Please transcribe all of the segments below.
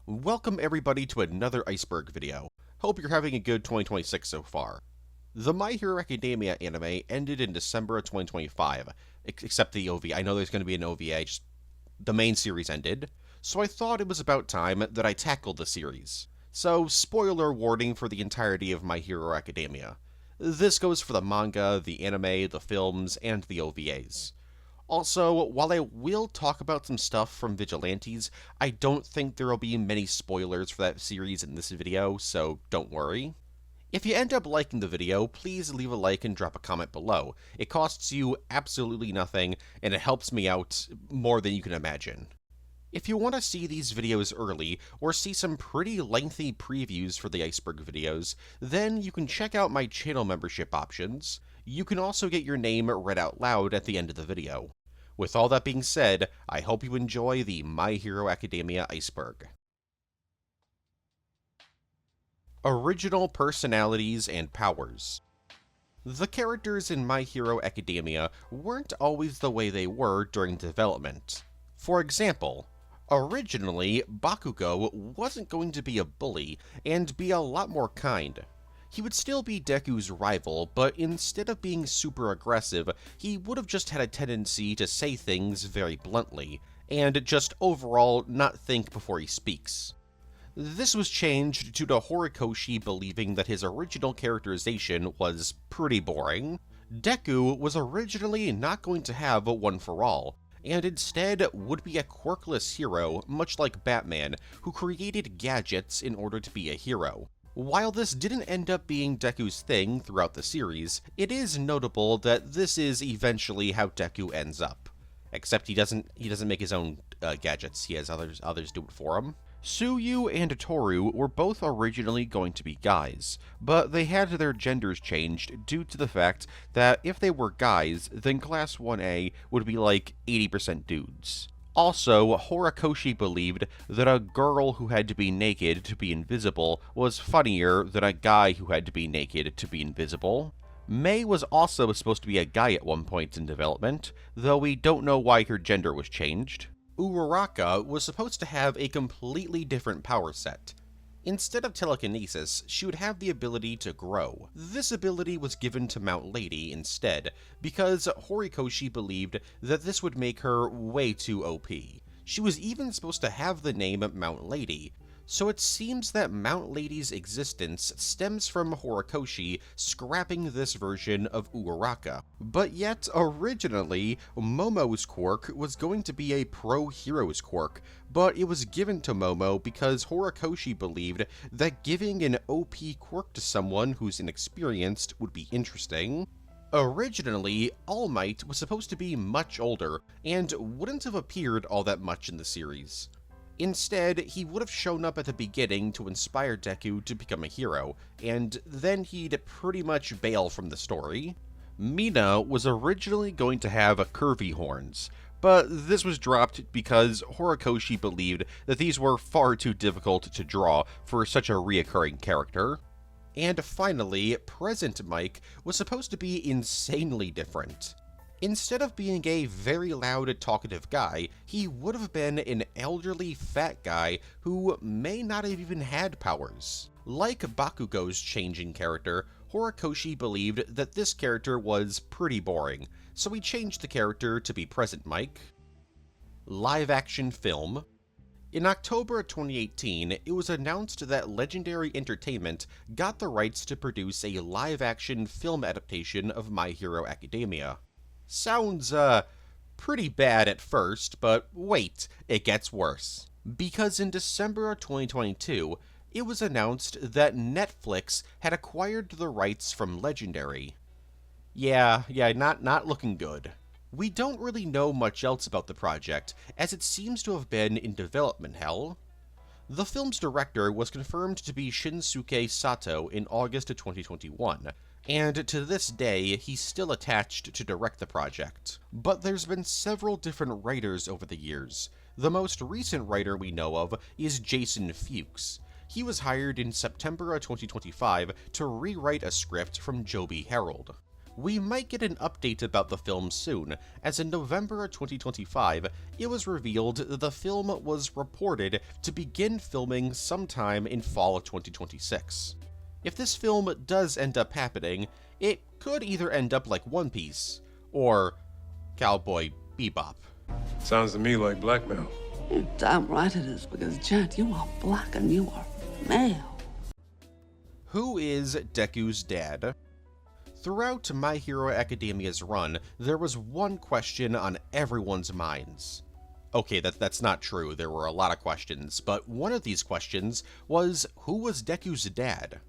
Welcome everybody to another Iceberg video. Hope you're having a good 2026 so far. The My Hero Academia anime ended in December of 2025, except the OVA. I know there's going to be an OVA, just the main series ended, so I thought it was about time that I tackled the series. So, spoiler warning for the entirety of My Hero Academia. This goes for the manga, the anime, the films, and the OVAs. Also, while I will talk about some stuff from Vigilantes, I don't think there will be many spoilers for that series in this video, so don't worry. If you end up liking the video, please leave a like and drop a comment below. It costs you absolutely nothing, and it helps me out more than you can imagine. If you want to see these videos early, or see some pretty lengthy previews for the Iceberg videos, then you can check out my channel membership options. You can also get your name read out loud at the end of the video. With all that being said, I hope you enjoy the My Hero Academia Iceberg. Original personalities and powers. The characters in My Hero Academia weren't always the way they were during development. For example, originally, Bakugo wasn't going to be a bully and be a lot more kind. He would still be Deku's rival, but instead of being super aggressive, he would have just had a tendency to say things very bluntly, and just overall not think before he speaks. This was changed due to Horikoshi believing that his original characterization was pretty boring. Deku was originally not going to have a one for all, and instead would be a quirkless hero, much like Batman, who created gadgets in order to be a hero. While this didn't end up being Deku's thing throughout the series, it is notable that this is eventually how Deku ends up. Except he doesn't make his own gadgets, he has others do it for him. Tsuyu and Toru were both originally going to be guys, but they had their genders changed due to the fact that if they were guys, then Class 1A would be like 80% dudes. Also, Horikoshi believed that a girl who had to be naked to be invisible was funnier than a guy who had to be naked to be invisible. Mei was also supposed to be a guy at one point in development, though we don't know why her gender was changed. Uraraka was supposed to have a completely different power set. Instead of telekinesis, she would have the ability to grow. This ability was given to Mount Lady instead, because Horikoshi believed that this would make her way too OP. She was even supposed to have the name Mount Lady, so it seems that Mount Lady's existence stems from Horikoshi scrapping this version of Uraraka. But yet, originally, Momo's quirk was going to be a pro-hero's quirk, but it was given to Momo because Horikoshi believed that giving an OP quirk to someone who's inexperienced would be interesting. Originally, All Might was supposed to be much older, and wouldn't have appeared all that much in the series. Instead, he would have shown up at the beginning to inspire Deku to become a hero, and then he'd pretty much bail from the story. Mina was originally going to have curvy horns, but this was dropped because Horikoshi believed that these were far too difficult to draw for such a reoccurring character. And finally, Present Mike was supposed to be insanely different. Instead of being a very loud, talkative guy, he would have been an elderly, fat guy who may not have even had powers. Like Bakugo's changing character, Horikoshi believed that this character was pretty boring, so he changed the character to be Present Mike. Live-action film. In October 2018, it was announced that Legendary Entertainment got the rights to produce a live-action film adaptation of My Hero Academia. Sounds, pretty bad at first, but wait, it gets worse. Because in December of 2022, it was announced that Netflix had acquired the rights from Legendary. Yeah, not looking good. We don't really know much else about the project, as it seems to have been in development hell. The film's director was confirmed to be Shinsuke Sato in August of 2021, and to this day, he's still attached to direct the project. But there's been several different writers over the years. The most recent writer we know of is Jason Fuchs. He was hired in September of 2025 to rewrite a script from Joby Harold. We might get an update about the film soon, as in November of 2025, it was revealed that the film was reported to begin filming sometime in fall of 2026. If this film does end up happening, it could either end up like One Piece, or Cowboy Bebop. Sounds to me like blackmail. You're damn right it is, because, Jet, you are black and you are male. Who is Deku's dad? Throughout My Hero Academia's run, there was one question on everyone's minds. Okay, that's not true, there were a lot of questions, but one of these questions was, who was Deku's dad?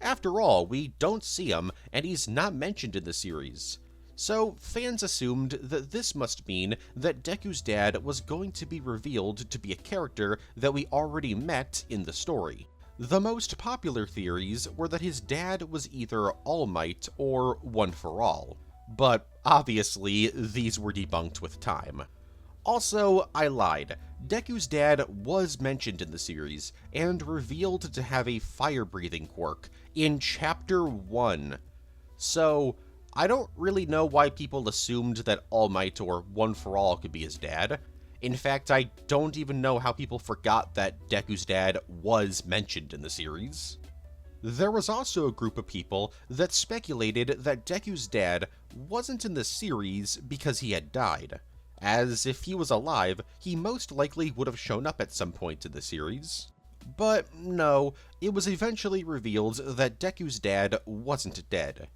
After all, we don't see him, and he's not mentioned in the series. So, fans assumed that this must mean that Deku's dad was going to be revealed to be a character that we already met in the story. The most popular theories were that his dad was either All Might or One for All, but obviously these were debunked with time. Also, I lied. Deku's dad was mentioned in the series, and revealed to have a fire-breathing quirk in Chapter 1. So, I don't really know why people assumed that All Might or One for All could be his dad. In fact, I don't even know how people forgot that Deku's dad was mentioned in the series. There was also a group of people that speculated that Deku's dad wasn't in the series because he had died, as if he was alive, he most likely would have shown up at some point in the series. But no, it was eventually revealed that Deku's dad wasn't dead.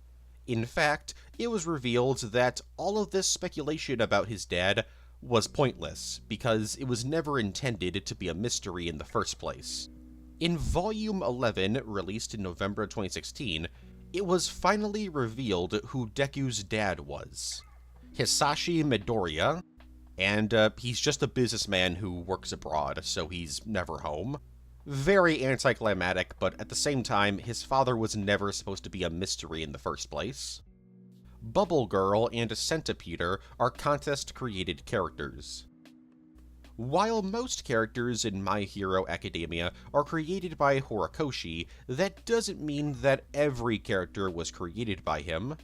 In fact, it was revealed that all of this speculation about his dad was pointless, because it was never intended to be a mystery in the first place. In Volume 11, released in November 2016, it was finally revealed who Deku's dad was. Hisashi Midoriya, and he's just a businessman who works abroad, so he's never home. Very anticlimactic, but at the same time, his father was never supposed to be a mystery in the first place. Bubble Girl and Centipeter are contest-created characters. While most characters in My Hero Academia are created by Horikoshi, that doesn't mean that every character was created by him.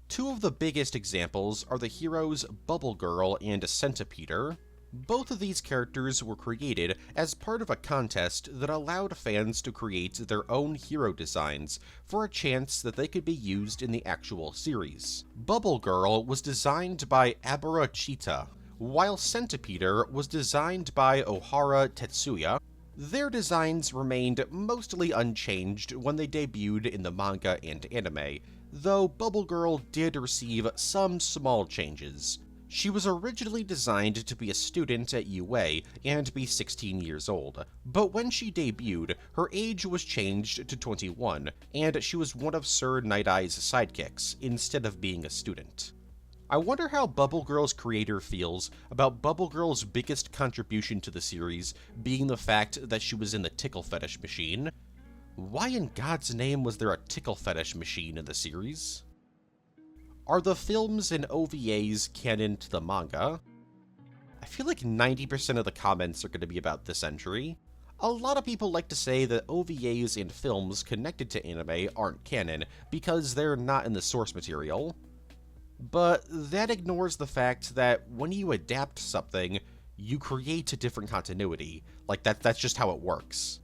Two of the biggest examples are the heroes Bubble Girl and Centipeter. Both of these characters were created as part of a contest that allowed fans to create their own hero designs for a chance that they could be used in the actual series. Bubble Girl was designed by Abara Cheetah, while Centipeter was designed by Ohara Tetsuya. Their designs remained mostly unchanged when they debuted in the manga and anime, though Bubble Girl did receive some small changes. She was originally designed to be a student at UA and be 16 years old, but when she debuted, her age was changed to 21, and she was one of Sir Night Eye's sidekicks, instead of being a student. I wonder how Bubble Girl's creator feels about Bubble Girl's biggest contribution to the series being the fact that she was in the tickle fetish machine. Why in God's name was there a tickle fetish machine in the series? Are the films and OVAs canon to the manga? I feel like 90% of the comments are going to be about this entry. A lot of people like to say that OVAs and films connected to anime aren't canon because they're not in the source material. But that ignores the fact that when you adapt something, you create a different continuity. Like, that's just how it works.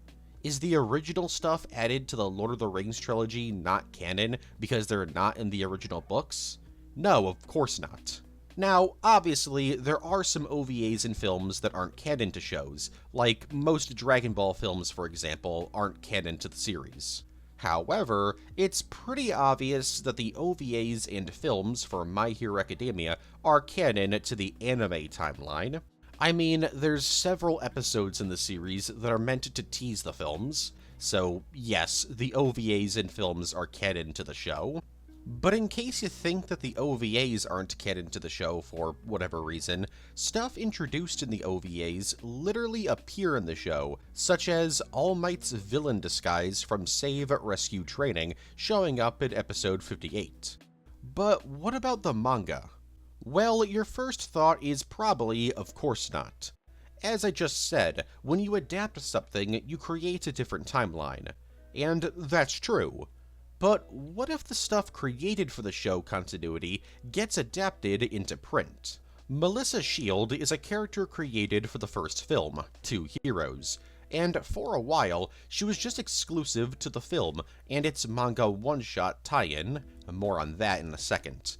Is the original stuff added to the Lord of the Rings trilogy not canon because they're not in the original books? No, of course not. Now, obviously, there are some OVAs and films that aren't canon to shows, like most Dragon Ball films, for example, aren't canon to the series. However, it's pretty obvious that the OVAs and films for My Hero Academia are canon to the anime timeline. I mean, there's several episodes in the series that are meant to tease the films, so yes, the OVAs and films are canon to the show. But in case you think that the OVAs aren't canon to the show for whatever reason, stuff introduced in the OVAs literally appear in the show, such as All Might's villain disguise from Save Rescue Training showing up in episode 58. But what about the manga? Well, your first thought is probably, of course not. As I just said, when you adapt something, you create a different timeline. And that's true. But what if the stuff created for the show continuity gets adapted into print? Melissa Shield is a character created for the first film, Two Heroes, and for a while, she was just exclusive to the film and its manga one-shot tie-in, more on that in a second.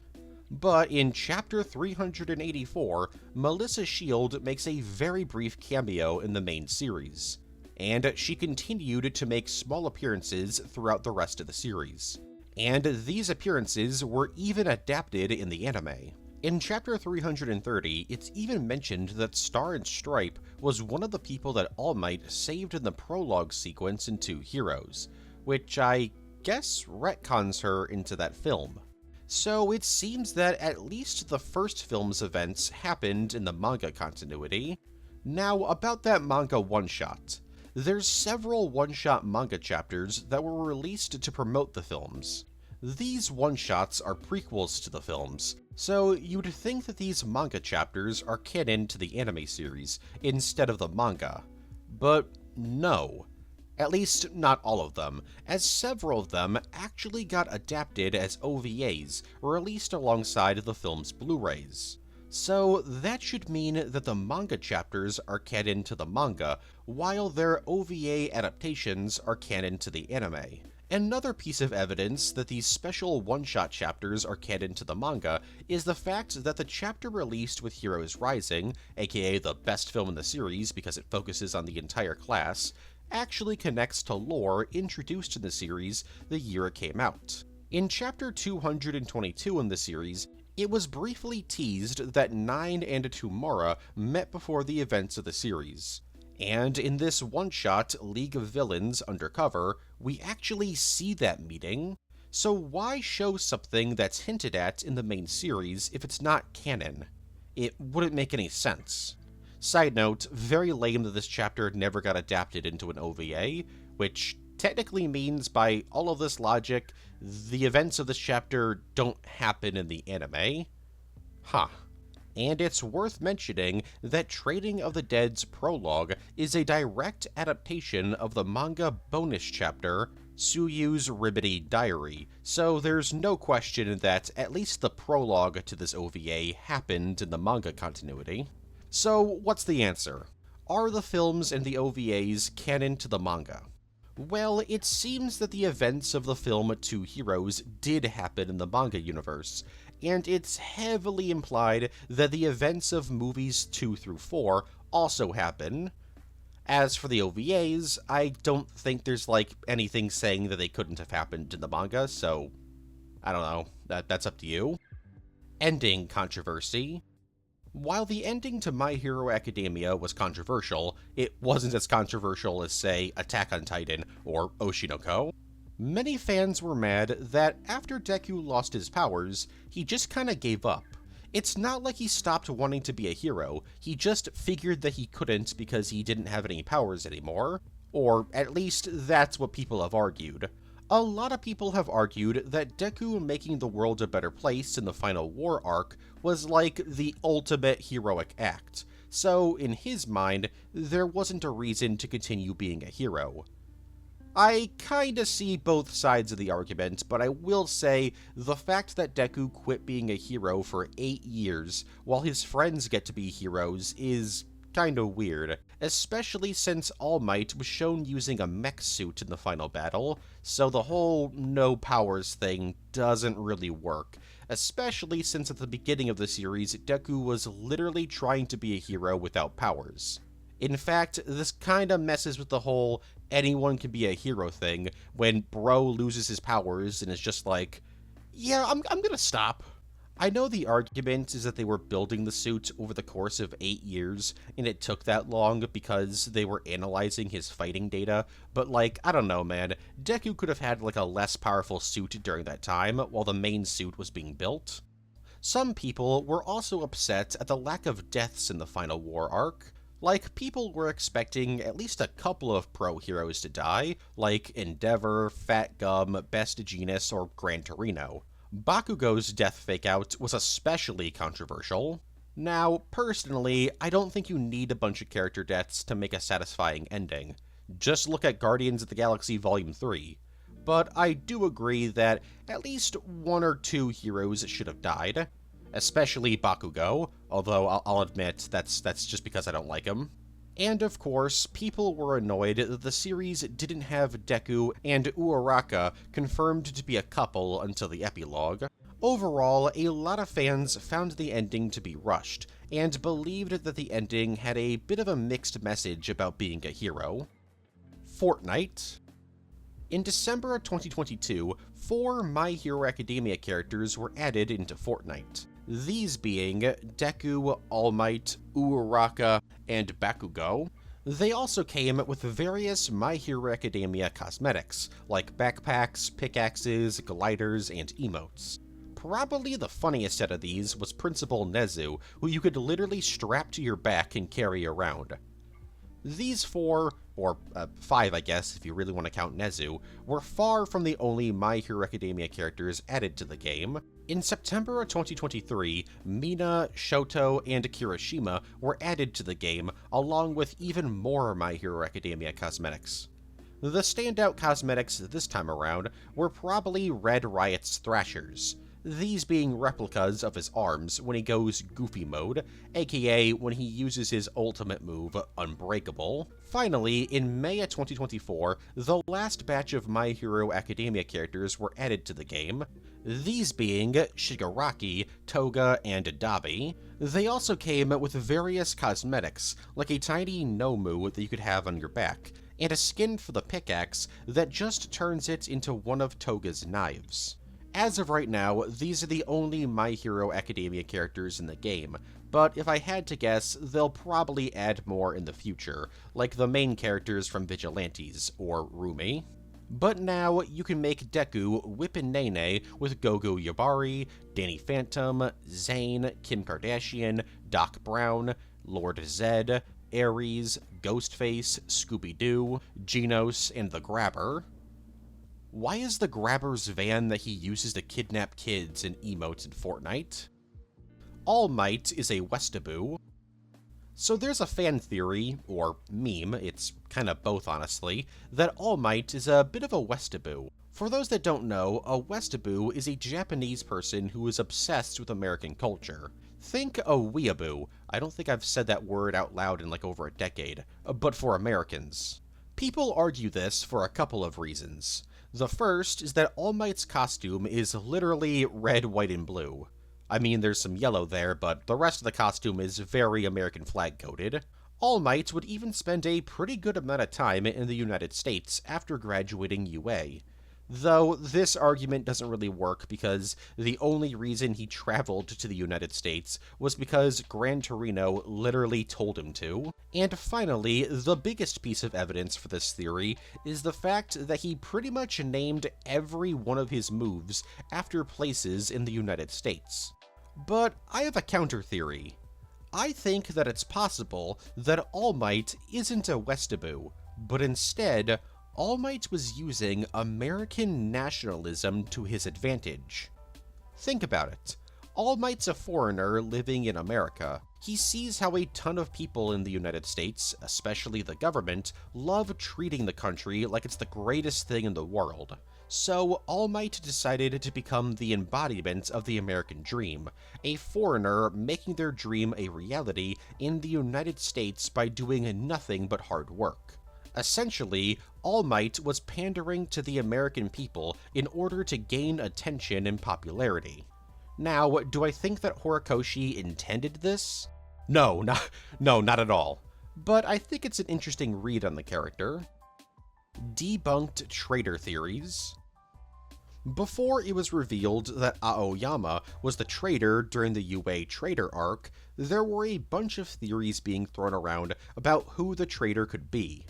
But in Chapter 384, Melissa Shield makes a very brief cameo in the main series, and she continued to make small appearances throughout the rest of the series. And these appearances were even adapted in the anime. In Chapter 330, it's even mentioned that Star and Stripe was one of the people that All Might saved in the prologue sequence in Two Heroes, which I guess retcons her into that film. So it seems that at least the first film's events happened in the manga continuity. Now, about that manga one-shot. There's several one-shot manga chapters that were released to promote the films. These one-shots are prequels to the films, so you'd think that these manga chapters are canon to the anime series instead of the manga. But no. At least not all of them, as several of them actually got adapted as OVAs released alongside the film's Blu-rays. So that should mean that the manga chapters are canon to the manga, while their OVA adaptations are canon to the anime. Another piece of evidence that these special one-shot chapters are canon to the manga is the fact that the chapter released with Heroes Rising, aka the best film in the series because it focuses on the entire class, actually connects to lore introduced in the series the year it came out. In Chapter 222 in the series, it was briefly teased that Nine and Tomura met before the events of the series. And in this one-shot, League of Villains Undercover, we actually see that meeting. So why show something that's hinted at in the main series if it's not canon? It wouldn't make any sense. Side note, very lame that this chapter never got adapted into an OVA, which technically means by all of this logic, the events of this chapter don't happen in the anime. Huh. And it's worth mentioning that Trading of the Dead's prologue is a direct adaptation of the manga bonus chapter, Suyu's Ribbity Diary, so there's no question that at least the prologue to this OVA happened in the manga continuity. So what's the answer? Are the films and the OVAs canon to the manga? Well, it seems that the events of the film Two Heroes did happen in the manga universe, and it's heavily implied that the events of movies 2 through 4 also happen. As for the OVAs, I don't think there's anything saying that they couldn't have happened in the manga, so I don't know, that's up to you. Ending controversy. While the ending to My Hero Academia was controversial, it wasn't as controversial as, say, Attack on Titan or Oshinoko. Many fans were mad that after Deku lost his powers, he just kinda gave up. It's not like he stopped wanting to be a hero, he just figured that he couldn't because he didn't have any powers anymore. Or at least that's what people have argued. A lot of people have argued that Deku making the world a better place in the final war arc was like the ultimate heroic act, so in his mind, there wasn't a reason to continue being a hero. I kinda see both sides of the argument, but I will say the fact that Deku quit being a hero for 8 years while his friends get to be heroes is kinda weird, especially since All Might was shown using a mech suit in the final battle, so the whole no powers thing doesn't really work, especially since at the beginning of the series, Deku was literally trying to be a hero without powers. In fact, this kinda messes with the whole anyone can be a hero thing when Bro loses his powers and is just like, yeah, I'm gonna stop. I know the argument is that they were building the suit over the course of 8 years, and it took that long because they were analyzing his fighting data, but I don't know, man. Deku could have had a less powerful suit during that time while the main suit was being built. Some people were also upset at the lack of deaths in the final war arc. People were expecting at least a couple of pro-heroes to die, like Endeavor, Fat Gum, Best Genus, or Gran Torino. Bakugo's death fake-out was especially controversial. Now, personally, I don't think you need a bunch of character deaths to make a satisfying ending. Just look at Guardians of the Galaxy Volume 3. but I do agree that at least one or two heroes should have died. Especially Bakugo, although I'll admit that's just because I don't like him. And of course, people were annoyed that the series didn't have Deku and Uraraka confirmed to be a couple until the epilogue. Overall, a lot of fans found the ending to be rushed, and believed that the ending had a bit of a mixed message about being a hero. Fortnite. In December 2022, 4 My Hero Academia characters were added into Fortnite. These being Deku, All Might, Uraraka, and Bakugo. They also came with various My Hero Academia cosmetics, like backpacks, pickaxes, gliders, and emotes. Probably the funniest out of these was Principal Nezu, who you could literally strap to your back and carry around. These 4, or 5 I guess if you really want to count Nezu, were far from the only My Hero Academia characters added to the game. In September of 2023, Mina, Shoto, and Kirishima were added to the game, along with even more My Hero Academia cosmetics. The standout cosmetics this time around were probably Red Riot's Thrashers, these being replicas of his arms when he goes Goofy mode, aka when he uses his ultimate move, Unbreakable. Finally, in May of 2024, the last batch of My Hero Academia characters were added to the game, these being Shigaraki, Toga, and Dabi. They also came with various cosmetics, like a tiny Nomu that you could have on your back, and a skin for the pickaxe that just turns it into one of Toga's knives. As of right now, these are the only My Hero Academia characters in the game, but if I had to guess, they'll probably add more in the future, like the main characters from Vigilantes, or Rumi. But now, you can make Deku Whippin' Nene with Gogo Yabari, Danny Phantom, Zayn, Kim Kardashian, Doc Brown, Lord Zed, Ares, Ghostface, Scooby-Doo, Genos, and the Grabber. Why is the Grabber's van that he uses to kidnap kids in emotes in Fortnite? All Might is a Westaboo. So there's a fan theory, or meme, it's kind of both honestly, that All Might is a bit of a Westaboo. For those that don't know, a Westaboo is a Japanese person who is obsessed with American culture. Think a weeaboo. I don't think I've said that word out loud in like over a decade, but for Americans. People argue this for a couple of reasons. The first is that All Might's costume is literally red, white, and blue. I mean, there's some yellow there, but the rest of the costume is very American flag coded. All Might would even spend a pretty good amount of time in the United States after graduating UA. Though this argument doesn't really work because the only reason he traveled to the United States was because Gran Torino literally told him to. And finally, the biggest piece of evidence for this theory is the fact that he pretty much named every one of his moves after places in the United States. But I have a counter theory. I think that it's possible that All Might isn't a Westaboo, but instead, All Might was using American nationalism to his advantage. Think about it. All Might's a foreigner living in America. He sees how a ton of people in the United States, especially the government, love treating the country like it's the greatest thing in the world. So All Might decided to become the embodiment of the American dream, a foreigner making their dream a reality in the United States by doing nothing but hard work. Essentially, All Might was pandering to the American people in order to gain attention and popularity. Now, do I think that Horikoshi intended this? No, not at all. But I think it's an interesting read on the character. Debunked traitor theories. Before it was revealed that Aoyama was the traitor during the UA traitor arc, there were a bunch of theories being thrown around about who the traitor could be.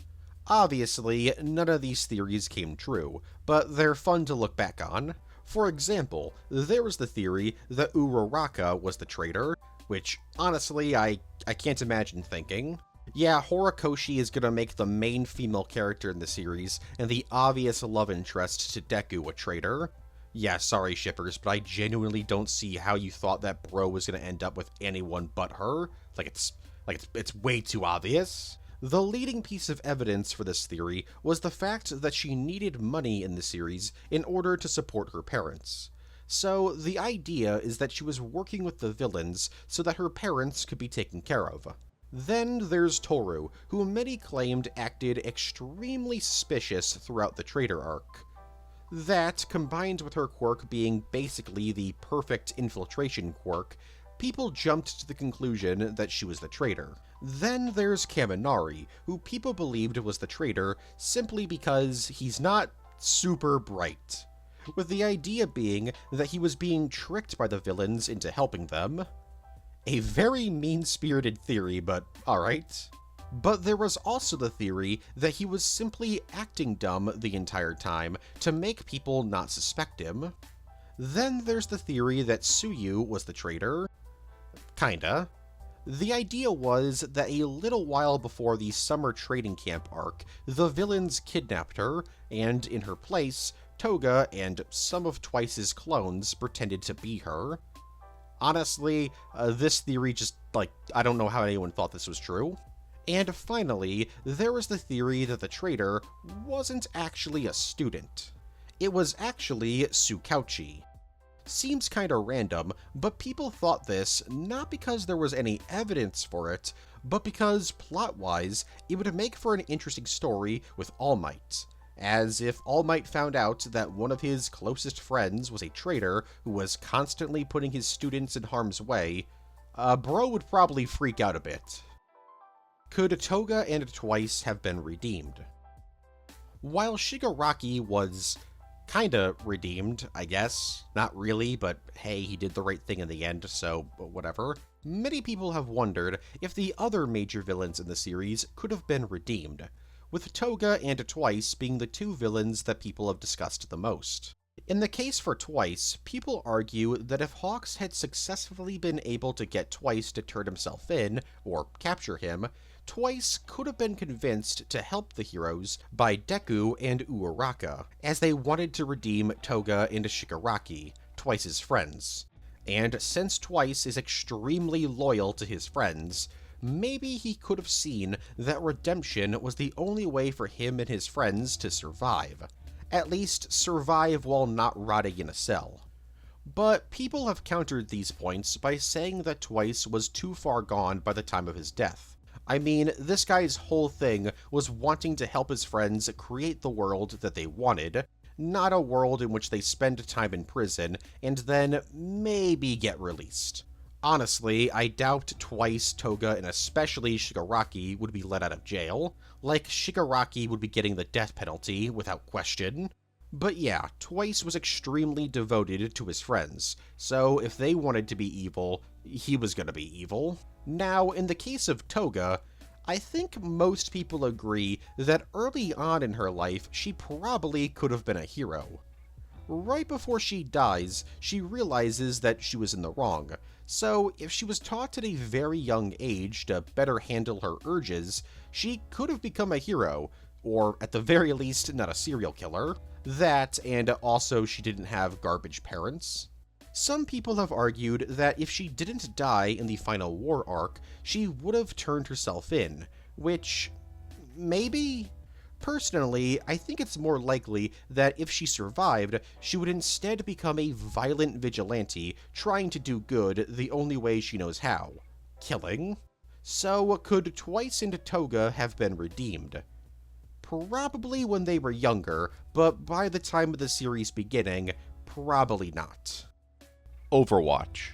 Obviously, none of these theories came true, but they're fun to look back on. For example, there was the theory that Uraraka was the traitor, which, honestly, I can't imagine thinking. Yeah, Horikoshi is gonna make the main female character in the series, and the obvious love interest to Deku a traitor. Yeah, sorry shippers, but I genuinely don't see how you thought that bro was gonna end up with anyone but her. It's way too obvious. The leading piece of evidence for this theory was the fact that she needed money in the series in order to support her parents. So the idea is that she was working with the villains so that her parents could be taken care of. Then there's Toru, who many claimed acted extremely suspicious throughout the traitor arc. That, combined with her quirk being basically the perfect infiltration quirk, people jumped to the conclusion that she was the traitor. Then there's Kaminari, who people believed was the traitor simply because he's not super bright, with the idea being that he was being tricked by the villains into helping them. A very mean-spirited theory, but alright. But there was also the theory that he was simply acting dumb the entire time to make people not suspect him. Then there's the theory that Tsuyu was the traitor. Kinda. The idea was that a little while before the summer trading camp arc, the villains kidnapped her, and in her place, Toga and some of Twice's clones pretended to be her. Honestly, this theory just, I don't know how anyone thought this was true. And finally, there was the theory that the traitor wasn't actually a student. It was actually Tsukauchi. Seems kinda random, but people thought this not because there was any evidence for it, but because, plot-wise, it would make for an interesting story with All Might. As if All Might found out that one of his closest friends was a traitor who was constantly putting his students in harm's way, bro would probably freak out a bit. Could Toga and Twice have been redeemed? While Shigaraki was kinda redeemed, I guess. Not really, but hey, he did the right thing in the end, so whatever. Many people have wondered if the other major villains in the series could have been redeemed, with Toga and Twice being the two villains that people have discussed the most. In the case for Twice, people argue that if Hawks had successfully been able to get Twice to turn himself in, or capture him, Twice could have been convinced to help the heroes by Deku and Uraraka, as they wanted to redeem Toga and Shigaraki, Twice's friends. And since Twice is extremely loyal to his friends, maybe he could have seen that redemption was the only way for him and his friends to survive. At least survive while not rotting in a cell. But people have countered these points by saying that Twice was too far gone by the time of his death. I mean, this guy's whole thing was wanting to help his friends create the world that they wanted, not a world in which they spend time in prison and then maybe get released. Honestly, I doubt Twice, Toga, and especially Shigaraki would be let out of jail. Like, Shigaraki would be getting the death penalty, without question. But yeah, Twice was extremely devoted to his friends, so if they wanted to be evil, he was gonna be evil. Now, in the case of Toga, I think most people agree that early on in her life, she probably could have been a hero. Right before she dies, she realizes that she was in the wrong, so if she was taught at a very young age to better handle her urges, she could have become a hero, or at the very least, not a serial killer. That, and also she didn't have garbage parents. Some people have argued that if she didn't die in the final war arc, she would have turned herself in, which, maybe? Personally, I think it's more likely that if she survived, she would instead become a violent vigilante trying to do good the only way she knows how: killing. So, could Twice and Toga have been redeemed? Probably when they were younger, but by the time of the series beginning, probably not. Overwatch.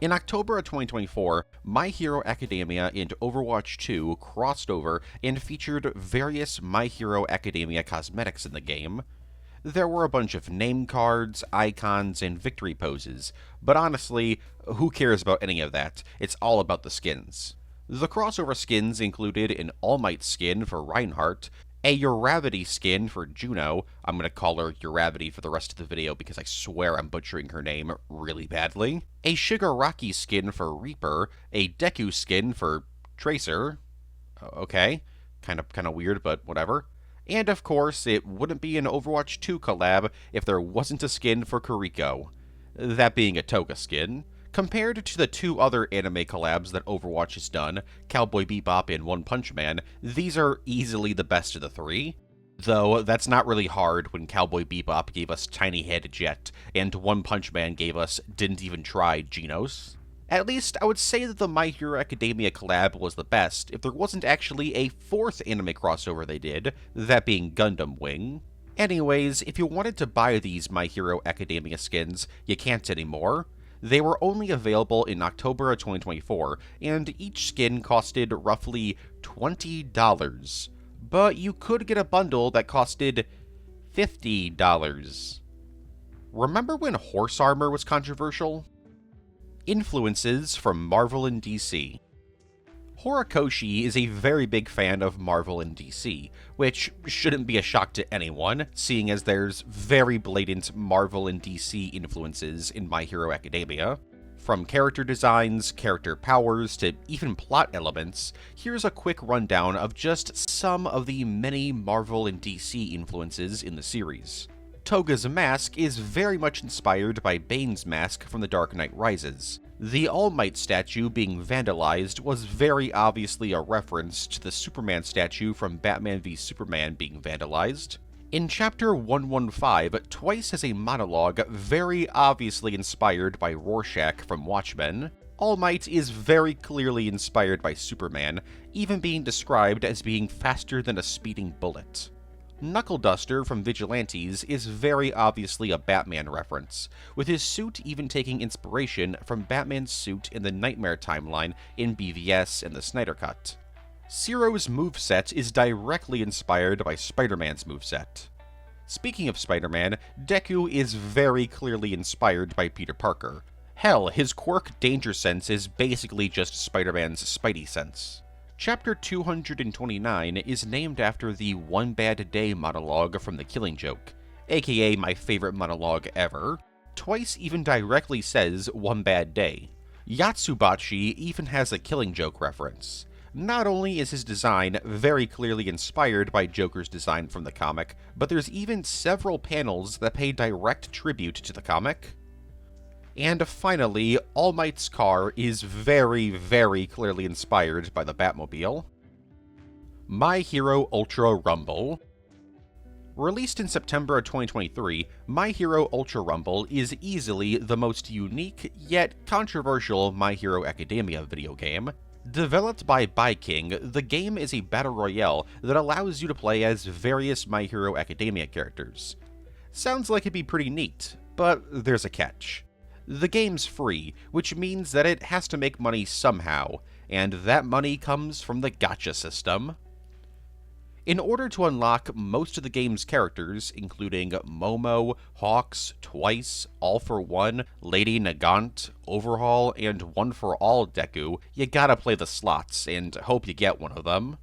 In October of 2024, My Hero Academia and Overwatch 2 crossed over and featured various My Hero Academia cosmetics in the game. There were a bunch of name cards, icons, and victory poses, but honestly, who cares about any of that? It's all about the skins. The crossover skins included an All Might skin for Reinhardt, a Uravity skin for Juno. I'm going to call her Uravity for the rest of the video because I swear I'm butchering her name really badly. A Shigaraki skin for Reaper, a Deku skin for Tracer. Okay, kind of weird, but whatever. And of course, it wouldn't be an Overwatch 2 collab if there wasn't a skin for Kuriko. That being a Toga skin. Compared to the two other anime collabs that Overwatch has done, Cowboy Bebop and One Punch Man, these are easily the best of the three. Though that's not really hard when Cowboy Bebop gave us Tiny Head Jet, and One Punch Man gave us Didn't Even Try Genos. At least, I would say that the My Hero Academia collab was the best if there wasn't actually a fourth anime crossover they did, that being Gundam Wing. Anyways, if you wanted to buy these My Hero Academia skins, you can't anymore. They were only available in October of 2024, and each skin costed roughly $20. But you could get a bundle that costed $50. Remember when horse armor was controversial? Influences from Marvel and DC. Horikoshi is a very big fan of Marvel and DC, which shouldn't be a shock to anyone, seeing as there's very blatant Marvel and DC influences in My Hero Academia. From character designs, character powers, to even plot elements, here's a quick rundown of just some of the many Marvel and DC influences in the series. Toga's mask is very much inspired by Bane's mask from The Dark Knight Rises. The All Might statue being vandalized was very obviously a reference to the Superman statue from Batman v Superman being vandalized. In Chapter 115, Twice has a monologue very obviously inspired by Rorschach from Watchmen. All Might is very clearly inspired by Superman, even being described as being faster than a speeding bullet. Knuckle Duster from Vigilantes is very obviously a Batman reference, with his suit even taking inspiration from Batman's suit in the Nightmare timeline in BVS and the Snyder Cut. Zero's moveset is directly inspired by Spider-Man's moveset. Speaking of Spider-Man, Deku is very clearly inspired by Peter Parker. Hell, his quirk Danger Sense is basically just Spider-Man's Spidey sense. Chapter 229 is named after the One Bad Day monologue from The Killing Joke, aka my favorite monologue ever. Twice even directly says One Bad Day. Yatsubachi even has a Killing Joke reference. Not only is his design very clearly inspired by Joker's design from the comic, but there's even several panels that pay direct tribute to the comic. And finally, All Might's car is very, very clearly inspired by the Batmobile. My Hero Ultra Rumble. Released in September of 2023, My Hero Ultra Rumble is easily the most unique, yet controversial My Hero Academia video game. Developed by Byking, the game is a battle royale that allows you to play as various My Hero Academia characters. Sounds like it'd be pretty neat, but there's a catch. The game's free, which means that it has to make money somehow, and that money comes from the gacha system. In order to unlock most of the game's characters, including Momo, Hawks, Twice, All for One, Lady Nagant, Overhaul, and One for All Deku, you gotta play the slots, and hope you get one of them.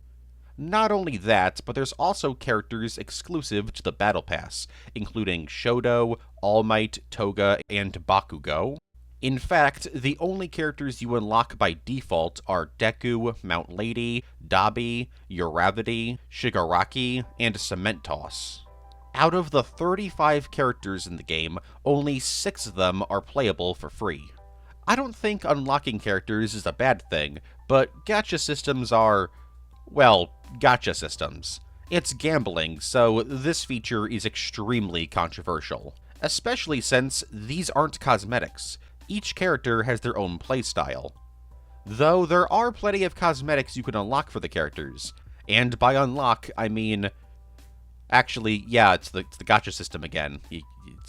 Not only that, but there's also characters exclusive to the Battle Pass, including Shoto, All Might, Toga, and Bakugo. In fact, the only characters you unlock by default are Deku, Mount Lady, Dabi, Uravity, Shigaraki, and Cement Toss. Out of the 35 characters in the game, only 6 of them are playable for free. I don't think unlocking characters is a bad thing, but gacha systems are, well, gacha systems. It's gambling, so this feature is extremely controversial, especially since these aren't cosmetics. Each character has their own playstyle. Though there are plenty of cosmetics you can unlock for the characters, and by unlock, I mean... Actually, yeah, it's the gacha system again.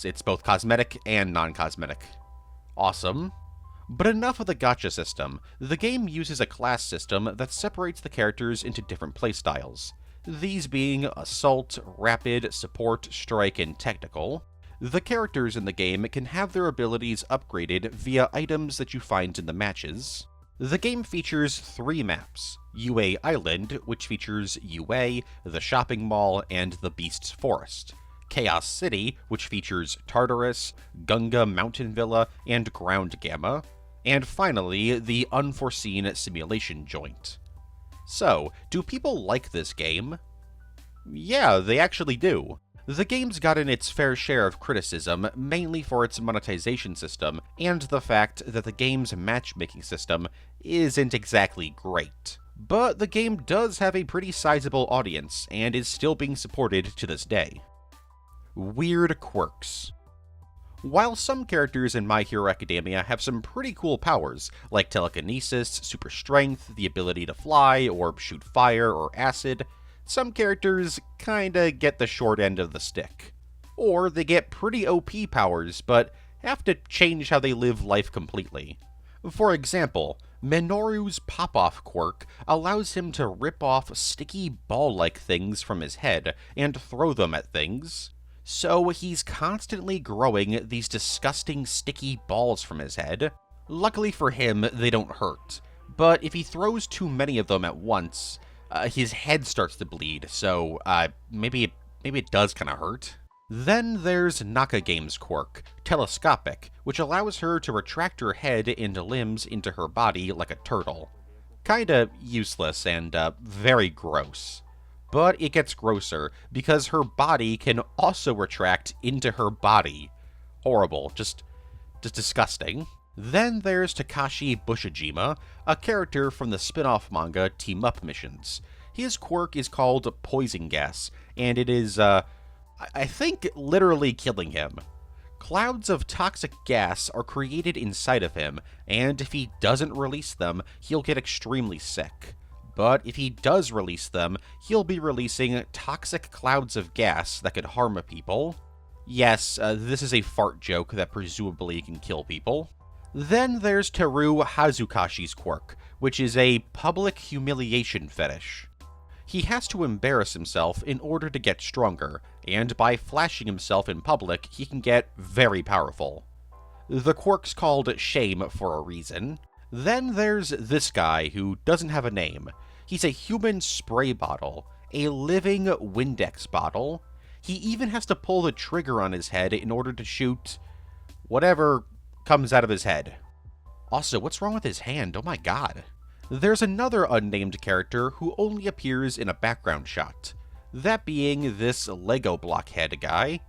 It's both cosmetic and non-cosmetic. Awesome. But enough of the gacha system. The game uses a class system that separates the characters into different playstyles. These being Assault, Rapid, Support, Strike, and Technical. The characters in the game can have their abilities upgraded via items that you find in the matches. The game features 3 maps: UA Island, which features UA, the shopping mall, and the Beast's Forest; Chaos City, which features Tartarus, Gunga Mountain Villa, and Ground Gamma; and finally, the Unforeseen Simulation Joint. So, do people like this game? Yeah, they actually do. The game's gotten its fair share of criticism, mainly for its monetization system, and the fact that the game's matchmaking system isn't exactly great. But the game does have a pretty sizable audience, and is still being supported to this day. Weird quirks. While some characters in My Hero Academia have some pretty cool powers, like telekinesis, super strength, the ability to fly, or shoot fire or acid, some characters kinda get the short end of the stick. Or they get pretty OP powers, but have to change how they live life completely. For example, Minoru's pop-off quirk allows him to rip off sticky ball-like things from his head and throw them at things. So he's constantly growing these disgusting sticky balls from his head. Luckily for him, they don't hurt. But if he throws too many of them at once, his head starts to bleed, so maybe it does kind of hurt. Then there's Nakagame's quirk, Telescopic, which allows her to retract her head and limbs into her body like a turtle. Kinda useless and very gross. But it gets grosser because her body can also retract into her body. Horrible, just disgusting. Then there's Takashi Bushijima, a character from the spin-off manga Team Up Missions. His quirk is called Poison Gas, and it is, I think, literally killing him. Clouds of toxic gas are created inside of him, and if he doesn't release them, he'll get extremely sick. But if he does release them, he'll be releasing toxic clouds of gas that could harm people. Yes, this is a fart joke that presumably can kill people. Then there's Teru Hazukashi's quirk, which is a public humiliation fetish. He has to embarrass himself in order to get stronger, and by flashing himself in public, he can get very powerful. The quirk's called Shame for a reason. Then there's this guy who doesn't have a name. He's a human spray bottle, a living Windex bottle. He even has to pull the trigger on his head in order to shoot whatever comes out of his head. Also, what's wrong with his hand? Oh my god. There's another unnamed character who only appears in a background shot. That being this Lego block head guy.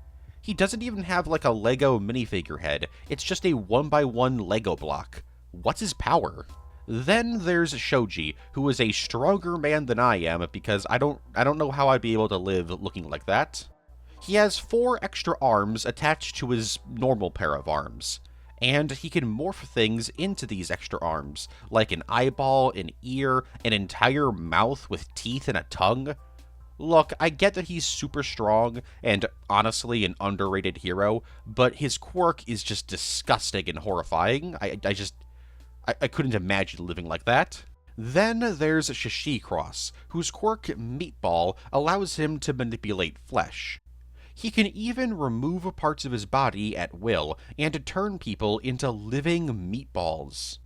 He doesn't even have like a Lego minifigure head. It's just a 1x1 Lego block. What's his power? Then there's Shoji, who is a stronger man than I am because I don't know how I'd be able to live looking like that. He has 4 extra arms attached to his normal pair of arms, and he can morph things into these extra arms, like an eyeball, an ear, an entire mouth with teeth and a tongue. Look, I get that he's super strong and honestly an underrated hero, but his quirk is just disgusting and horrifying. I couldn't imagine living like that. Then there's Shie Cross, whose quirk Meatball allows him to manipulate flesh. He can even remove parts of his body at will and to turn people into living meatballs.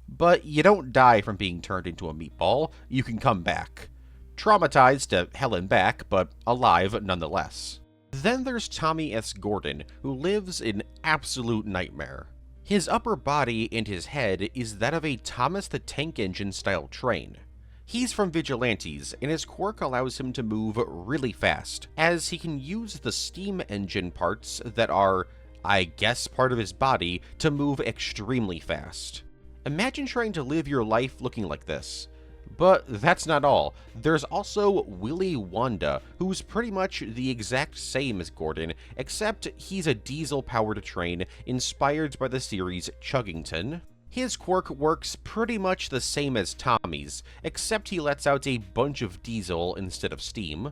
But you don't die from being turned into a meatball, you can come back. Traumatized to hell and back, but alive nonetheless. Then there's Tommy S. Gordon, who lives in absolute nightmare. His upper body and his head is that of a Thomas the Tank Engine style train. He's from Vigilantes, and his quirk allows him to move really fast, as he can use the steam engine parts that are, I guess, part of his body to move extremely fast. Imagine trying to live your life looking like this. But that's not all. There's also Willy Wanda, who's pretty much the exact same as Gordon, except he's a diesel-powered train inspired by the series Chuggington. His quirk works pretty much the same as Tommy's, except he lets out a bunch of diesel instead of steam.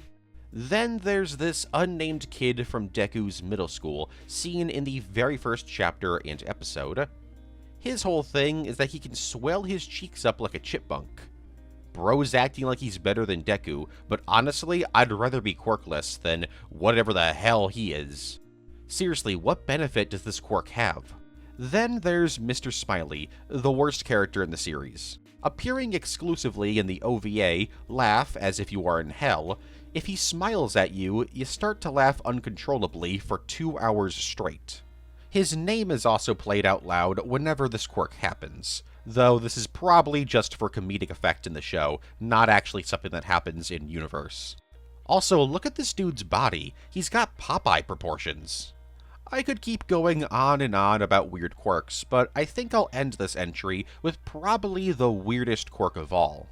Then there's this unnamed kid from Deku's middle school, seen in the very first chapter and episode. His whole thing is that he can swell his cheeks up like a chipmunk. Bro's acting like he's better than Deku, but honestly, I'd rather be quirkless than whatever the hell he is. Seriously, what benefit does this quirk have? Then there's Mr. Smiley, the worst character in the series. Appearing exclusively in the OVA, Laugh as if you are in hell, if he smiles at you, you start to laugh uncontrollably for 2 hours straight. His name is also played out loud whenever this quirk happens, though this is probably just for comedic effect in the show, not actually something that happens in universe. Also, look at this dude's body. He's got Popeye proportions. I could keep going on and on about weird quirks, but I think I'll end this entry with probably the weirdest quirk of all.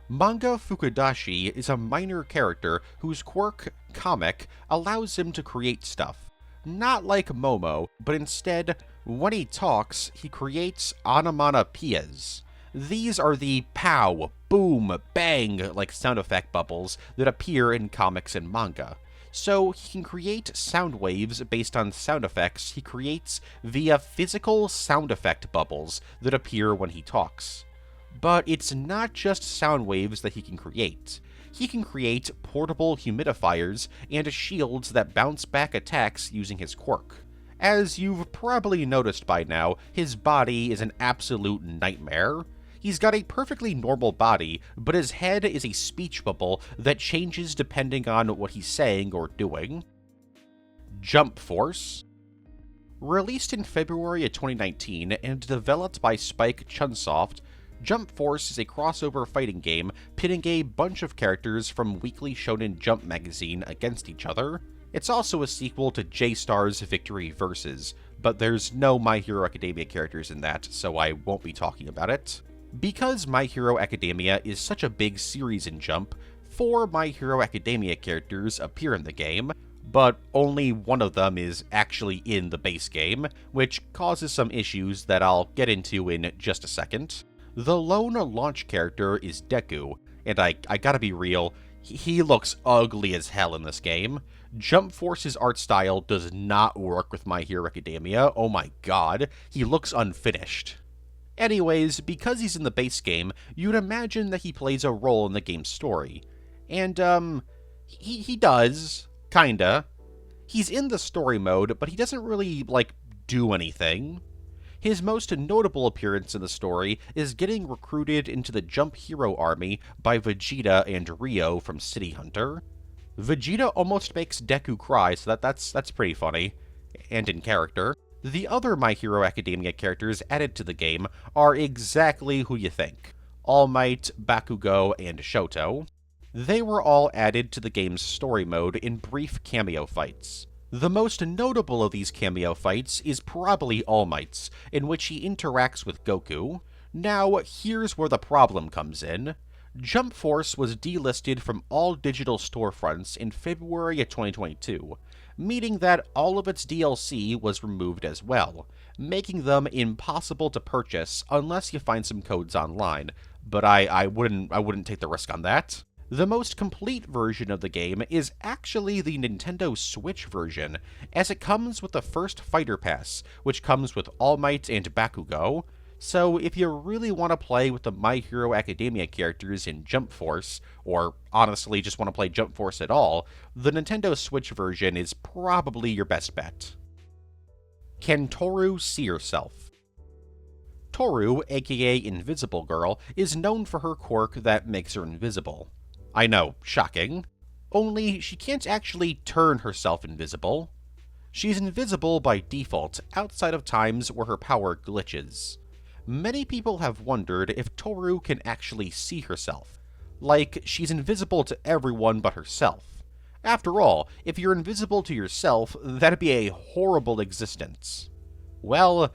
Manga Fukudashi is a minor character whose quirk, comic, allows him to create stuff. Not like Momo, but instead, when he talks, he creates onomatopoeias. These are the pow, boom, bang like sound effect bubbles that appear in comics and manga. So he can create sound waves based on sound effects he creates via physical sound effect bubbles that appear when he talks. But it's not just sound waves that he can create. He can create portable humidifiers and shields that bounce back attacks using his quirk. As you've probably noticed by now, his body is an absolute nightmare. He's got a perfectly normal body, but his head is a speech bubble that changes depending on what he's saying or doing. Jump Force. Released in February of 2019 and developed by Spike Chunsoft, Jump Force is a crossover fighting game pitting a bunch of characters from Weekly Shonen Jump magazine against each other. It's also a sequel to J-Star's Victory Versus, but there's no My Hero Academia characters in that, so I won't be talking about it. Because My Hero Academia is such a big series in Jump, 4 My Hero Academia characters appear in the game, but only one of them is actually in the base game, which causes some issues that I'll get into in just a second. The lone launch character is Deku, and I gotta be real, he looks ugly as hell in this game. Jump Force's art style does not work with My Hero Academia, oh my god, he looks unfinished. Anyways, because he's in the base game, you'd imagine that he plays a role in the game's story. And, he does, kinda. He's in the story mode, but he doesn't really, do anything. His most notable appearance in the story is getting recruited into the Jump Hero Army by Vegeta and Rio from City Hunter. Vegeta almost makes Deku cry, so that's pretty funny, and in character. The other My Hero Academia characters added to the game are exactly who you think. All Might, Bakugo, and Shoto. They were all added to the game's story mode in brief cameo fights. The most notable of these cameo fights is probably All Might's, in which he interacts with Goku. Now, here's where the problem comes in. Jump Force was delisted from all digital storefronts in February of 2022, meaning that all of its DLC was removed as well, making them impossible to purchase unless you find some codes online, but I wouldn't take the risk on that. The most complete version of the game is actually the Nintendo Switch version, as it comes with the first Fighter Pass, which comes with All Might and Bakugo. So if you really want to play with the My Hero Academia characters in Jump Force, or honestly just want to play Jump Force at all, the Nintendo Switch version is probably your best bet. Can Toru see herself? Toru, aka Invisible Girl, is known for her quirk that makes her invisible. I know, shocking. Only she can't actually turn herself invisible. She's invisible by default, outside of times where her power glitches. Many people have wondered if Toru can actually see herself. Like, she's invisible to everyone but herself. After all, if you're invisible to yourself, that'd be a horrible existence. Well,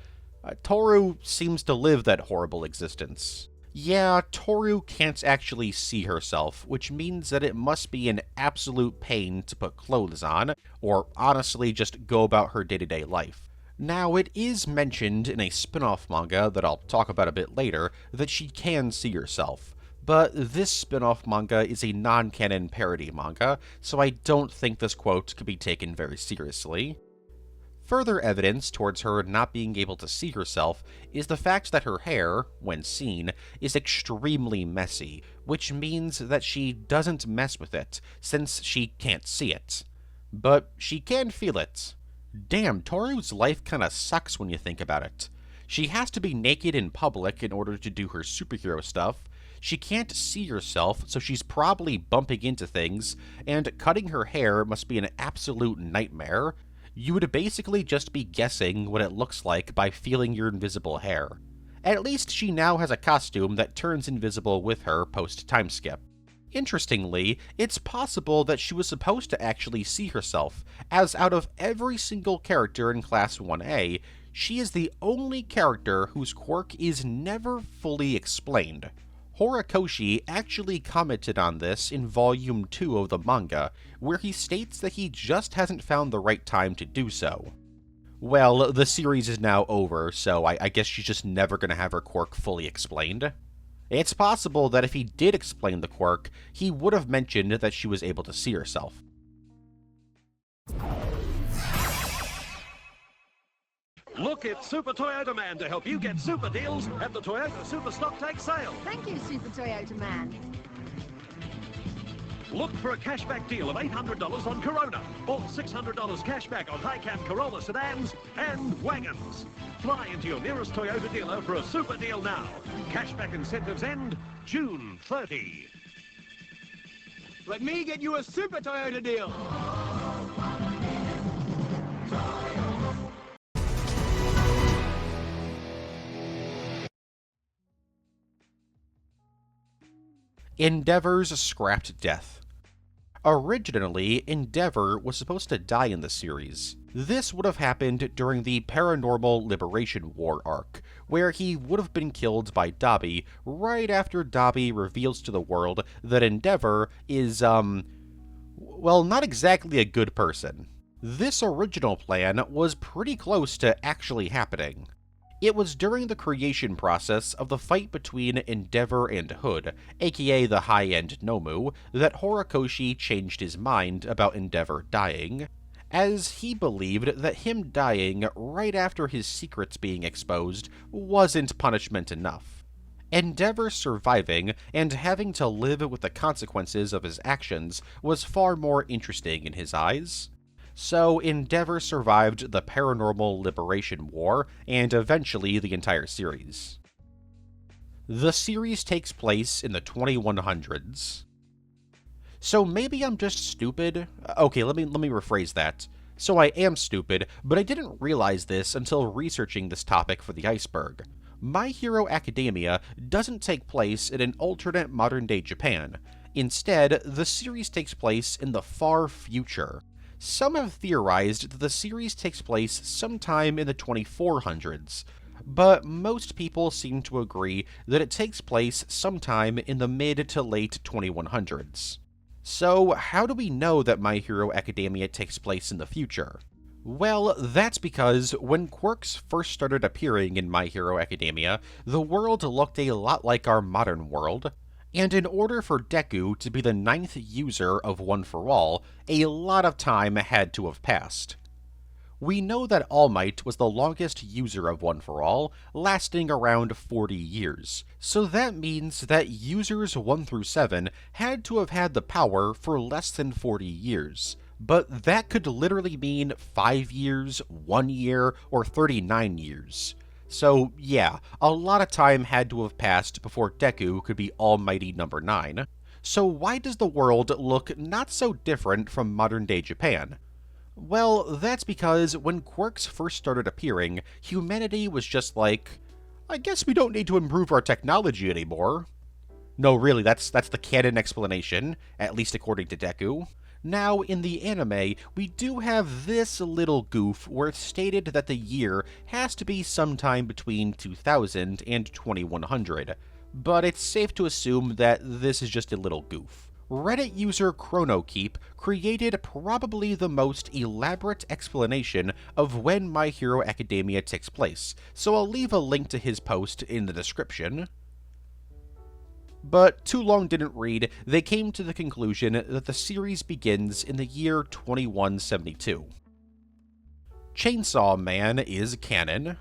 Toru seems to live that horrible existence. Yeah, Toru can't actually see herself, which means that it must be an absolute pain to put clothes on, or honestly just go about her day-to-day life. Now, it is mentioned in a spin-off manga that I'll talk about a bit later that she can see herself, but this spin-off manga is a non-canon parody manga, so I don't think this quote could be taken very seriously. Further evidence towards her not being able to see herself is the fact that her hair, when seen, is extremely messy, which means that she doesn't mess with it, since she can't see it. But she can feel it. Damn, Toru's life kinda sucks when you think about it. She has to be naked in public in order to do her superhero stuff, she can't see herself, so she's probably bumping into things, and cutting her hair must be an absolute nightmare. You would basically just be guessing what it looks like by feeling your invisible hair. At least she now has a costume that turns invisible with her post-time skip. Interestingly, it's possible that she was supposed to actually see herself, as out of every single character in Class 1A, she is the only character whose quirk is never fully explained. Horikoshi actually commented on this in Volume 2 of the manga, where he states that he just hasn't found the right time to do so. Well, the series is now over, so I guess she's just never going to have her quirk fully explained. It's possible that if he did explain the quirk, he would have mentioned that she was able to see herself. Look, it's Super Toyota Man to help you get super deals at the Toyota Super Stock Take Sale. Thank you, Super Toyota Man. Look for a cashback deal of $800 on Corona, or $600 cashback on high-cap Corolla sedans and wagons. Fly into your nearest Toyota dealer for a super deal now. Cashback incentives end June 30. Let me get you a Super Toyota deal. Endeavor's scrapped death. Originally, Endeavor was supposed to die in the series. This would have happened during the Paranormal Liberation War arc, where he would have been killed by Dabi right after Dabi reveals to the world that Endeavor is, well, not exactly a good person. This original plan was pretty close to actually happening. It was during the creation process of the fight between Endeavor and Hood, aka the high-end Nomu, that Horikoshi changed his mind about Endeavor dying, as he believed that him dying right after his secrets being exposed wasn't punishment enough. Endeavor surviving and having to live with the consequences of his actions was far more interesting in his eyes. So Endeavor survived the Paranormal Liberation War, and eventually the entire series. The series takes place in the 2100s. So maybe I'm just stupid? Okay, let me rephrase that. So I am stupid, but I didn't realize this until researching this topic for the Iceberg. My Hero Academia doesn't take place in an alternate modern-day Japan. Instead, the series takes place in the far future. Some have theorized that the series takes place sometime in the 2400s, but most people seem to agree that it takes place sometime in the mid to late 2100s. So how do we know that My Hero Academia takes place in the future? Well, that's because when quirks first started appearing in My Hero Academia, the world looked a lot like our modern world. And in order for Deku to be the 9th user of One for All, a lot of time had to have passed. We know that All Might was the longest user of One for All, lasting around 40 years. So that means that users 1 through 7 had to have had the power for less than 40 years. But that could literally mean 5 years, 1 year, or 39 years. So yeah, a lot of time had to have passed before Deku could be Almighty number 9. So why does the world look not so different from modern-day Japan? Well, that's because when quirks first started appearing, humanity was just like, I guess we don't need to improve our technology anymore. No, really, that's the canon explanation, at least according to Deku. Now, in the anime, we do have this little goof where it's stated that the year has to be sometime between 2000 and 2100, but it's safe to assume that this is just a little goof. Reddit user ChronoKeep created probably the most elaborate explanation of when My Hero Academia takes place, so I'll leave a link to his post in the description. But too long didn't read, they came to the conclusion that the series begins in the year 2172. Chainsaw Man is canon.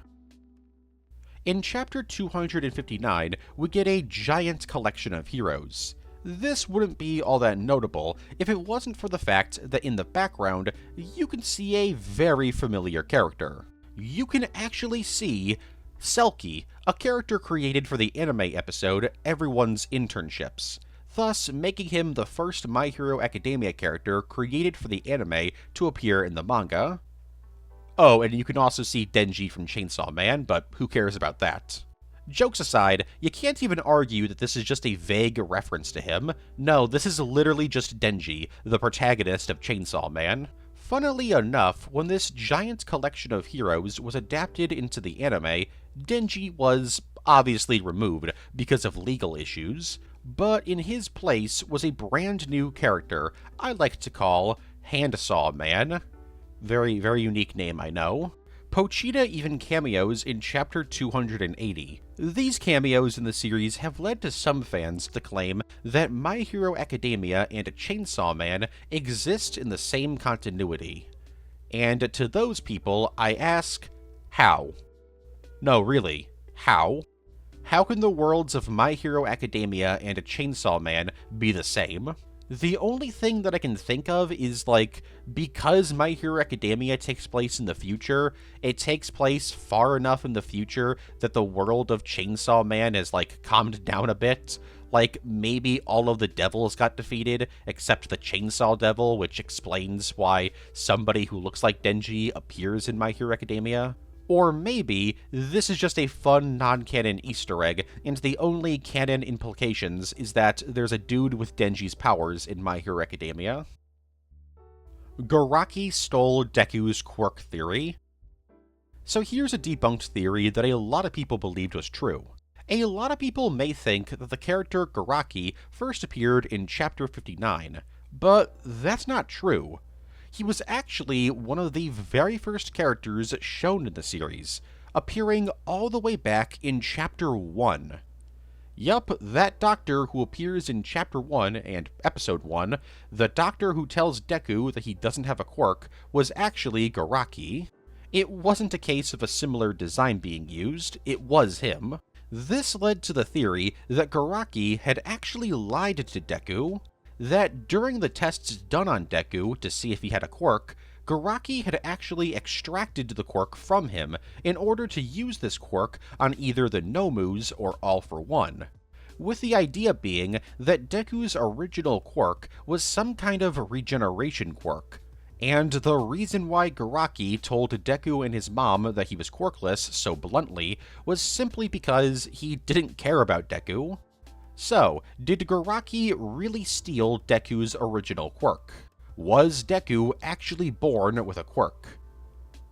In chapter 259, we get a giant collection of heroes. This wouldn't be all that notable if it wasn't for the fact that in the background, you can see a very familiar character. You can actually see Selkie, a character created for the anime episode Everyone's Internships, thus making him the first My Hero Academia character created for the anime to appear in the manga. Oh, and you can also see Denji from Chainsaw Man, but who cares about that? Jokes aside, you can't even argue that this is just a vague reference to him. No, this is literally just Denji, the protagonist of Chainsaw Man. Funnily enough, when this giant collection of heroes was adapted into the anime, Denji was obviously removed because of legal issues, but in his place was a brand new character I like to call Handsaw Man. Very, very unique name, I know. Pochita even cameos in Chapter 280. These cameos in the series have led to some fans to claim that My Hero Academia and Chainsaw Man exist in the same continuity. And to those people, I ask, how? No, really, how? How can the worlds of My Hero Academia and Chainsaw Man be the same? The only thing that I can think of is, like, because My Hero Academia takes place in the future, it takes place far enough in the future that the world of Chainsaw Man has, like, calmed down a bit. Like, maybe all of the devils got defeated, except the Chainsaw Devil, which explains why somebody who looks like Denji appears in My Hero Academia. Or maybe this is just a fun non-canon Easter egg, and the only canon implications is that there's a dude with Denji's powers in My Hero Academia. Garaki stole Deku's quirk theory. So here's a debunked theory that a lot of people believed was true. A lot of people may think that the character Garaki first appeared in Chapter 59, but that's not true. He was actually one of the very first characters shown in the series, appearing all the way back in Chapter 1. Yup, that doctor who appears in Chapter 1 and Episode 1, the doctor who tells Deku that he doesn't have a quirk, was actually Garaki. It wasn't a case of a similar design being used, it was him. This led to the theory that Garaki had actually lied to Deku, that during the tests done on Deku to see if he had a quirk, Garaki had actually extracted the quirk from him in order to use this quirk on either the Nomus or All for One, with the idea being that Deku's original quirk was some kind of regeneration quirk, and the reason why Garaki told Deku and his mom that he was quirkless so bluntly was simply because he didn't care about Deku. So, did Garaki really steal Deku's original quirk? Was Deku actually born with a quirk?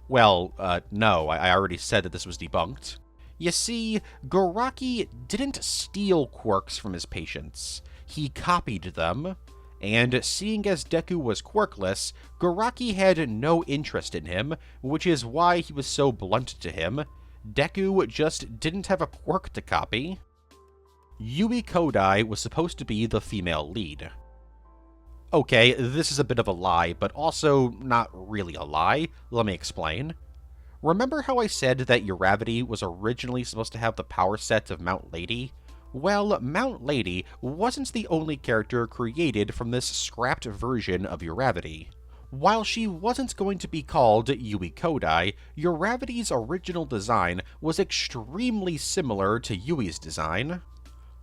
Well, no, I already said that this was debunked. You see, Garaki didn't steal quirks from his patients. He copied them. And seeing as Deku was quirkless, Garaki had no interest in him, which is why he was so blunt to him. Deku just didn't have a quirk to copy. Yui Kodai was supposed to be the female lead. Okay, this is a bit of a lie, but also not really a lie. Let me explain. Remember how I said that Uravity was originally supposed to have the power set of Mount Lady? Well, Mount Lady wasn't the only character created from this scrapped version of Uravity. While she wasn't going to be called Yui Kodai, Uravity's original design was extremely similar to Yui's design.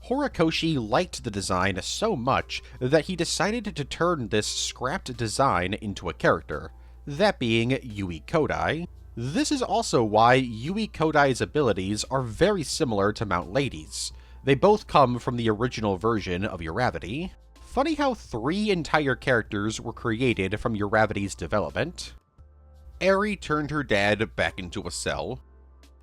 Horikoshi liked the design so much that he decided to turn this scrapped design into a character, that being Yui Kodai. This is also why Yui Kodai's abilities are very similar to Mount Lady's. They both come from the original version of Uravity. Funny how 3 entire characters were created from Uravity's development. Eri turned her dad back into a cell.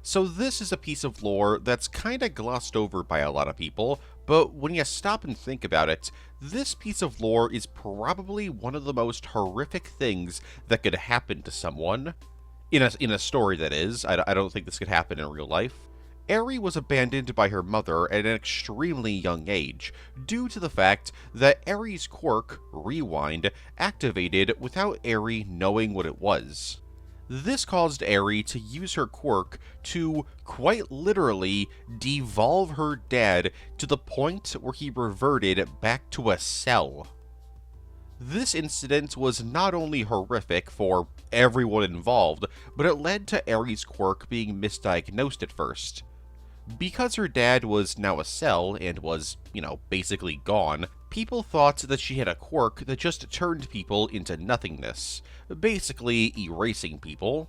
So this is a piece of lore that's kinda glossed over by a lot of people, but when you stop and think about it, this piece of lore is probably one of the most horrific things that could happen to someone. In a story, that is. I don't think this could happen in real life. Eri was abandoned by her mother at an extremely young age, due to the fact that Eri's quirk, Rewind, activated without Eri knowing what it was. This caused Eri to use her quirk to, quite literally, devolve her dad to the point where he reverted back to a cell. This incident was not only horrific for everyone involved, but it led to Eri's quirk being misdiagnosed at first. Because her dad was now a cell and was, basically gone, people thought that she had a quirk that just turned people into nothingness, basically erasing people.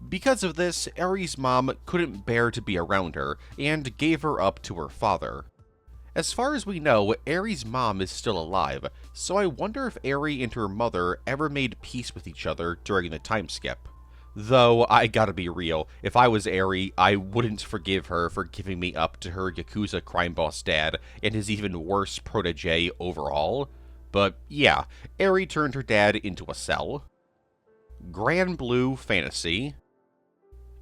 Because of this, Eri's mom couldn't bear to be around her, and gave her up to her father. As far as we know, Eri's mom is still alive, so I wonder if Eri and her mother ever made peace with each other during the time skip. Though, I gotta be real, if I was Eri, I wouldn't forgive her for giving me up to her Yakuza crime boss dad and his even worse protege overall. But yeah, Eri turned her dad into a cell. Grand Blue Fantasy.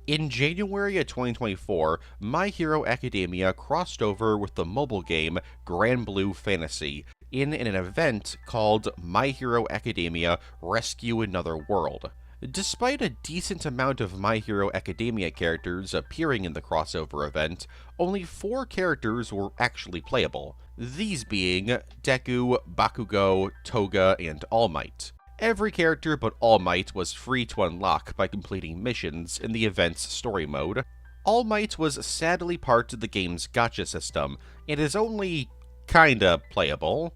In January of 2024, My Hero Academia crossed over with the mobile game Grand Blue Fantasy in an event called My Hero Academia Rescue Another World. Despite a decent amount of My Hero Academia characters appearing in the crossover event, only 4 characters were actually playable, these being Deku, Bakugo, Toga, and All Might. Every character but All Might was free to unlock by completing missions in the event's story mode. All Might was sadly part of the game's gacha system, and is only kinda playable.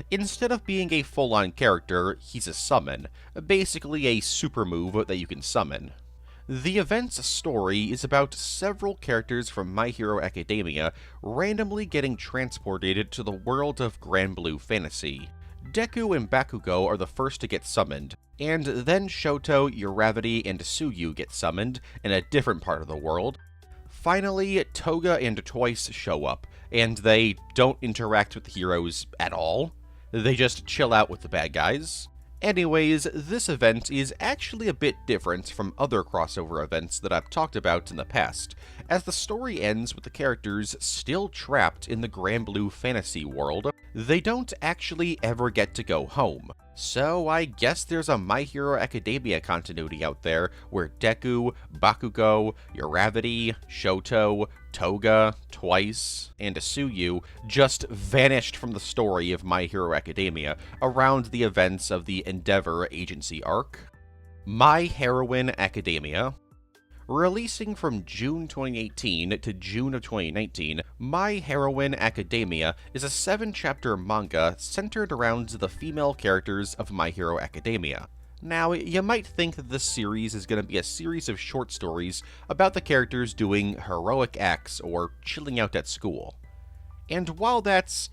Instead of being a full-on character, he's a summon, basically a super move that you can summon. The event's story is about several characters from My Hero Academia randomly getting transported to the world of Grand Blue Fantasy. Deku and Bakugo are the first to get summoned, and then Shoto, Uravity, and Tsuyu get summoned in a different part of the world. Finally, Toga and Twice show up, and they don't interact with the heroes at all. They just chill out with the bad guys. Anyways, this event is actually a bit different from other crossover events that I've talked about in the past, as the story ends with the characters still trapped in the Grand Blue Fantasy world. They don't actually ever get to go home. So I guess there's a My Hero Academia continuity out there where Deku, Bakugo, Uravity, Shoto, Toga, Twice, and Tsuyu just vanished from the story of My Hero Academia around the events of the Endeavor Agency arc. My Heroine Academia. Releasing from June 2018 to June of 2019, My Heroine Academia is a 7-chapter manga centered around the female characters of My Hero Academia. Now, you might think that this series is going to be a series of short stories about the characters doing heroic acts or chilling out at school. And while that's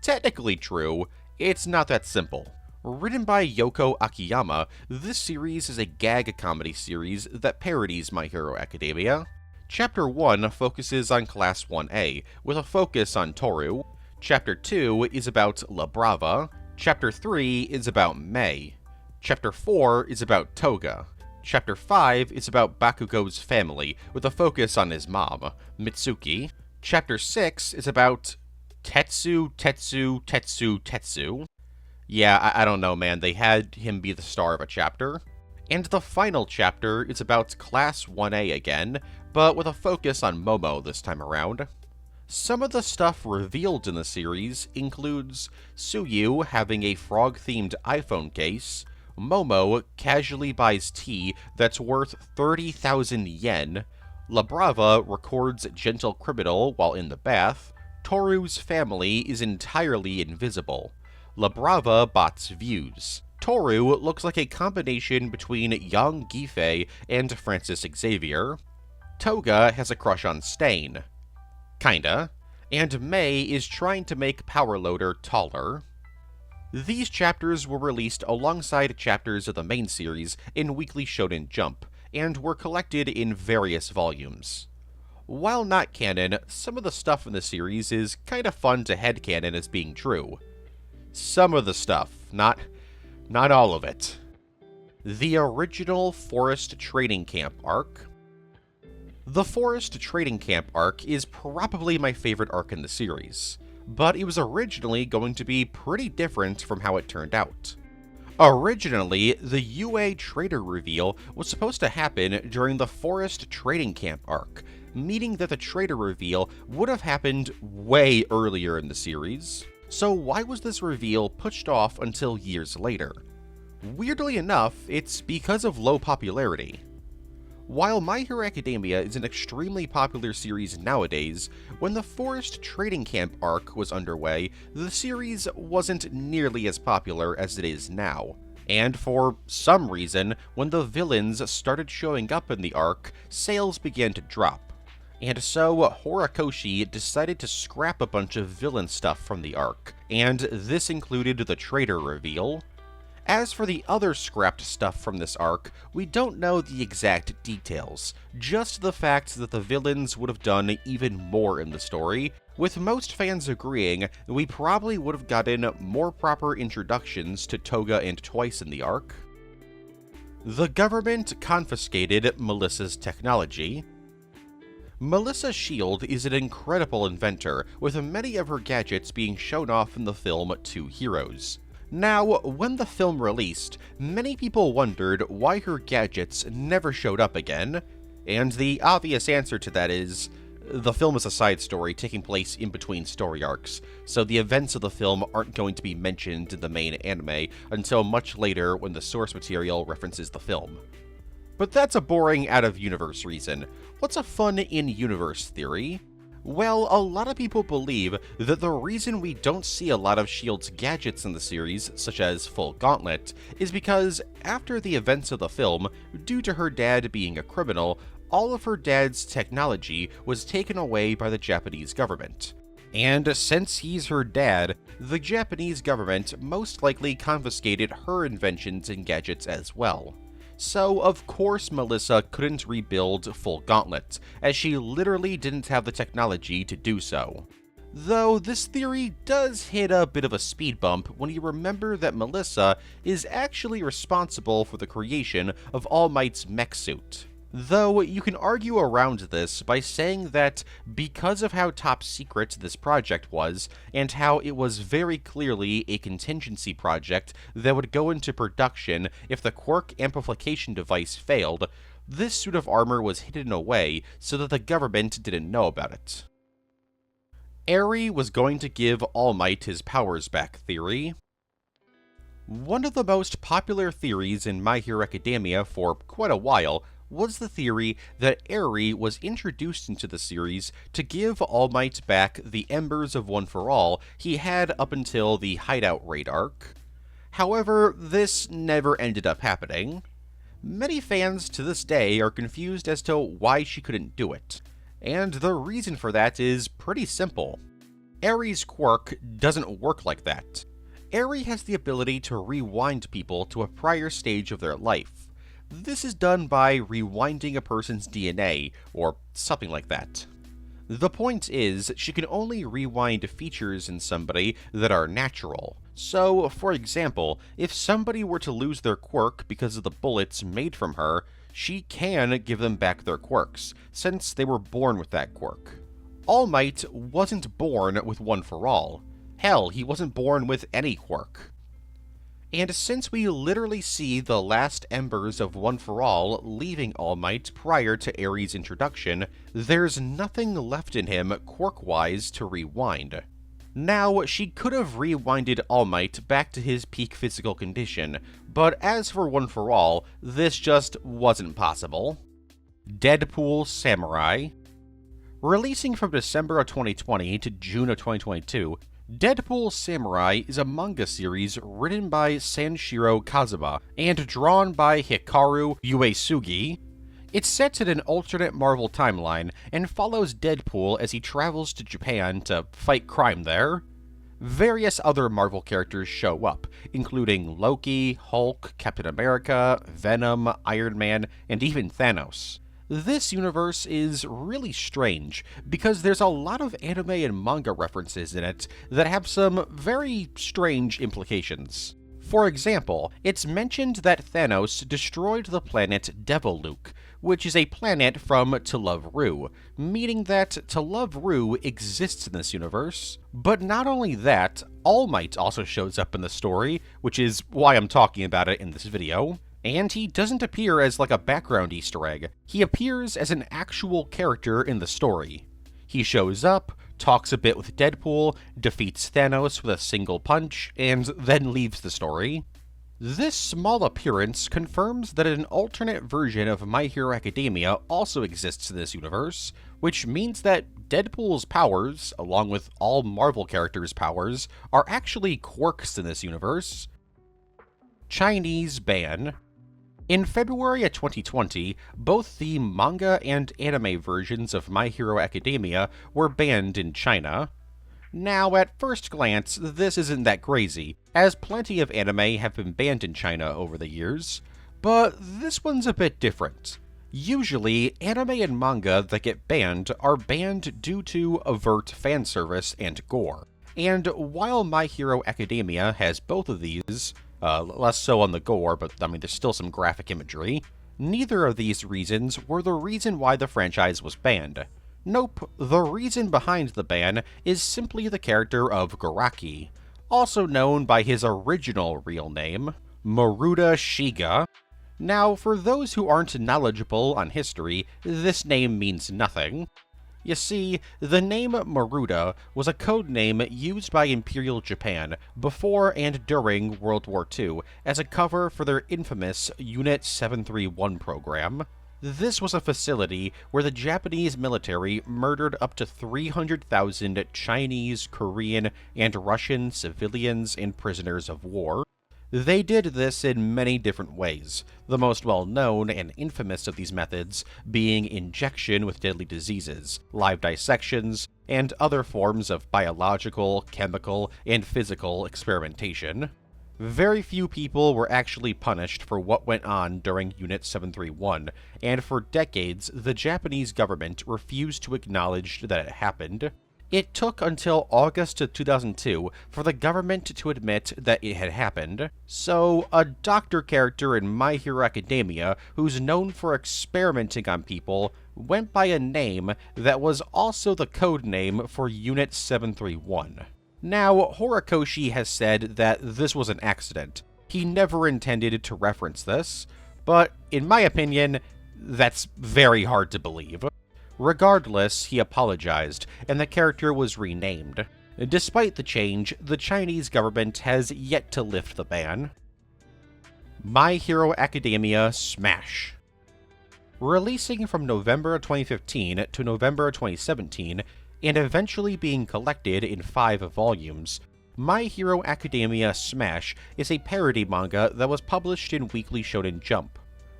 technically true, it's not that simple. Written by Yoko Akiyama, this series is a gag comedy series that parodies My Hero Academia. Chapter 1 focuses on Class 1A, with a focus on Toru. Chapter 2 is about La Brava. Chapter 3 is about Mei. Chapter 4 is about Toga. Chapter 5 is about Bakugo's family, with a focus on his mom, Mitsuki. Chapter 6 is about Tetsu. Yeah, I don't know, man. They had him be the star of a chapter. And the final chapter is about Class 1A again, but with a focus on Momo this time around. Some of the stuff revealed in the series includes Tsuyu having a frog-themed iPhone case, Momo casually buys tea that's worth 30,000 yen, La Brava records Gentle Criminal while in the bath, Toru's family is entirely invisible, La Brava bots views. Toru looks like a combination between young Gife and Francis Xavier. Toga has a crush on Stain. Kinda. And Mei is trying to make Powerloader taller. These chapters were released alongside chapters of the main series in Weekly Shonen Jump, and were collected in various volumes. While not canon, some of the stuff in the series is kinda fun to headcanon as being true. Some of the stuff, not all of it. The original Forest Trading Camp arc. The Forest Trading Camp arc is probably my favorite arc in the series, but it was originally going to be pretty different from how it turned out. Originally, the UA Trader reveal was supposed to happen during the Forest Trading Camp arc, meaning that the Trader reveal would have happened way earlier in the series. So why was this reveal pushed off until years later? Weirdly enough, it's because of low popularity. While My Hero Academia is an extremely popular series nowadays, when the Forest Trading Camp arc was underway, the series wasn't nearly as popular as it is now. And for some reason, when the villains started showing up in the arc, sales began to drop. And so Horikoshi decided to scrap a bunch of villain stuff from the arc, and this included the traitor reveal. As for the other scrapped stuff from this arc, we don't know the exact details, just the fact that the villains would have done even more in the story, with most fans agreeing that we probably would have gotten more proper introductions to Toga and Twice in the arc. The government confiscated Melissa's technology. Melissa Shield is an incredible inventor, with many of her gadgets being shown off in the film Two Heroes. Now, when the film released, many people wondered why her gadgets never showed up again, and the obvious answer to that is, the film is a side story taking place in between story arcs, so the events of the film aren't going to be mentioned in the main anime until much later when the source material references the film. But that's a boring out-of-universe reason. What's a fun in-universe theory? Well, a lot of people believe that the reason we don't see a lot of S.H.I.E.L.D.'s gadgets in the series, such as Full Gauntlet, is because after the events of the film, due to her dad being a criminal, all of her dad's technology was taken away by the Japanese government. And since he's her dad, the Japanese government most likely confiscated her inventions and gadgets as well. So, of course Melissa couldn't rebuild Full Gauntlet, as she literally didn't have the technology to do so. Though this theory does hit a bit of a speed bump when you remember that Melissa is actually responsible for the creation of All Might's mech suit. Though you can argue around this by saying that because of how top secret this project was, and how it was very clearly a contingency project that would go into production if the quirk amplification device failed, this suit of armor was hidden away so that the government didn't know about it. Eri was going to give All Might his powers back theory. One of the most popular theories in My Hero Academia for quite a while was the theory that Eri was introduced into the series to give All Might back the embers of One for All he had up until the Hideout Raid arc. However, this never ended up happening. Many fans to this day are confused as to why she couldn't do it, and the reason for that is pretty simple. Eri's quirk doesn't work like that. Eri has the ability to rewind people to a prior stage of their life. This is done by rewinding a person's DNA, or something like that. The point is, she can only rewind features in somebody that are natural. So, for example, if somebody were to lose their quirk because of the bullets made from her, she can give them back their quirks, since they were born with that quirk. All Might wasn't born with One for All. Hell, he wasn't born with any quirk. And since we literally see the last embers of One for All leaving All Might prior to Eri's introduction, there's nothing left in him quirk-wise to rewind. Now, she could have rewinded All Might back to his peak physical condition, but as for One for All, this just wasn't possible. Deadpool Samurai. Releasing from December of 2020 to June of 2022, Deadpool Samurai is a manga series written by Sanshiro Kazuma and drawn by Hikaru Uesugi. It's set in an alternate Marvel timeline and follows Deadpool as he travels to Japan to fight crime there. Various other Marvel characters show up, including Loki, Hulk, Captain America, Venom, Iron Man, and even Thanos. This universe is really strange, because there's a lot of anime and manga references in it that have some very strange implications. For example, it's mentioned that Thanos destroyed the planet Devilluke, which is a planet from To Love Ru, meaning that To Love Ru exists in this universe. But not only that, All Might also shows up in the story, which is why I'm talking about it in this video. And he doesn't appear as like a background Easter egg. He appears as an actual character in the story. He shows up, talks a bit with Deadpool, defeats Thanos with a single punch, and then leaves the story. This small appearance confirms that an alternate version of My Hero Academia also exists in this universe, which means that Deadpool's powers, along with all Marvel characters' powers, are actually quirks in this universe. Chinese ban. In February of 2020, both the manga and anime versions of My Hero Academia were banned in China. Now, at first glance, this isn't that crazy, as plenty of anime have been banned in China over the years, but this one's a bit different. Usually, anime and manga that get banned are banned due to overt fan service and gore. And while My Hero Academia has both of these, less so on the gore, but I mean there's still some graphic imagery, neither of these reasons were the reason why the franchise was banned. Nope, the reason behind the ban is simply the character of Garaki, also known by his original real name, Maruda Shiga. Now, for those who aren't knowledgeable on history, this name means nothing. You see, the name Maruda was a code name used by Imperial Japan before and during World War II as a cover for their infamous Unit 731 program. This was a facility where the Japanese military murdered up to 300,000 Chinese, Korean, and Russian civilians and prisoners of war. They did this in many different ways, the most well-known and infamous of these methods being injection with deadly diseases, live dissections, and other forms of biological, chemical, and physical experimentation. Very few people were actually punished for what went on during Unit 731, and for decades, the Japanese government refused to acknowledge that it happened. It took until August of 2002 for the government to admit that it had happened. So, a doctor character in My Hero Academia, who's known for experimenting on people, went by a name that was also the code name for Unit 731. Now, Horikoshi has said that this was an accident. He never intended to reference this, but in my opinion, that's very hard to believe. Regardless, he apologized, and the character was renamed. Despite the change, the Chinese government has yet to lift the ban. My Hero Academia Smash. Releasing from November 2015 to November 2017, and eventually being collected in 5 volumes, My Hero Academia Smash is a parody manga that was published in Weekly Shonen Jump.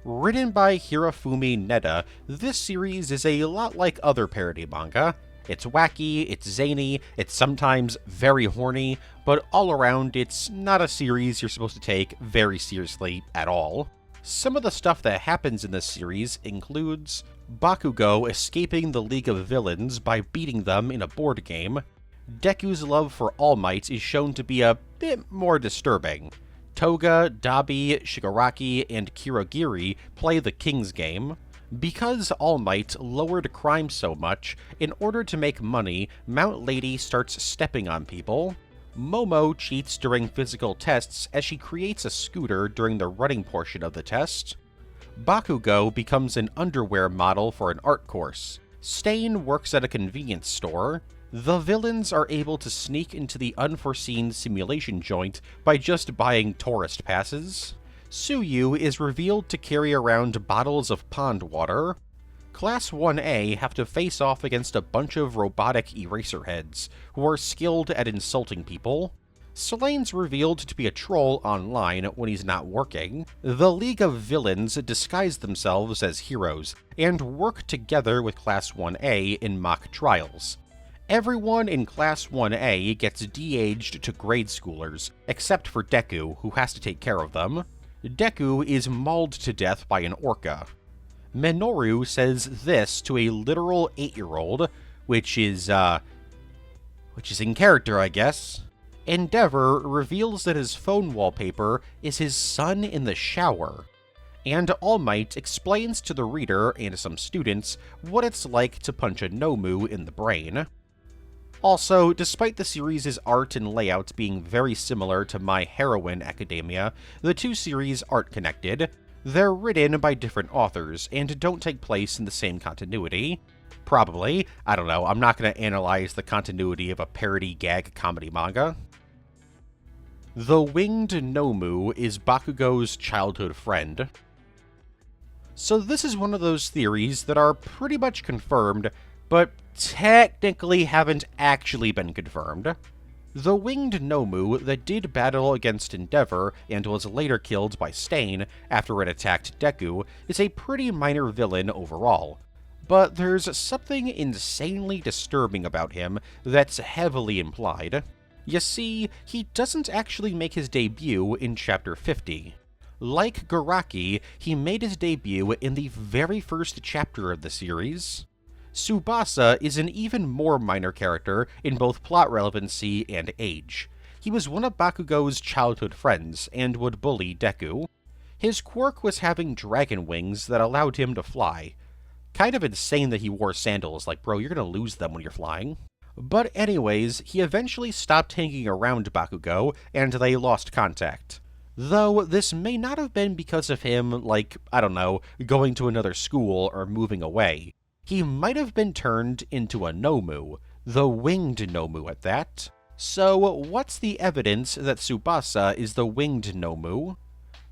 Written by Hirofumi Neda, this series is a lot like other parody manga. It's wacky, it's zany, it's sometimes very horny, but all around it's not a series you're supposed to take very seriously at all. Some of the stuff that happens in this series includes Bakugo escaping the League of Villains by beating them in a board game. Deku's love for All Might is shown to be a bit more disturbing. Toga, Dabi, Shigaraki, and Kirogiri play the King's Game. Because All Might lowered crime so much, in order to make money, Mount Lady starts stepping on people. Momo cheats during physical tests as she creates a scooter during the running portion of the test. Bakugo becomes an underwear model for an art course. Stain works at a convenience store. The villains are able to sneak into the unforeseen simulation joint by just buying tourist passes. Suyu is revealed to carry around bottles of pond water. Class 1A have to face off against a bunch of robotic eraserheads, who are skilled at insulting people. Selene's revealed to be a troll online when he's not working. The League of Villains disguise themselves as heroes, and work together with Class 1A in mock trials. Everyone in Class 1A gets de-aged to grade schoolers, except for Deku, who has to take care of them. Deku is mauled to death by an orca. Minoru says this to a literal 8-year-old, which is in character, I guess. Endeavor reveals that his phone wallpaper is his son in the shower. And All Might explains to the reader and some students what it's like to punch a Nomu in the brain. Also, despite the series' art and layout being very similar to My Heroine Academia, the two series aren't connected. They're written by different authors, and don't take place in the same continuity. Probably. I don't know, I'm not going to analyze the continuity of a parody gag comedy manga. The Winged Nomu is Bakugo's childhood friend. So this is one of those theories that are pretty much confirmed, but technically haven't actually been confirmed. The winged Nomu that did battle against Endeavor and was later killed by Stain after it attacked Deku is a pretty minor villain overall. But there's something insanely disturbing about him that's heavily implied. You see, he doesn't actually make his debut in Chapter 50. Like Garaki, he made his debut in the very first chapter of the series. Tsubasa is an even more minor character in both plot relevancy and age. He was one of Bakugo's childhood friends and would bully Deku. His quirk was having dragon wings that allowed him to fly. Kind of insane that he wore sandals, like bro, you're gonna lose them when you're flying. But anyways, he eventually stopped hanging around Bakugo and they lost contact. Though this may not have been because of him, like, I don't know, going to another school or moving away. He might have been turned into a Nomu, the winged Nomu at that. So what's the evidence that Tsubasa is the winged Nomu?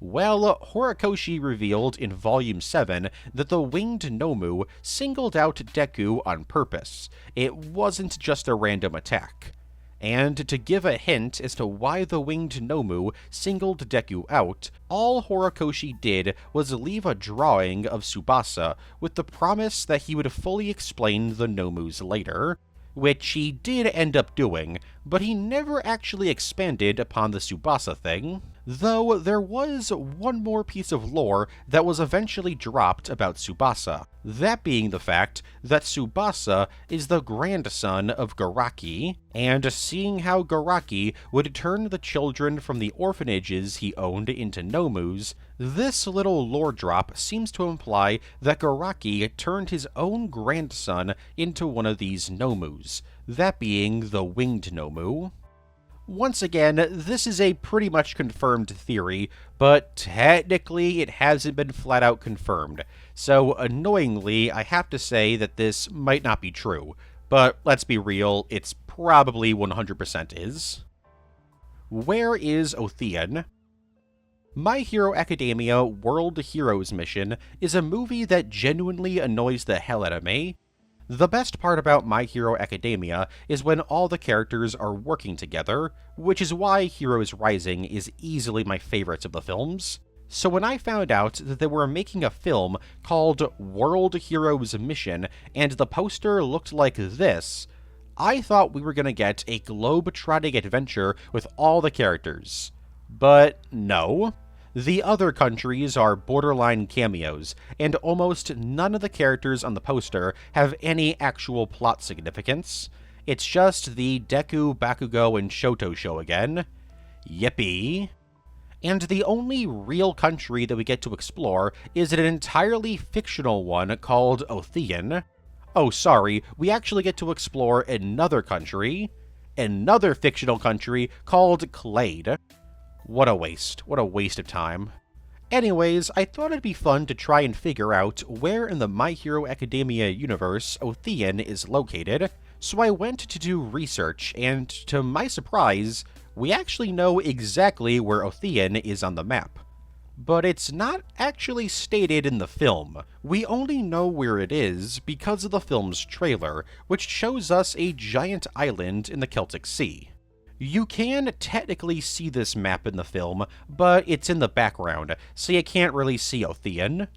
Well, Horikoshi revealed in Volume 7 that the winged Nomu singled out Deku on purpose. It wasn't just a random attack. And to give a hint as to why the winged Nomu singled Deku out, all Horikoshi did was leave a drawing of Tsubasa with the promise that he would fully explain the Nomus later, which he did end up doing, but he never actually expanded upon the Tsubasa thing. Though there was one more piece of lore that was eventually dropped about Tsubasa, that being the fact that Tsubasa is the grandson of Garaki, and seeing how Garaki would turn the children from the orphanages he owned into Nomus, this little lore drop seems to imply that Garaki turned his own grandson into one of these Nomus, that being the winged Nomu. Once again, this is a pretty much confirmed theory, but technically it hasn't been flat out confirmed, so annoyingly I have to say that this might not be true, but let's be real, it's probably 100% is. Where is Otheon? My Hero Academia World Heroes Mission is a movie that genuinely annoys the hell out of me. The best part about My Hero Academia is when all the characters are working together, which is why Heroes Rising is easily my favorite of the films. So when I found out that they were making a film called World Heroes Mission, and the poster looked like this, I thought we were gonna get a globe-trotting adventure with all the characters. But no. The other countries are borderline cameos, and almost none of the characters on the poster have any actual plot significance. It's just the Deku, Bakugo, and Shoto show again. Yippee. And the only real country that we get to explore is an entirely fictional one called Otheon. Oh, sorry, we actually get to explore another country. Another fictional country called Clade. What a waste of time. Anyways, I thought it'd be fun to try and figure out where in the My Hero Academia universe Otheon is located, so I went to do research, and to my surprise, we actually know exactly where Otheon is on the map. But it's not actually stated in the film. We only know where it is because of the film's trailer, which shows us a giant island in the Celtic Sea. You can technically see this map in the film, but it's in the background, so you can't really see Otheon.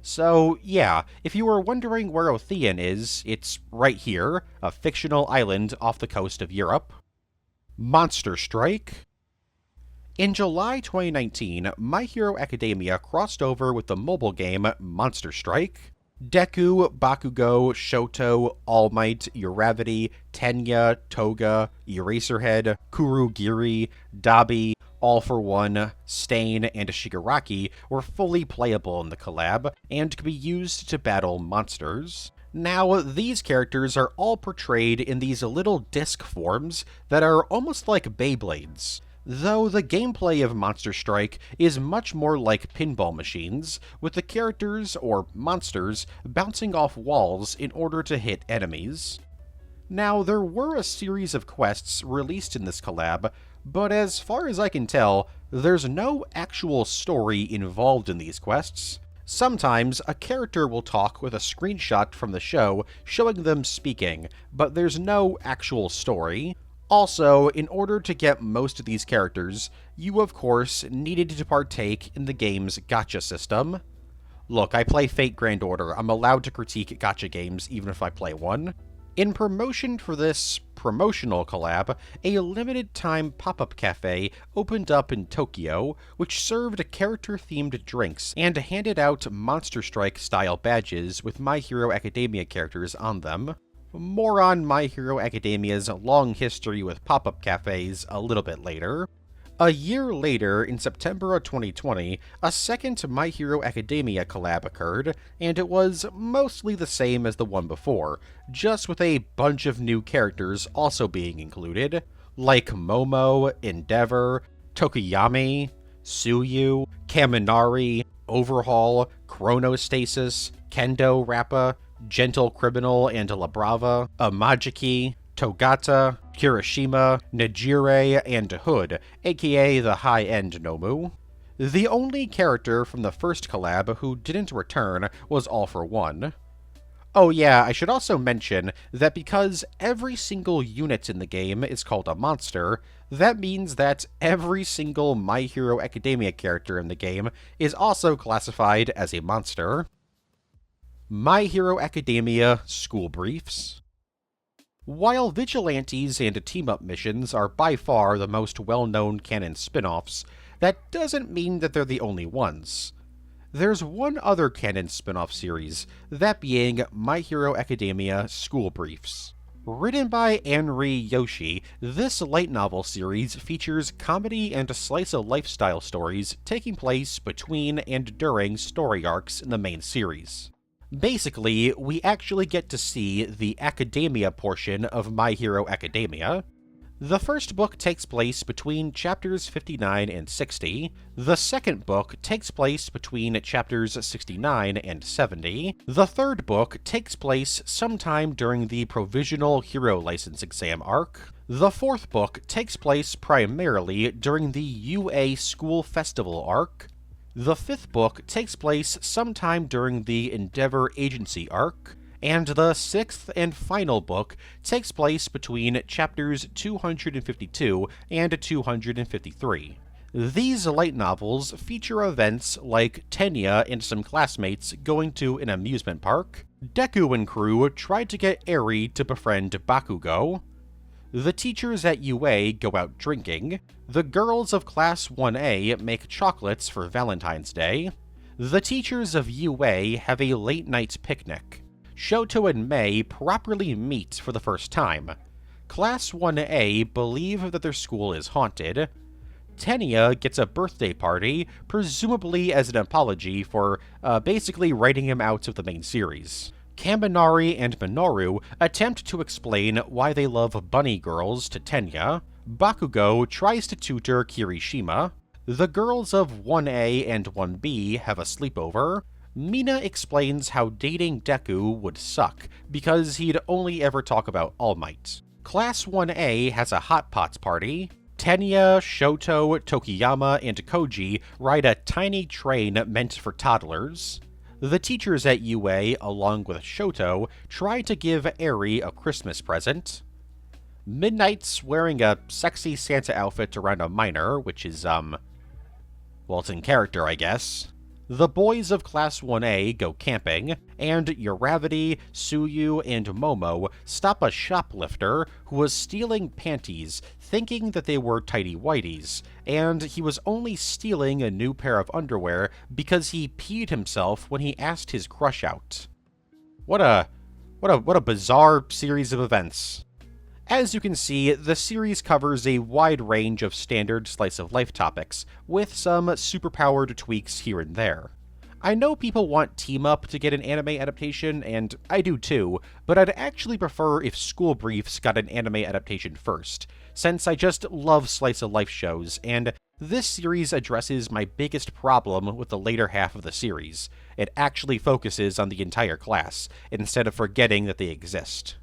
So yeah, if you were wondering where Otheon is, it's right here, a fictional island off the coast of Europe. Monster Strike. In July 2019, My Hero Academia crossed over with the mobile game Monster Strike. Deku, Bakugo, Shoto, All Might, Uravity, Tenya, Toga, Eraserhead, Kurogiri, Dabi, All for One, Stain, and Shigaraki were fully playable in the collab, and could be used to battle monsters. Now, these characters are all portrayed in these little disc forms that are almost like Beyblades. Though the gameplay of Monster Strike is much more like pinball machines, with the characters, or monsters, bouncing off walls in order to hit enemies. Now, there were a series of quests released in this collab, but as far as I can tell, there's no actual story involved in these quests. Sometimes, a character will talk with a screenshot from the show showing them speaking, but there's no actual story. Also, in order to get most of these characters, you of course needed to partake in the game's gacha system. Look, I play Fate Grand Order. I'm allowed to critique gacha games even if I play one. In promotion for this promotional collab, a limited-time pop-up cafe opened up in Tokyo, which served character-themed drinks and handed out Monster Strike-style badges with My Hero Academia characters on them. More on My Hero Academia's long history with pop-up cafes a little bit later. A year later, in September of 2020, a second My Hero Academia collab occurred, and it was mostly the same as the one before, just with a bunch of new characters also being included, like Momo, Endeavor, Tokuyami, Tsuyu, Kaminari, Overhaul, Chronostasis, Kendo Rappa, Gentle Criminal and La Brava, Amajiki, Togata, Kirishima, Nejire, and Hood, aka the high-end Nomu. The only character from the first collab who didn't return was All For One. Oh yeah, I should also mention that because every single unit in the game is called a monster, that means that every single My Hero Academia character in the game is also classified as a monster. My Hero Academia School Briefs. While Vigilantes and team-up missions are by far the most well-known canon spin-offs, that doesn't mean that they're the only ones. There's one other canon spin-off series, that being My Hero Academia School Briefs. Written by Anri Yoshi, this light novel series features comedy and slice-of-lifestyle stories taking place between and during story arcs in the main series. Basically, we actually get to see the academia portion of My Hero Academia. The first book takes place between chapters 59 and 60. The second book takes place between chapters 69 and 70. The third book takes place sometime during the Provisional Hero License exam arc. The fourth book takes place primarily during the UA School Festival arc. The fifth book takes place sometime during the Endeavor Agency arc, and the sixth and final book takes place between chapters 252 and 253. These light novels feature events like Tenya and some classmates going to an amusement park, Deku and crew try to get Eri to befriend Bakugo, the teachers at UA go out drinking, the girls of Class 1A make chocolates for Valentine's Day, the teachers of UA have a late-night picnic, Shoto and Mei properly meet for the first time, Class 1A believe that their school is haunted, Tenya gets a birthday party, presumably as an apology for basically writing him out of the main series. Kaminari and Minoru attempt to explain why they love bunny girls to Tenya. Bakugo tries to tutor Kirishima. The girls of 1A and 1B have a sleepover. Mina explains how dating Deku would suck, because he'd only ever talk about All Might. Class 1A has a Hot Pots party. Tenya, Shoto, Tokiyama, and Koji ride a tiny train meant for toddlers. The teachers at UA, along with Shoto, try to give Eri a Christmas present. Midnight's wearing a sexy Santa outfit around a minor, which is, well, it's in character, I guess. The boys of Class 1A go camping, and Uravity, Tsuyu, and Momo stop a shoplifter who was stealing panties, thinking that they were tighty-whities, and he was only stealing a new pair of underwear because he peed himself when he asked his crush out. What a bizarre series of events. As you can see, the series covers a wide range of standard slice-of-life topics, with some superpowered tweaks here and there. I know people want Team Up to get an anime adaptation, and I do too, but I'd actually prefer if School Briefs got an anime adaptation first, since I just love slice-of-life shows, and this series addresses my biggest problem with the later half of the series. It actually focuses on the entire class, instead of forgetting that they exist.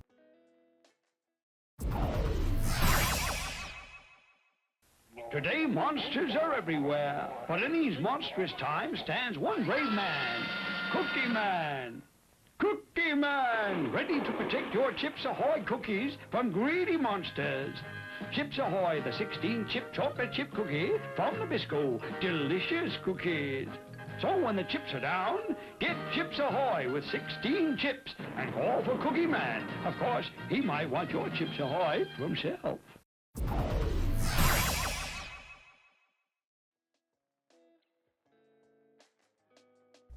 Today, monsters are everywhere, but in these monstrous times stands one brave man, Cookie Man. Cookie Man, ready to protect your Chips Ahoy cookies from greedy monsters. Chips Ahoy, the 16-chip chocolate chip cookie from Nabisco. Delicious cookies. So when the chips are down, get Chips Ahoy with 16 chips and call for Cookie Man. Of course, he might want your Chips Ahoy for himself.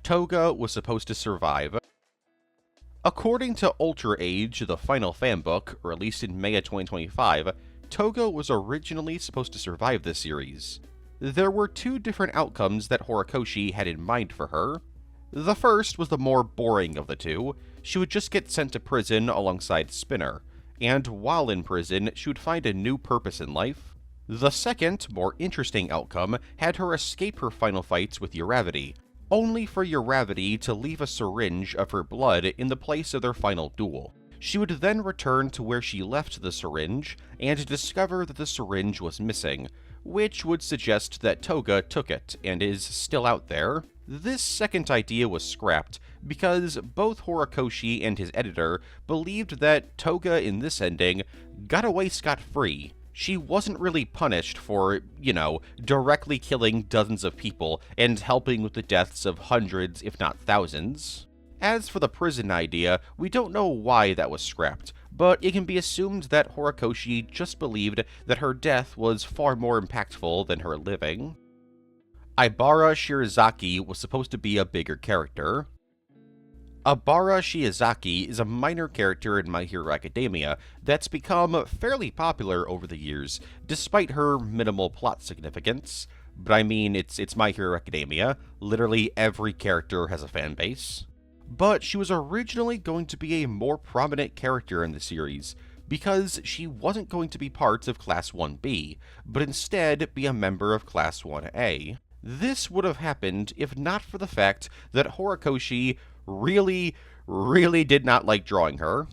Toga was supposed to survive. According to Ultra Age, the final fanbook, released in May of 2025, Toga was originally supposed to survive this series. There were two different outcomes that Horikoshi had in mind for her. The first was the more boring of the two. She would just get sent to prison alongside Spinner, and while in prison, she would find a new purpose in life. The second, more interesting outcome had her escape her final fights with Uravity, only for Uravity to leave a syringe of her blood in the place of their final duel. She would then return to where she left the syringe and discover that the syringe was missing, which would suggest that Toga took it and is still out there. This second idea was scrapped because both Horikoshi and his editor believed that Toga in this ending got away scot-free. She wasn't really punished for, directly killing dozens of people and helping with the deaths of hundreds, if not thousands. As for the prison idea, we don't know why that was scrapped, but it can be assumed that Horikoshi just believed that her death was far more impactful than her living. Ibara Shirazaki was supposed to be a bigger character. Ibara Shiozaki is a minor character in My Hero Academia that's become fairly popular over the years, despite her minimal plot significance. But I mean, it's My Hero Academia. Literally every character has a fan base. But she was originally going to be a more prominent character in the series, because she wasn't going to be part of Class 1B, but instead be a member of Class 1A. This would have happened if not for the fact that Horikoshi really did not like drawing her.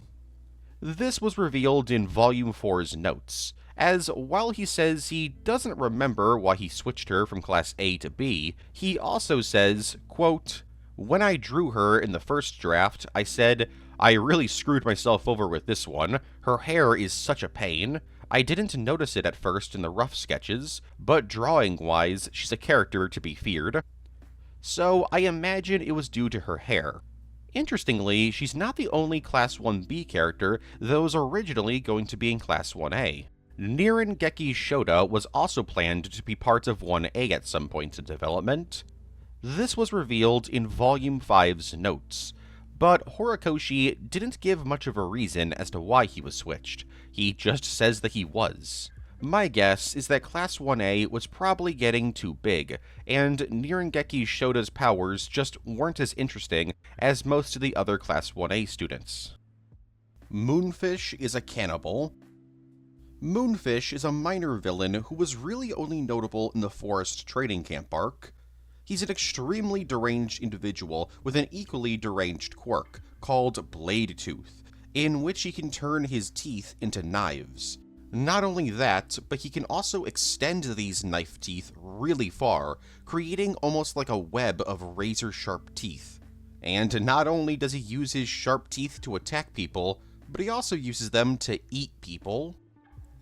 This was revealed in Volume 4's notes, as while he says he doesn't remember why he switched her from Class A to B, he also says, quote, "When I drew her in the first draft, I said, I really screwed myself over with this one. Her hair is such a pain. I didn't notice it at first in the rough sketches, but drawing-wise, she's a character to be feared." So I imagine it was due to her hair. Interestingly, she's not the only Class 1B character that was originally going to be in Class 1A. Nirengeki Shota was also planned to be part of 1A at some point in development. This was revealed in Volume 5's notes, but Horikoshi didn't give much of a reason as to why he was switched. He just says that he was. My guess is that Class 1A was probably getting too big, and Nirengeki Shota's powers just weren't as interesting as most of the other Class 1A students. Moonfish is a cannibal. Moonfish is a minor villain who was really only notable in the Forest Training Camp arc. He's an extremely deranged individual with an equally deranged quirk called Blade Tooth, in which he can turn his teeth into knives. Not only that, but he can also extend these knife teeth really far, creating almost like a web of razor-sharp teeth. And not only does he use his sharp teeth to attack people, but he also uses them to eat people.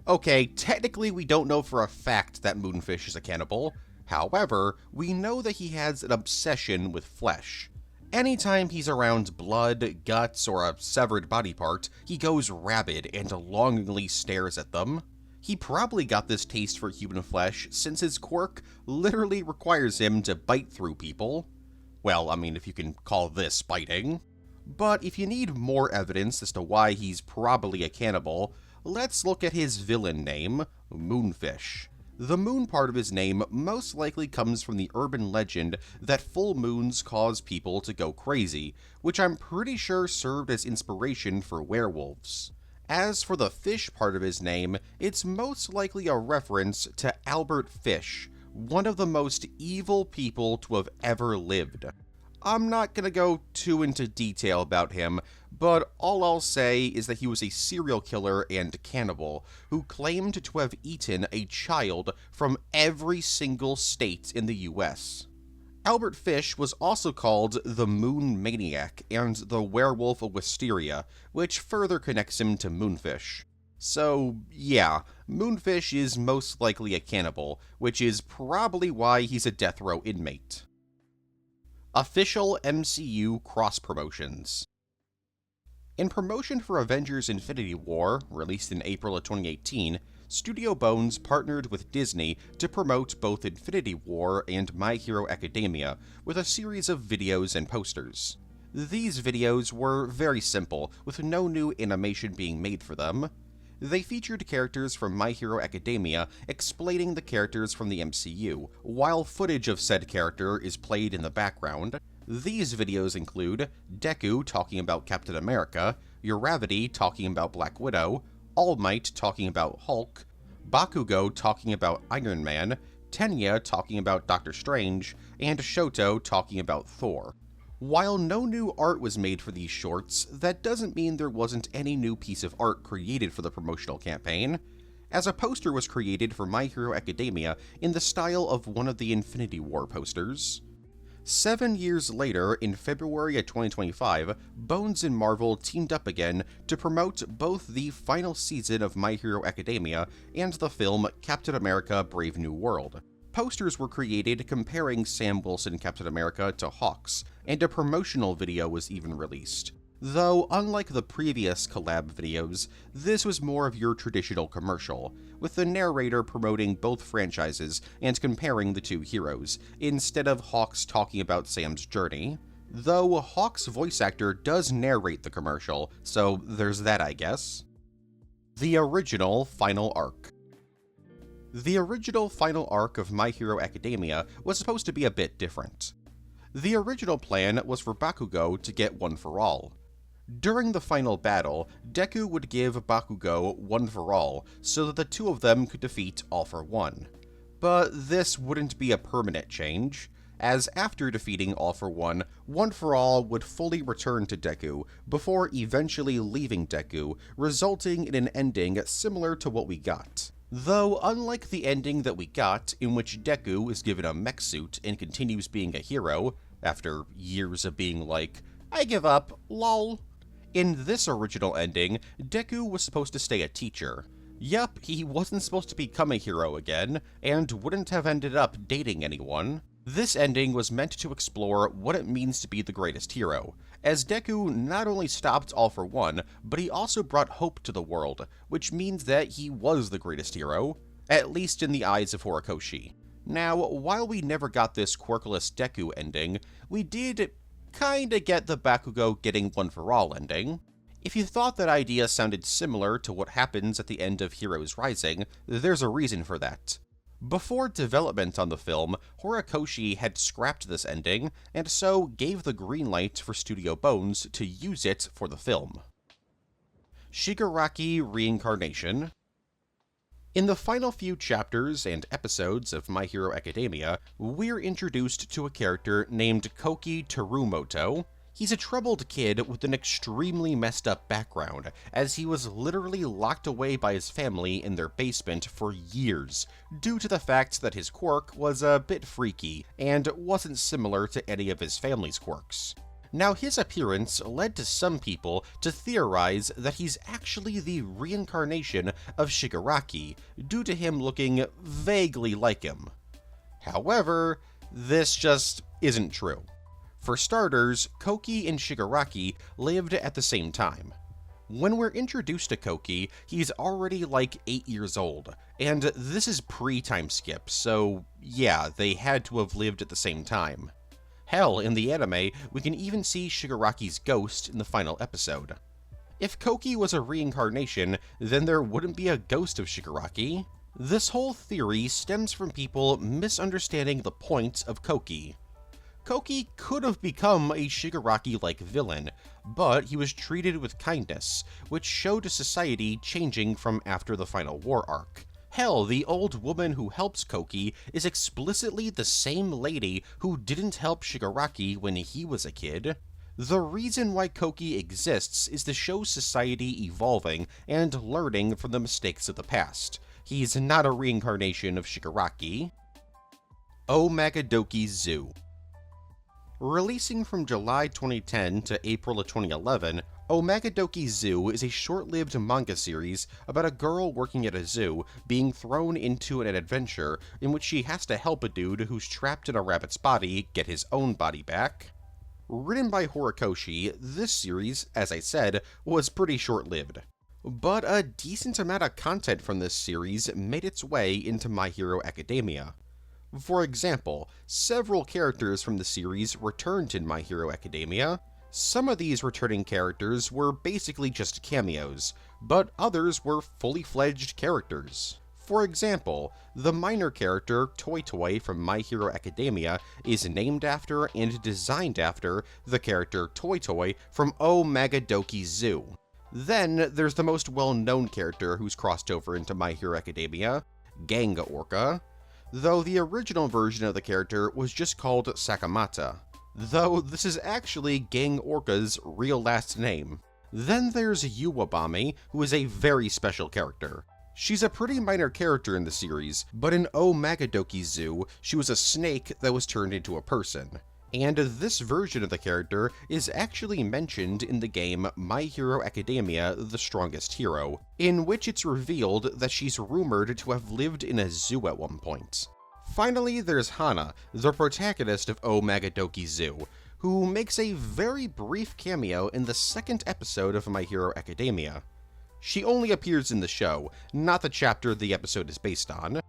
Okay, technically we don't know for a fact that Moonfish is a cannibal. However, we know that he has an obsession with flesh. Anytime he's around blood, guts, or a severed body part, he goes rabid and longingly stares at them. He probably got this taste for human flesh since his quirk literally requires him to bite through people. Well, I mean, if you can call this biting. But if you need more evidence as to why he's probably a cannibal, let's look at his villain name, Moonfish. The moon part of his name most likely comes from the urban legend that full moons cause people to go crazy, which I'm pretty sure served as inspiration for werewolves. As for the fish part of his name, it's most likely a reference to Albert Fish, one of the most evil people to have ever lived. I'm not gonna go too into detail about him, but all I'll say is that he was a serial killer and cannibal who claimed to have eaten a child from every single state in the US. Albert Fish was also called the Moon Maniac and the Werewolf of Wisteria, which further connects him to Moonfish. So, yeah, Moonfish is most likely a cannibal, which is probably why he's a death row inmate. Official MCU cross-promotions. In promotion for Avengers Infinity War, released in April of 2018, Studio Bones partnered with Disney to promote both Infinity War and My Hero Academia with a series of videos and posters. These videos were very simple, with no new animation being made for them. They featured characters from My Hero Academia explaining the characters from the MCU, while footage of said character is played in the background. These videos include Deku talking about Captain America, Uravity talking about Black Widow, All Might talking about Hulk, Bakugo talking about Iron Man, Tenya talking about Doctor Strange, and Shoto talking about Thor. While no new art was made for these shorts, that doesn't mean there wasn't any new piece of art created for the promotional campaign, as a poster was created for My Hero Academia in the style of one of the Infinity War posters. 7 years later, in February of 2025, Bones and Marvel teamed up again to promote both the final season of My Hero Academia and the film Captain America Brave New World. Posters were created comparing Sam Wilson Captain America to Hawks, and a promotional video was even released. Though, unlike the previous collab videos, this was more of your traditional commercial, with the narrator promoting both franchises and comparing the two heroes, instead of Hawks talking about Sam's journey. Though Hawk's voice actor does narrate the commercial, so there's that, I guess. The original final arc. The original final arc of My Hero Academia was supposed to be a bit different. The original plan was for Bakugo to get One for All. During the final battle, Deku would give Bakugo One for All so that the two of them could defeat All for One. But this wouldn't be a permanent change, as after defeating All for One, One for All would fully return to Deku before eventually leaving Deku, resulting in an ending similar to what we got. Though, unlike the ending that we got, in which Deku is given a mech suit and continues being a hero, after years of being like, I give up, lol. In this original ending, Deku was supposed to stay a teacher. Yup, he wasn't supposed to become a hero again, and wouldn't have ended up dating anyone. This ending was meant to explore what it means to be the greatest hero, as Deku not only stopped All for One, but he also brought hope to the world, which means that he was the greatest hero, at least in the eyes of Horikoshi. Now, while we never got this quirkless Deku ending, we did kinda get the Bakugo getting One for All ending. If you thought that idea sounded similar to what happens at the end of Heroes Rising, there's a reason for that. Before development on the film, Horikoshi had scrapped this ending, and so gave the green light for Studio Bones to use it for the film. Shigaraki Reincarnation. In the final few chapters and episodes of My Hero Academia, we're introduced to a character named Koki Terumoto. He's a troubled kid with an extremely messed up background, as he was literally locked away by his family in their basement for years, due to the fact that his quirk was a bit freaky, and wasn't similar to any of his family's quirks. Now, his appearance led to some people to theorize that he's actually the reincarnation of Shigaraki, due to him looking vaguely like him. However, this just isn't true. For starters, Koki and Shigaraki lived at the same time. When we're introduced to Koki, he's already like 8 years old, and this is pre-time skip, so yeah, they had to have lived at the same time. Hell, in the anime, we can even see Shigaraki's ghost in the final episode. If Koki was a reincarnation, then there wouldn't be a ghost of Shigaraki. This whole theory stems from people misunderstanding the point of Koki. Koki could have become a Shigaraki-like villain, but he was treated with kindness, which showed society changing from after the final war arc. Hell, the old woman who helps Koki is explicitly the same lady who didn't help Shigaraki when he was a kid. The reason why Koki exists is to show society evolving and learning from the mistakes of the past. He's not a reincarnation of Shigaraki. Omagadoki Zoo. Releasing from July 2010 to April of 2011, Omagadoki Zoo is a short-lived manga series about a girl working at a zoo being thrown into an adventure in which she has to help a dude who's trapped in a rabbit's body get his own body back. Written by Horikoshi, this series, as I said, was pretty short-lived. But a decent amount of content from this series made its way into My Hero Academia. For example, several characters from the series returned in My Hero Academia. Some of these returning characters were basically just cameos, but others were fully fledged characters. For example, the minor character Toy Toy from My Hero Academia is named after and designed after the character Toy Toy from Omagadoki Zoo. Then there's the most well-known character who's crossed over into My Hero Academia, Ganga Orca, though the original version of the character was just called Sakamata, though this is actually Gang Orca's real last name. Then there's Yuwabami, who is a very special character. She's a pretty minor character in the series, but in Omagadoki Zoo, she was a snake that was turned into a person. And this version of the character is actually mentioned in the game My Hero Academia: The Strongest Hero, in which it's revealed that she's rumored to have lived in a zoo at one point. Finally, there's Hana, the protagonist of Omagadoki Zoo, who makes a very brief cameo in the second episode of My Hero Academia. She only appears in the show, not the chapter the episode is based on.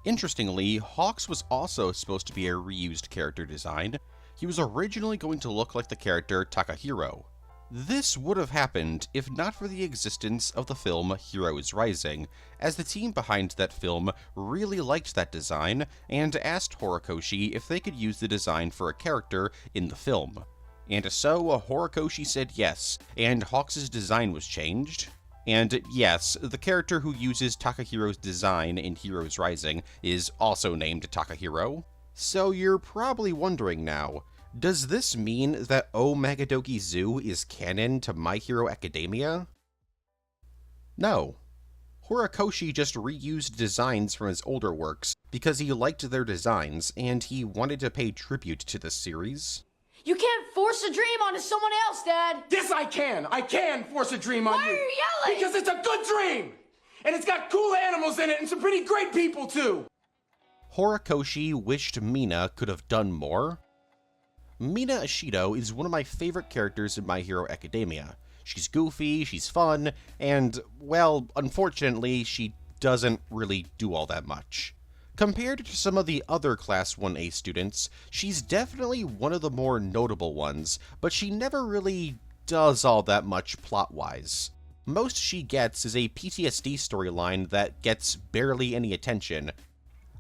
Interestingly, Hawks was also supposed to be a reused character design. He was originally going to look like the character Takahiro. This would have happened if not for the existence of the film Heroes Rising, as the team behind that film really liked that design and asked Horikoshi if they could use the design for a character in the film. And so Horikoshi said yes, and Hawks' design was changed. And yes, the character who uses Takahiro's design in Heroes Rising is also named Takahiro. So you're probably wondering now, does this mean that Omagadoki Zoo is canon to My Hero Academia? No. Horikoshi just reused designs from his older works because he liked their designs and he wanted to pay tribute to this series. You can't force a dream onto someone else, Dad! Yes, I can! I can force a dream on you! Why are you yelling? Because it's a good dream! And it's got cool animals in it and some pretty great people, too! Horikoshi wished Mina could have done more. Mina Ashido is one of my favorite characters in My Hero Academia. She's goofy, she's fun, and, well, unfortunately, she doesn't really do all that much. Compared to some of the other Class 1A students, she's definitely one of the more notable ones, but she never really does all that much plot-wise. Most she gets is a PTSD storyline that gets barely any attention.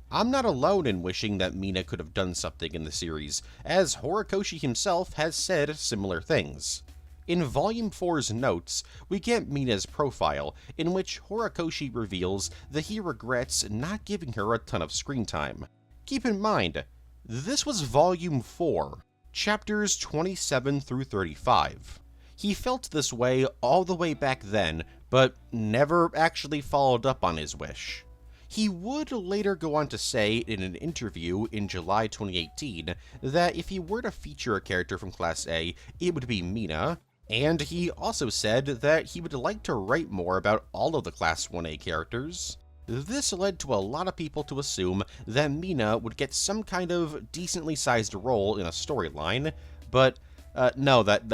I'm not alone in wishing that Mina could have done something in the series, as Horikoshi himself has said similar things. In Volume 4's notes, we get Mina's profile, in which Horikoshi reveals that he regrets not giving her a ton of screen time. Keep in mind, this was Volume 4, chapters 27 through 35. He felt this way all the way back then, but never actually followed up on his wish. He would later go on to say in an interview in July 2018 that if he were to feature a character from Class A, it would be Mina, and he also said that he would like to write more about all of the Class 1A characters. This led to a lot of people to assume that Mina would get some kind of decently sized role in a storyline, but no, that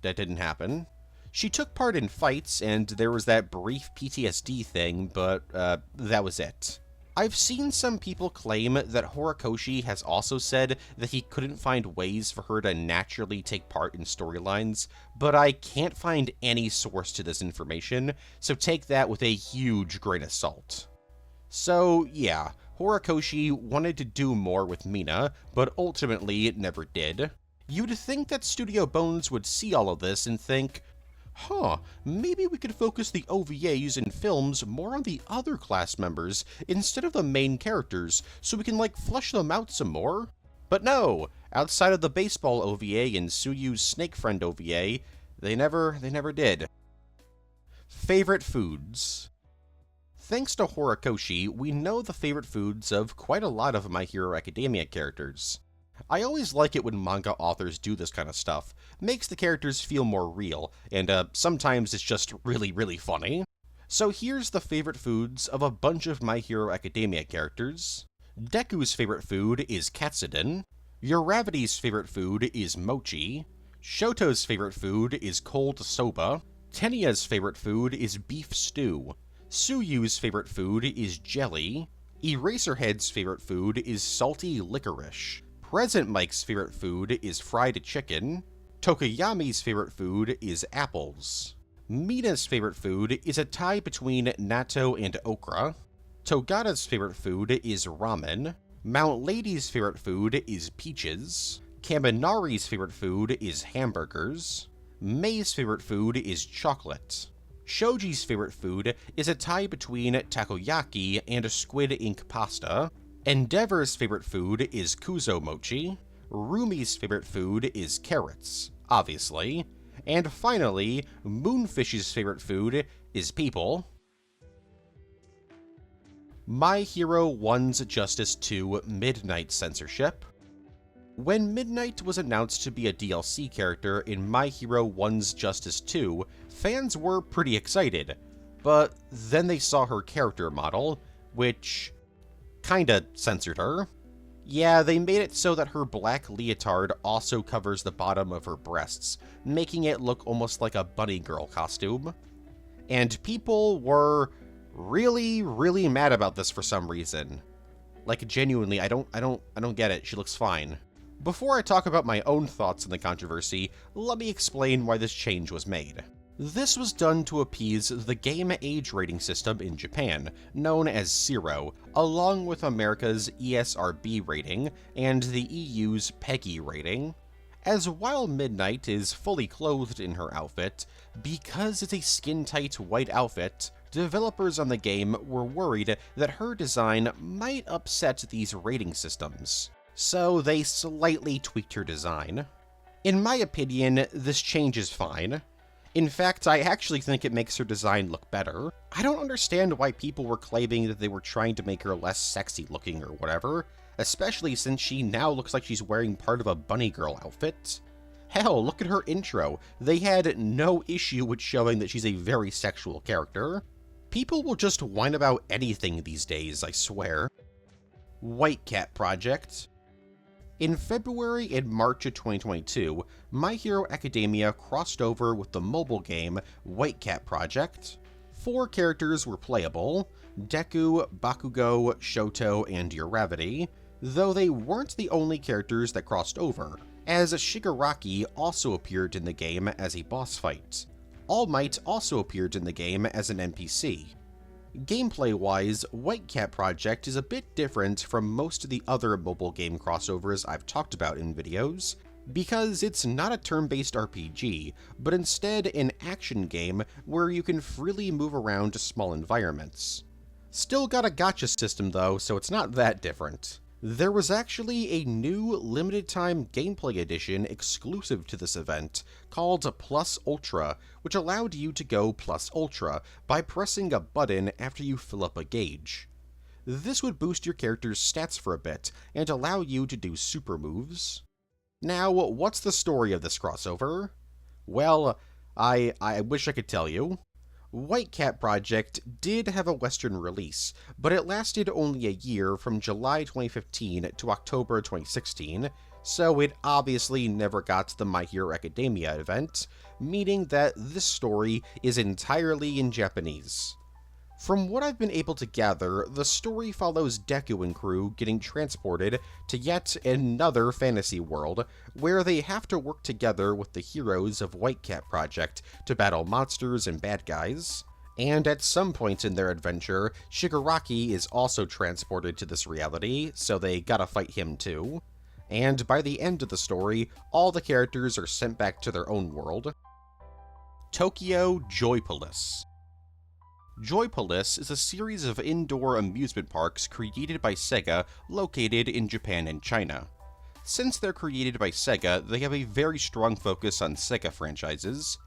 didn't happen. She took part in fights, and there was that brief PTSD thing, but that was it. I've seen some people claim that Horikoshi has also said that he couldn't find ways for her to naturally take part in storylines, but I can't find any source to this information, so take that with a huge grain of salt. So yeah, Horikoshi wanted to do more with Mina, but ultimately it never did. You'd think that Studio Bones would see all of this and think, maybe we could focus the OVAs and films more on the other class members instead of the main characters, so we can, flesh them out some more. But no, outside of the baseball OVA and Suyu's Snake Friend OVA, they never did. Favorite foods. Thanks to Horikoshi, we know the favorite foods of quite a lot of My Hero Academia characters. I always like it when manga authors do this kind of stuff. Makes the characters feel more real, and sometimes it's just really, really funny. So here's the favorite foods of a bunch of My Hero Academia characters. Deku's favorite food is katsudon. Uravity's favorite food is mochi. Shoto's favorite food is cold soba. Tenia's favorite food is beef stew. Suyu's favorite food is jelly. Eraserhead's favorite food is salty licorice. Present Mike's favorite food is fried chicken. Tokoyami's favorite food is apples. Mina's favorite food is a tie between natto and okra. Togata's favorite food is ramen. Mount Lady's favorite food is peaches. Kaminari's favorite food is hamburgers. Mei's favorite food is chocolate. Shoji's favorite food is a tie between takoyaki and a squid ink pasta. Endeavor's favorite food is kuzo mochi. Rumi's favorite food is carrots, obviously. And finally, Moonfish's favorite food is people. My Hero 1's Justice 2 Midnight Censorship. When Midnight was announced to be a DLC character in My Hero 1's Justice 2, fans were pretty excited, but then they saw her character model, which kinda censored her. Yeah, they made it so that her black leotard also covers the bottom of her breasts, making it look almost like a bunny girl costume. And people were really, really mad about this for some reason. Like, genuinely, I don't get it. She looks fine. Before I talk about my own thoughts on the controversy, let me explain why this change was made. This was done to appease the game age rating system in Japan, known as Zero, along with America's ESRB rating and the EU's PEGI rating. As while Midnight is fully clothed in her outfit, because it's a skin-tight white outfit, developers on the game were worried that her design might upset these rating systems, so they slightly tweaked her design. In my opinion, this change is fine. In fact, I actually think it makes her design look better. I don't understand why people were claiming that they were trying to make her less sexy looking or whatever, especially since she now looks like she's wearing part of a bunny girl outfit. Hell, look at her intro. They had no issue with showing that she's a very sexual character. People will just whine about anything these days, I swear. White Cat Project. In February and March of 2022, My Hero Academia crossed over with the mobile game White Cat Project. 4 characters were playable: Deku, Bakugo, Shoto, and Uravity, though they weren't the only characters that crossed over, as Shigaraki also appeared in the game as a boss fight. All Might also appeared in the game as an NPC. Gameplay-wise, White Cat Project is a bit different from most of the other mobile game crossovers I've talked about in videos, because it's not a turn-based RPG, but instead an action game where you can freely move around to small environments. Still got a gacha system though, so it's not that different. There was actually a new limited-time gameplay edition exclusive to this event, called Plus Ultra, which allowed you to go Plus Ultra by pressing a button after you fill up a gauge. This would boost your character's stats for a bit, and allow you to do super moves. Now, what's the story of this crossover? Well, I wish I could tell you. White Cat Project did have a Western release, but it lasted only a year from July 2015 to October 2016, so it obviously never got to the My Hero Academia event, meaning that this story is entirely in Japanese. From what I've been able to gather, the story follows Deku and crew getting transported to yet another fantasy world, where they have to work together with the heroes of White Cat Project to battle monsters and bad guys. And at some point in their adventure, Shigaraki is also transported to this reality, so they gotta fight him too. And by the end of the story, all the characters are sent back to their own world. Tokyo Joypolis. Joypolis is a series of indoor amusement parks created by Sega located in Japan and China. Since they're created by Sega, they have a very strong focus on Sega franchises.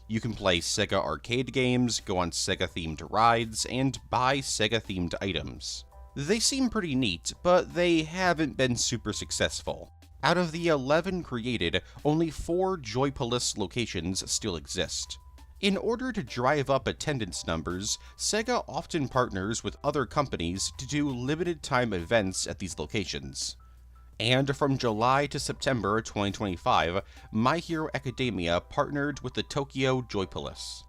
You can play Sega arcade games, go on Sega-themed rides, and buy Sega-themed items. They seem pretty neat, but they haven't been super successful. Out of the 11 created, only 4 Joypolis locations still exist. In order to drive up attendance numbers, Sega often partners with other companies to do limited-time events at these locations. And from July to September 2025, My Hero Academia partnered with the Tokyo Joypolis.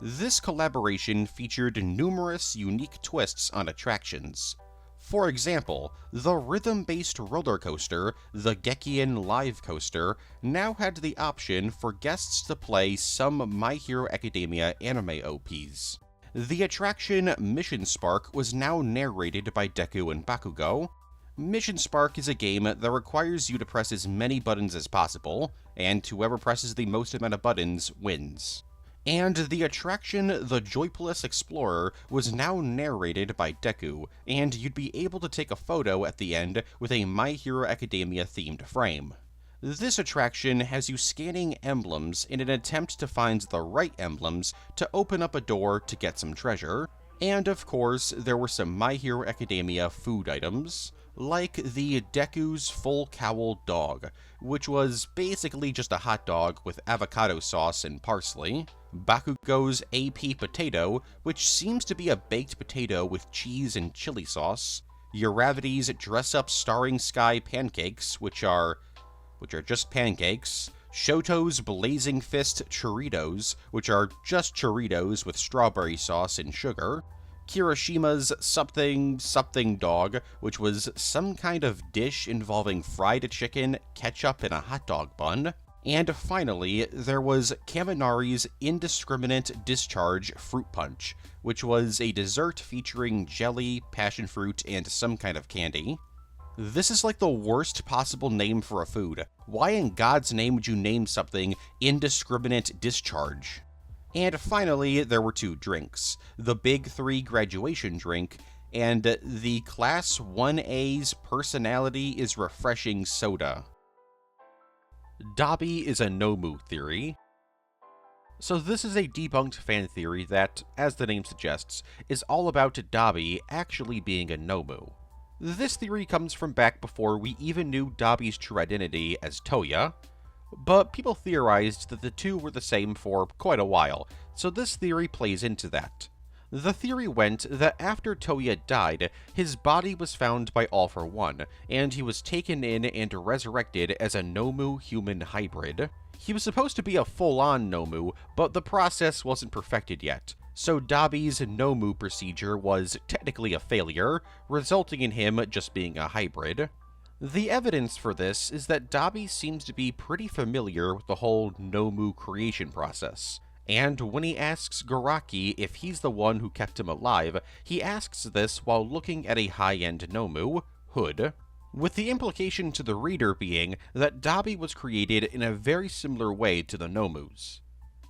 This collaboration featured numerous unique twists on attractions. For example, the rhythm-based roller coaster, the Gekian Live Coaster, now had the option for guests to play some My Hero Academia anime OPs. The attraction Mission Spark was now narrated by Deku and Bakugo. Mission Spark is a game that requires you to press as many buttons as possible, and whoever presses the most amount of buttons wins. And the attraction The Joypolis Explorer was now narrated by Deku, and you'd be able to take a photo at the end with a My Hero Academia themed frame. This attraction has you scanning emblems in an attempt to find the right emblems to open up a door to get some treasure. And of course, there were some My Hero Academia food items, like the Deku's Full Cowl Dog, which was basically just a hot dog with avocado sauce and parsley, Bakugo's AP Potato, which seems to be a baked potato with cheese and chili sauce, Uravity's Dress-Up Starring Sky Pancakes, which are just pancakes, Shoto's Blazing Fist Churritos, which are just churritos with strawberry sauce and sugar, Kirishima's Something Something Dog, which was some kind of dish involving fried chicken, ketchup, and a hot dog bun. And finally, there was Kaminari's Indiscriminate Discharge Fruit Punch, which was a dessert featuring jelly, passion fruit, and some kind of candy. This is like the worst possible name for a food. Why in God's name would you name something Indiscriminate Discharge? And finally, there were 2 drinks, the Big 3 graduation drink, and the Class 1A's Personality is Refreshing Soda. Dabi is a Nomu theory. So this is a debunked fan theory that, as the name suggests, is all about Dabi actually being a Nomu. This theory comes from back before we even knew Dabi's true identity as Toya, but people theorized that the two were the same for quite a while, so this theory plays into that. The theory went that after Toya died, his body was found by All for One, and he was taken in and resurrected as a Nomu-human hybrid. He was supposed to be a full-on Nomu, but the process wasn't perfected yet, so Dabi's Nomu procedure was technically a failure, resulting in him just being a hybrid. The evidence for this is that Dabi seems to be pretty familiar with the whole Nomu creation process, and when he asks Garaki if he's the one who kept him alive, he asks this while looking at a high-end Nomu, Hood, with the implication to the reader being that Dabi was created in a very similar way to the Nomus.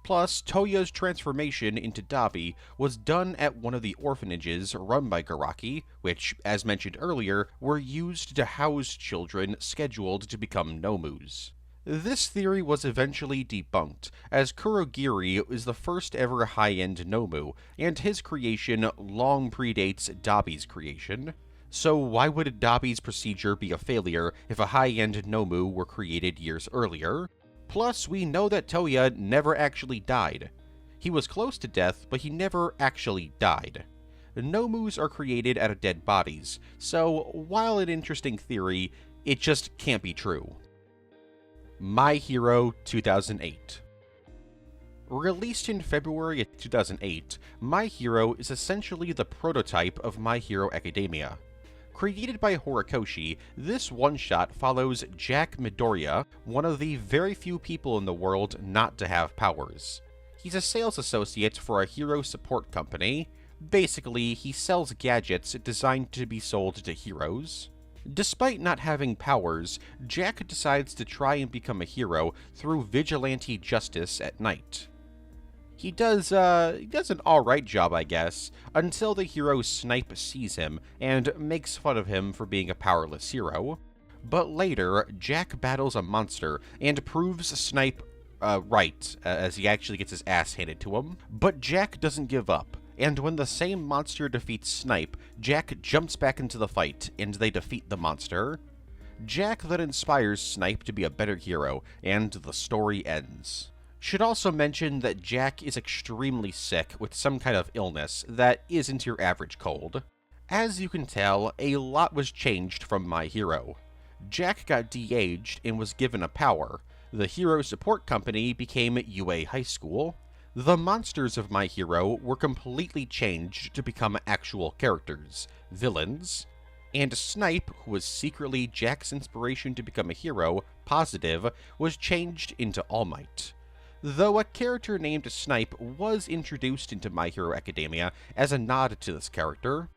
Plus, Toya's transformation into Dabi was done at one of the orphanages run by Garaki, which, as mentioned earlier, were used to house children scheduled to become Nomus. This theory was eventually debunked, as Kurogiri is the first ever high-end Nomu, and his creation long predates Dabi's creation. So why would Dabi's procedure be a failure if a high-end Nomu were created years earlier? Plus, we know that Toya never actually died. He was close to death, but he never actually died. Nomus are created out of dead bodies, so while an interesting theory, it just can't be true. My Hero 2008. Released in February of 2008, My Hero is essentially the prototype of My Hero Academia. Created by Horikoshi, this one-shot follows Jack Midoriya, one of the very few people in the world not to have powers. He's a sales associate for a hero support company. Basically, he sells gadgets designed to be sold to heroes. Despite not having powers, Jack decides to try and become a hero through vigilante justice at night. He does an alright job, I guess, until the hero Snipe sees him and makes fun of him for being a powerless hero. But later, Jack battles a monster and proves Snipe right, as he actually gets his ass handed to him. But Jack doesn't give up, and when the same monster defeats Snipe, Jack jumps back into the fight, and they defeat the monster. Jack then inspires Snipe to be a better hero, and the story ends. Should also mention that Jack is extremely sick with some kind of illness that isn't your average cold. As you can tell, a lot was changed from My Hero. Jack got de-aged and was given a power. The hero support company became UA High School. The monsters of My Hero were completely changed to become actual characters, villains. And Snipe, who was secretly Jack's inspiration to become a hero, Positive, was changed into All Might. Though a character named Snipe was introduced into My Hero Academia as a nod to this character.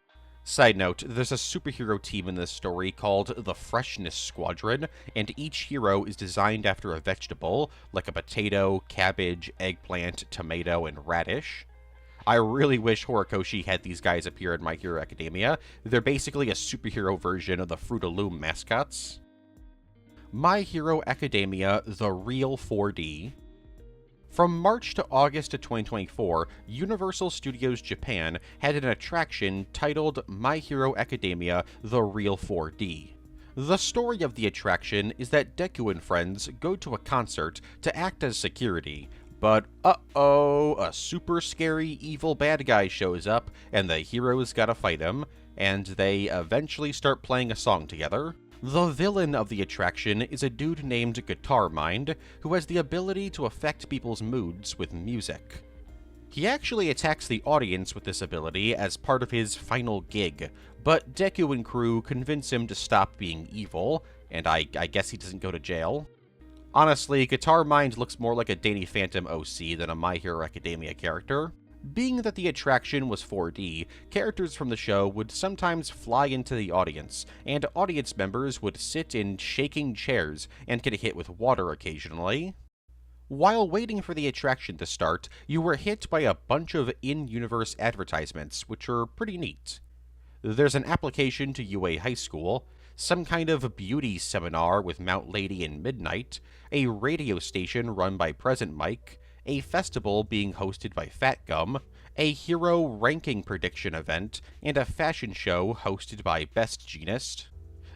Side note, there's a superhero team in this story called the Freshness Squadron, and each hero is designed after a vegetable, like a potato, cabbage, eggplant, tomato, and radish. I really wish Horikoshi had these guys appear in My Hero Academia. They're basically a superhero version of the Fruit of Loom mascots. My Hero Academia, The Real 4D. From March to August of 2024, Universal Studios Japan had an attraction titled My Hero Academia, The Real 4D. The story of the attraction is that Deku and friends go to a concert to act as security, but uh-oh, a super scary evil bad guy shows up, and the heroes gotta fight him, and they eventually start playing a song together. The villain of the attraction is a dude named Guitar Mind, who has the ability to affect people's moods with music. He actually attacks the audience with this ability as part of his final gig, but Deku and crew convince him to stop being evil, and I guess he doesn't go to jail. Honestly, Guitar Mind looks more like a Danny Phantom OC than a My Hero Academia character. Being that the attraction was 4D, characters from the show would sometimes fly into the audience, and audience members would sit in shaking chairs and get hit with water occasionally. While waiting for the attraction to start, you were hit by a bunch of in-universe advertisements, which are pretty neat. There's an application to UA High School, some kind of beauty seminar with Mount Lady and Midnight, a radio station run by Present Mike, a festival being hosted by Fat Gum, a hero ranking prediction event, and a fashion show hosted by Best Jeanist.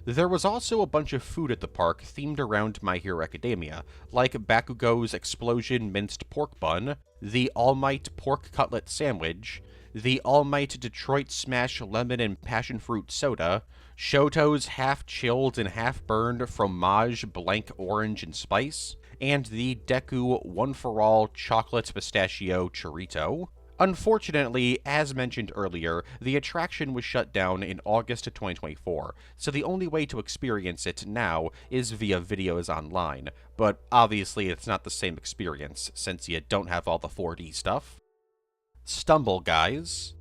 There was also a bunch of food at the park themed around My Hero Academia, like Bakugo's Explosion Minced Pork Bun, the All Might Pork Cutlet Sandwich, the All Might Detroit Smash Lemon and Passion Fruit Soda, Shoto's half-chilled and half-burned Fromage Blanc Orange and Spice, and the Deku One-for-All Chocolate Pistachio Chorito. Unfortunately, as mentioned earlier, the attraction was shut down in August of 2024, so the only way to experience it now is via videos online, but obviously it's not the same experience, since you don't have all the 4D stuff. Stumble Guys.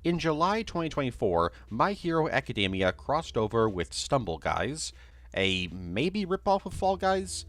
In July 2024, My Hero Academia crossed over with Stumble Guys, a maybe ripoff of Fall Guys?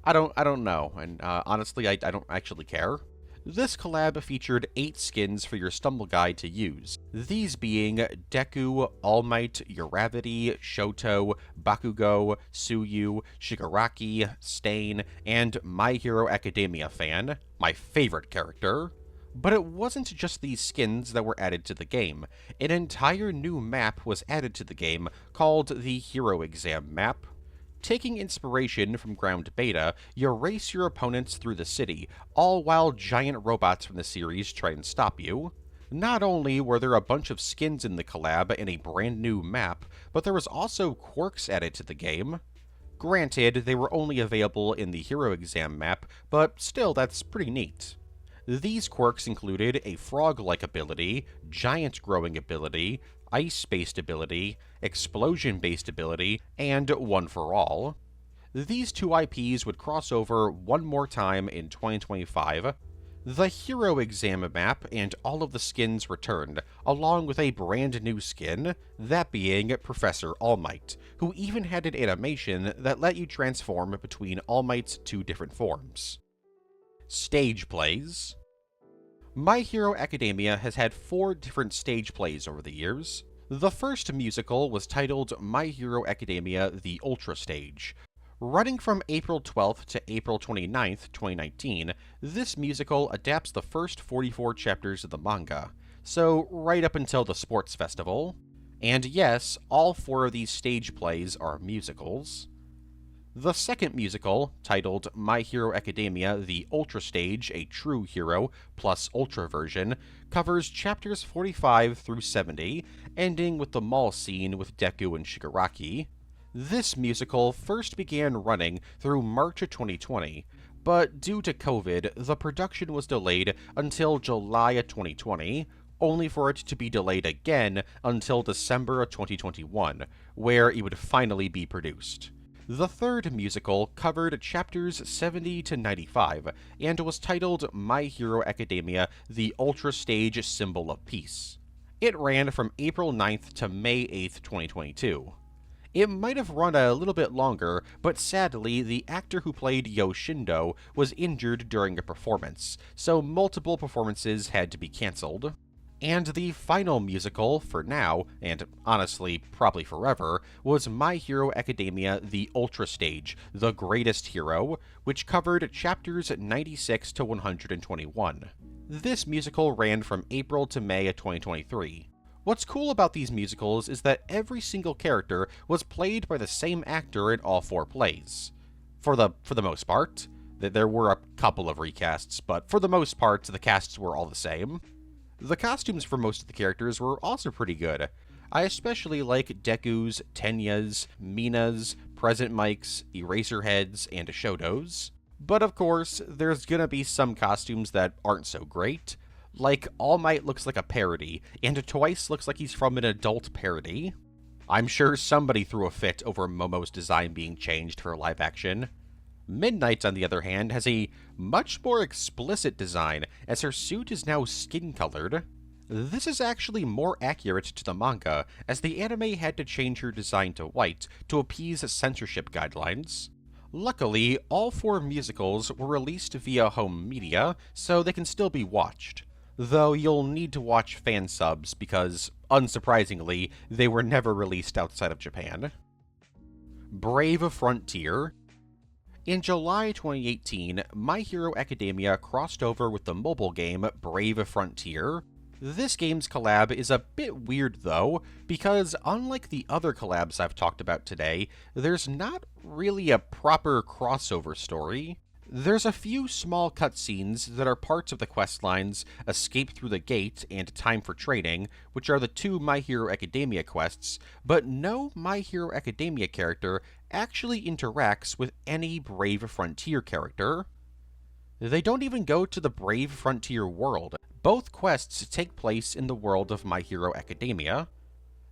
I don't know, and honestly, I don't actually care. This collab featured 8 skins for your Stumble Guy to use, these being Deku, All Might, Uravity, Shoto, Bakugo, Tsuyu, Shigaraki, Stain, and My Hero Academia fan, my favorite character. But it wasn't just these skins that were added to the game. An entire new map was added to the game called the Hero Exam map. Taking inspiration from Ground Beta, you race your opponents through the city, all while giant robots from the series try and stop you. Not only were there a bunch of skins in the collab and a brand new map, but there was also quirks added to the game. Granted, they were only available in the Hero Exam map, but still, that's pretty neat. These quirks included a frog-like ability, giant growing ability, ice-based ability, explosion-based ability, and One for All. These 2 IPs would cross over one more time in 2025. The Hero Exam map and all of the skins returned, along with a brand new skin, that being Professor All Might, who even had an animation that let you transform between All Might's 2 different forms. Stage plays. My Hero Academia has had 4 different stage plays over the years. The first musical was titled My Hero Academia The Ultra Stage. Running from April 12th to April 29th, 2019, this musical adapts the first 44 chapters of the manga, so right up until the sports festival. And yes, all 4 of these stage plays are musicals. The second musical, titled My Hero Academia The Ultra Stage, A True Hero plus Ultra Version, covers chapters 45 through 70, ending with the mall scene with Deku and Shigaraki. This musical first began running through March of 2020, but due to COVID, the production was delayed until July of 2020, only for it to be delayed again until December of 2021, where it would finally be produced. The third musical covered chapters 70 to 95, and was titled My Hero Academia The Ultra Stage Symbol of Peace. It ran from April 9th to May 8th, 2022. It might have run a little bit longer, but sadly, the actor who played Yoshindo was injured during a performance, so multiple performances had to be cancelled. And the final musical, for now, and honestly, probably forever, was My Hero Academia The Ultra Stage, The Greatest Hero, which covered chapters 96 to 121. This musical ran from April to May of 2023. What's cool about these musicals is that every single character was played by the same actor in all 4 plays. For the most part. There were a couple of recasts, but for the most part, the casts were all the same. The costumes for most of the characters were also pretty good. I especially like Deku's, Tenya's, Mina's, Present Mike's, Eraserhead's, and Shoto's. But of course, there's gonna be some costumes that aren't so great. Like, All Might looks like a parody, and Twice looks like he's from an adult parody. I'm sure somebody threw a fit over Momo's design being changed for live action. Midnight, on the other hand, has a much more explicit design, as her suit is now skin-colored. This is actually more accurate to the manga, as the anime had to change her design to white to appease censorship guidelines. Luckily, all 4 musicals were released via home media, so they can still be watched. Though you'll need to watch fan subs because, unsurprisingly, they were never released outside of Japan. Brave Frontier. In July 2018, My Hero Academia crossed over with the mobile game Brave Frontier. This game's collab is a bit weird though, because unlike the other collabs I've talked about today, there's not really a proper crossover story. There's a few small cutscenes that are parts of the questlines Escape Through the Gate and Time for Training, which are the 2 My Hero Academia quests, but no My Hero Academia character actually interacts with any Brave Frontier character. They don't even go to the Brave Frontier world. Both quests take place in the world of My Hero Academia,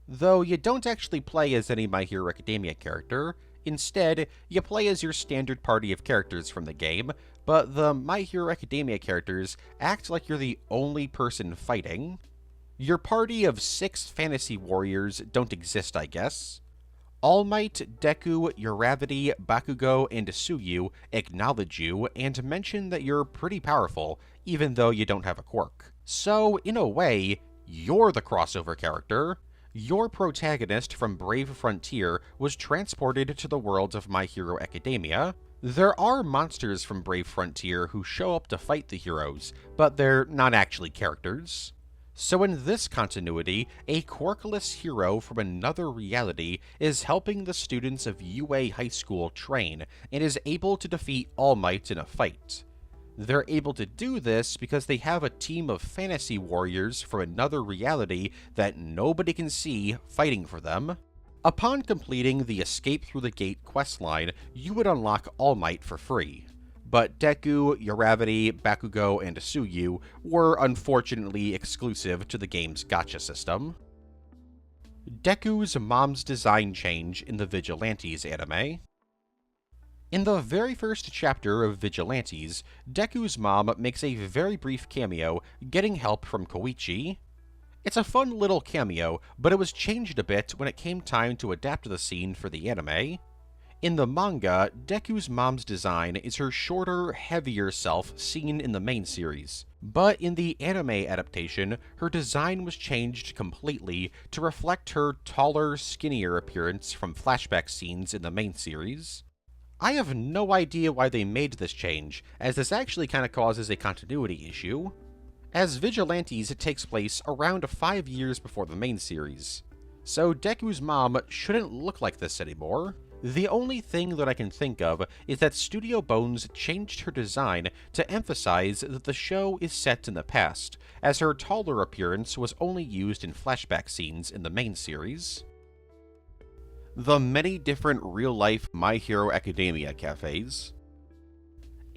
though you don't actually play as any My Hero Academia character. Instead, you play as your standard party of characters from the game, but the My Hero Academia characters act like you're the only person fighting. Your party of 6 fantasy warriors don't exist, I guess. All Might, Deku, Uravity, Bakugo, and Tsuyu acknowledge you and mention that you're pretty powerful, even though you don't have a quirk. So, in a way, you're the crossover character. Your protagonist from Brave Frontier was transported to the world of My Hero Academia. There are monsters from Brave Frontier who show up to fight the heroes, but they're not actually characters. So in this continuity, a quirkless hero from another reality is helping the students of UA High School train, and is able to defeat All Might in a fight. They're able to do this because they have a team of fantasy warriors from another reality that nobody can see fighting for them. Upon completing the Escape Through the Gate questline, you would unlock All Might for free. But Deku, Uravity, Bakugo, and Tsuyu were unfortunately exclusive to the game's gacha system. Deku's mom's design change in the Vigilantes anime. In the very first chapter of Vigilantes, Deku's mom makes a very brief cameo, getting help from Koichi. It's a fun little cameo, but it was changed a bit when it came time to adapt the scene for the anime. In the manga, Deku's mom's design is her shorter, heavier self seen in the main series. But in the anime adaptation, her design was changed completely to reflect her taller, skinnier appearance from flashback scenes in the main series. I have no idea why they made this change, as this actually kind of causes a continuity issue. As Vigilantes, it takes place around 5 years before the main series. so Deku's mom shouldn't look like this anymore. The only thing that I can think of is that Studio Bones changed her design to emphasize that the show is set in the past, as her taller appearance was only used in flashback scenes in the main series. The many different real-life My Hero Academia cafes.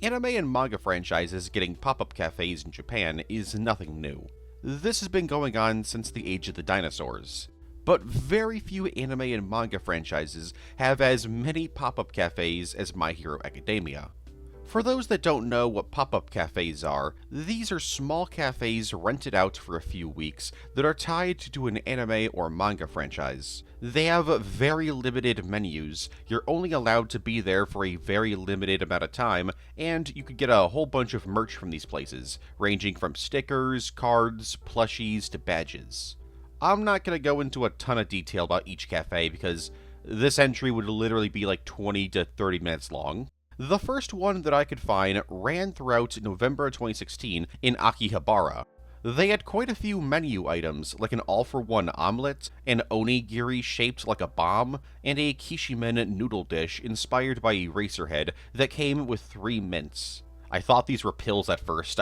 Anime and manga franchises getting pop-up cafes in Japan is nothing new. This has been going on since the age of the dinosaurs. But very few anime and manga franchises have as many pop-up cafes as My Hero Academia. For those that don't know what pop-up cafes are, these are small cafes rented out for a few weeks that are tied to an anime or manga franchise. They have very limited menus, you're only allowed to be there for a very limited amount of time, and you could get a whole bunch of merch from these places, ranging from stickers, cards, plushies, to badges. I'm not going to go into a ton of detail about each cafe because this entry would literally be like 20 to 30 minutes long. The first one that I could find ran throughout November 2016 in Akihabara. They had quite a few menu items, like an all-for-one omelet, an onigiri shaped like a bomb, and a kishimen noodle dish inspired by Eraserhead that came with 3 mints. I thought these were pills at first.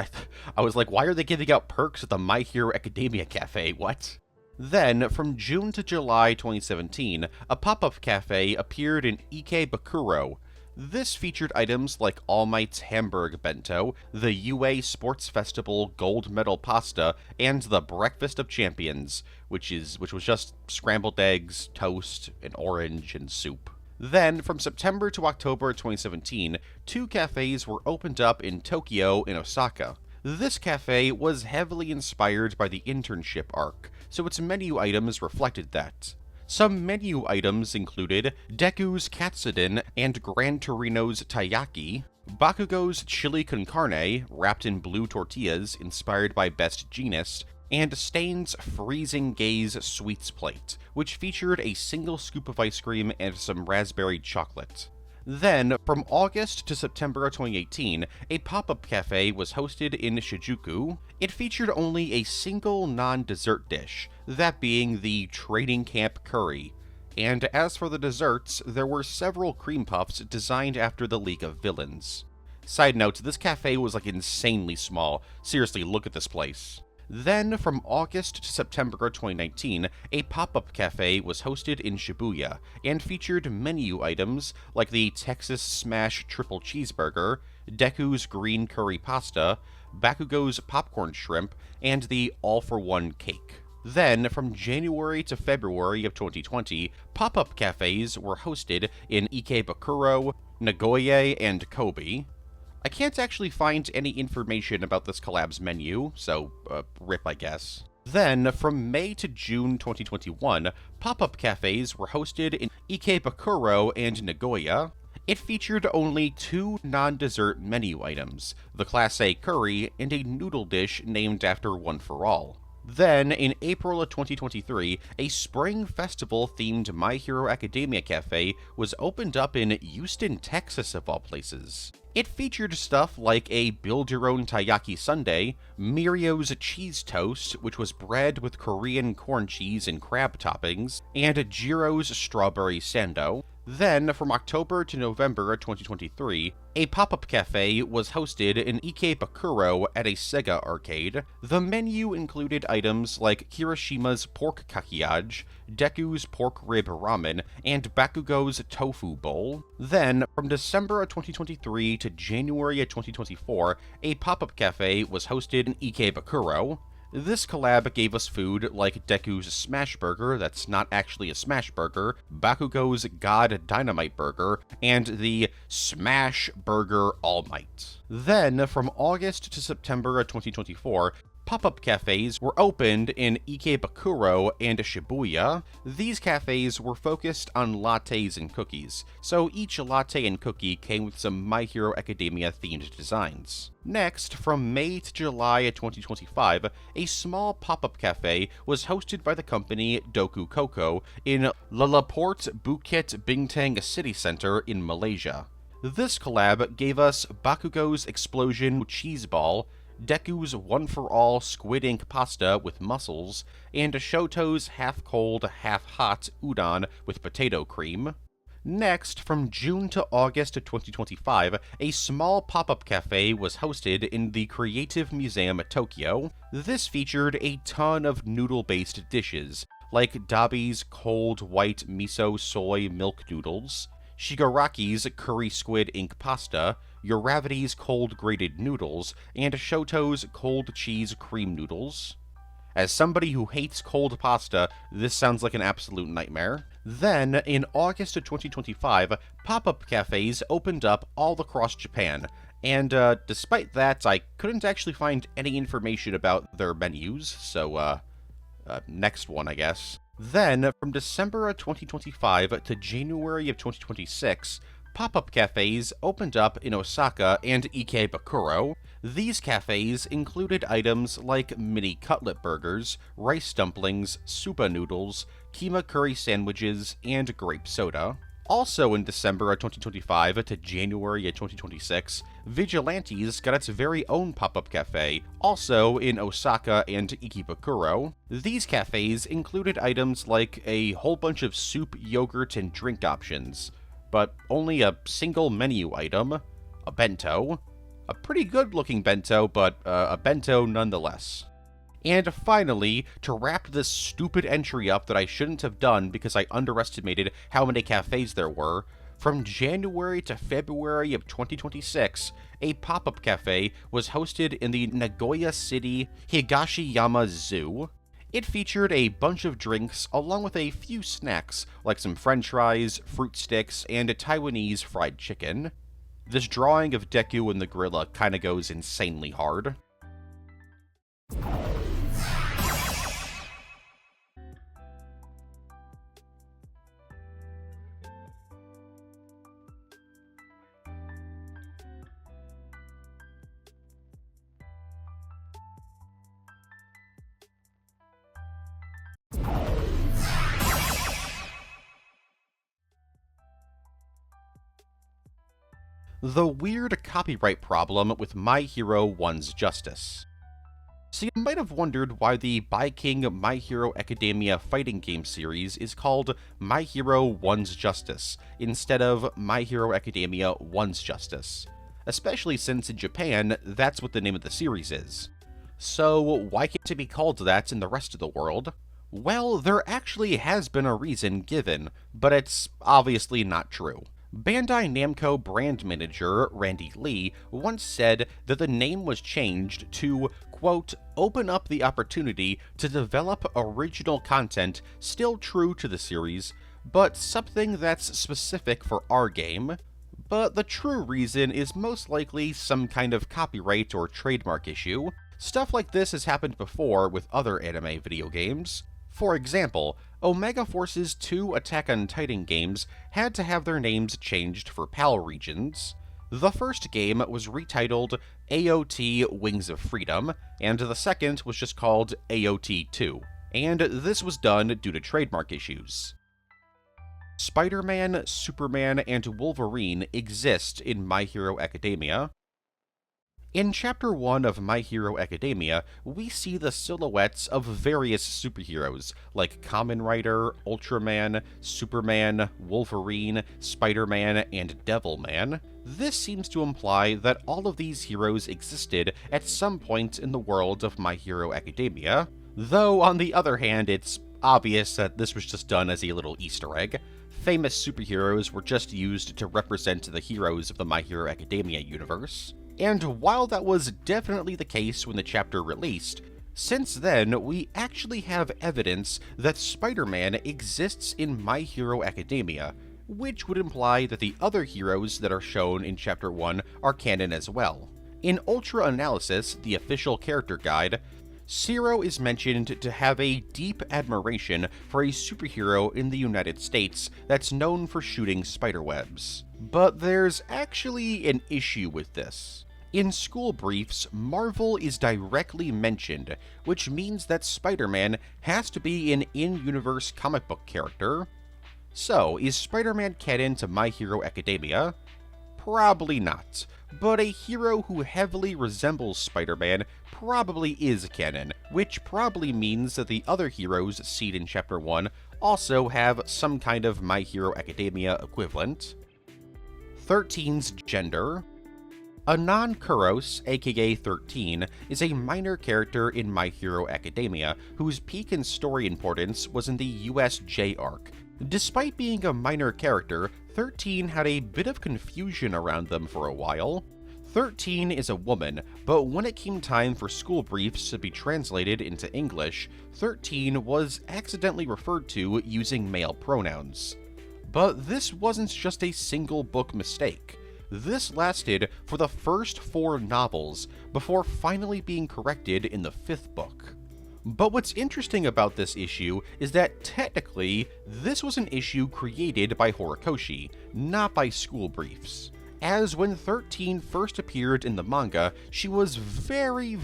I was like, why are they giving out perks at the My Hero Academia cafe? What? Then, from June to July 2017, a pop-up cafe appeared in Ikebukuro. This featured items like All Might's Hamburg Bento, the UA Sports Festival Gold Medal Pasta, and the Breakfast of Champions, which was just scrambled eggs, toast, an orange, and soup. Then, from September to October 2017, 2 cafes were opened up in Tokyo and Osaka. This cafe was heavily inspired by the internship arc, so its menu items reflected that. Some menu items included Deku's Katsudon and Gran Torino's Taiyaki, Bakugo's chili con carne, wrapped in blue tortillas inspired by Best Jeanist, and Stain's Freezing Gaze Sweets Plate, which featured a single scoop of ice cream and some raspberry chocolate. Then, from August to September 2018, a pop-up cafe was hosted in Shinjuku. It featured only a single non-dessert dish, that being the Training Camp Curry. And as for the desserts, there were several cream puffs designed after the League of Villains. Side note, this cafe was like insanely small. Seriously, look at this place. Then, from August to September 2019, a pop-up cafe was hosted in Shibuya, and featured menu items like the Texas Smash Triple Cheeseburger, Deku's Green Curry Pasta, Bakugo's Popcorn Shrimp, and the All-for-One Cake. Then, from January to February of 2020, pop-up cafes were hosted in Ikebukuro, Nagoya, and Kobe. I can't actually find any information about this collab's menu, so rip I guess. Then, from May to June 2021, pop-up cafes were hosted in Ikebukuro and Nagoya. It featured only 2 non-dessert menu items, the Class A curry and a noodle dish named after One for All. Then, in April of 2023, a spring festival-themed My Hero Academia cafe was opened up in Houston, Texas, of all places. It featured stuff like a build-your-own taiyaki sundae, Mirio's cheese toast, which was bread with Korean corn cheese and crab toppings, and Jiro's strawberry sando. Then, from October to November 2023, a pop-up cafe was hosted in Ikebukuro at a Sega arcade. The menu included items like Kirishima's pork kakiyage, Deku's pork rib ramen, and Bakugo's tofu bowl. Then, from December 2023 to January 2024, a pop-up cafe was hosted in Ikebukuro. This collab gave us food like Deku's Smash Burger that's not actually a Smash Burger, Bakugo's God Dynamite Burger, and the Smash Burger All Might. Then, from August to September 2024, pop-up cafes were opened in Ikebukuro and Shibuya. These cafes were focused on lattes and cookies, so each latte and cookie came with some My Hero Academia themed designs. Next, from May to July 2025, a small pop-up cafe was hosted by the company Doku Coco in Lalaport Bukit Bintang City Center in Malaysia. This collab gave us Bakugo's Explosion Cheese Ball, Deku's one-for-all squid ink pasta with mussels, and Shoto's half-cold, half-hot udon with potato cream. Next, from June to August of 2025, a small pop-up cafe was hosted in the Creative Museum at Tokyo. This featured a ton of noodle-based dishes, like Dabi's cold white miso soy milk noodles, Shigaraki's curry squid ink pasta, Uravity's cold grated noodles, and Shoto's cold cheese cream noodles. As somebody who hates cold pasta, this sounds like an absolute nightmare. Then, in August of 2025, pop-up cafes opened up all across Japan, and despite that, I couldn't actually find any information about their menus, so next one, I guess. Then, from December of 2025 to January of 2026, pop-up cafes opened up in Osaka and Ikebukuro. These cafes included items like mini cutlet burgers, rice dumplings, supa noodles, keema curry sandwiches, and grape soda. Also in December of 2025 to January of 2026, Vigilantes got its very own pop-up cafe, also in Osaka and Ikebukuro. These cafes included items like a whole bunch of soup, yogurt, and drink options, but only a single menu item, a bento. A pretty good-looking bento, but a bento nonetheless. And finally, to wrap this stupid entry up that I shouldn't have done because I underestimated how many cafes there were, from January to February of 2026, a pop-up cafe was hosted in the Nagoya City Higashiyama Zoo. It featured a bunch of drinks along with a few snacks, like some french fries, fruit sticks, and a Taiwanese fried chicken. This drawing of Deku and the gorilla kinda goes insanely hard. The weird copyright problem with My Hero One's Justice. So you might have wondered why the By-King My Hero Academia fighting game series is called My Hero One's Justice, instead of My Hero Academia One's Justice. Especially since in Japan, that's what the name of the series is. So why can't it be called that in the rest of the world? Well, there actually has been a reason given, but it's obviously not true. Bandai Namco brand manager Randy Lee once said that the name was changed to, quote, open up the opportunity to develop original content still true to the series, but something that's specific for our game. But the true reason is most likely some kind of copyright or trademark issue. Stuff like this has happened before with other anime video games. For example, Omega Force's 2 Attack on Titan games had to have their names changed for PAL regions. The first game was retitled AOT Wings of Freedom, and the second was just called AOT 2, and this was done due to trademark issues. Spider-Man, Superman, and Wolverine exist in My Hero Academia. In Chapter 1 of My Hero Academia, we see the silhouettes of various superheroes, like Kamen Rider, Ultraman, Superman, Wolverine, Spider-Man, and Devilman. This seems to imply that all of these heroes existed at some point in the world of My Hero Academia, though on the other hand, it's obvious that this was just done as a little Easter egg. Famous superheroes were just used to represent the heroes of the My Hero Academia universe. And while that was definitely the case when the chapter released, since then we actually have evidence that Spider-Man exists in My Hero Academia, which would imply that the other heroes that are shown in Chapter 1 are canon as well. In Ultra Analysis, the official character guide, Zero is mentioned to have a deep admiration for a superhero in the United States that's known for shooting spiderwebs. But there's actually an issue with this. In school briefs, Marvel is directly mentioned, which means that Spider-Man has to be an in-universe comic book character. So, is Spider-Man canon to My Hero Academia? Probably not. but a hero who heavily resembles Spider-Man probably is canon, which probably means that the other heroes seen in Chapter 1 also have some kind of My Hero Academia equivalent. 13's gender. Anon Kuros, aka 13, is a minor character in My Hero Academia whose peak in story importance was in the USJ arc. Despite being a minor character, 13 had a bit of confusion around them for a while. 13 is a woman, but when it came time for school briefs to be translated into English, 13 was accidentally referred to using male pronouns. But this wasn't just a single book mistake. This lasted for the first 4 novels, before finally being corrected in the 5th book. But what's interesting about this issue is that technically, this was an issue created by Horikoshi, not by school briefs. As when 13 first appeared in the manga, she was very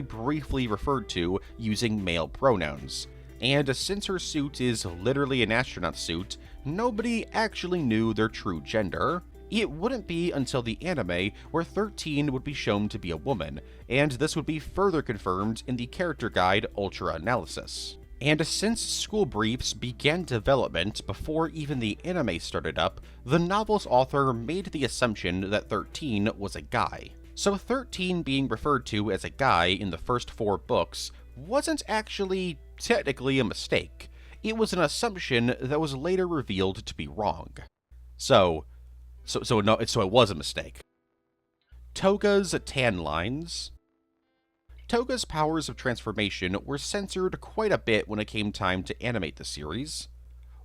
briefly referred to using male pronouns. And since her suit is literally an astronaut suit, nobody actually knew their true gender. It wouldn't be until the anime where 13 would be shown to be a woman, and this would be further confirmed in the character guide Ultra Analysis. And since school briefs began development before even the anime started up, the novel's author made the assumption that 13 was a guy. So 13 being referred to as a guy in the first 4 books wasn't actually technically a mistake. It was an assumption that was later revealed to be wrong. So it was a mistake. Toga's tan lines. Toga's powers of transformation were censored quite a bit when it came time to animate the series.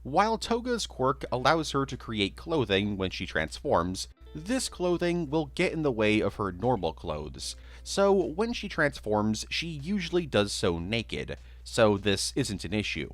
While Toga's quirk allows her to create clothing when she transforms, this clothing will get in the way of her normal clothes, so when she transforms, she usually does so naked, so this isn't an issue.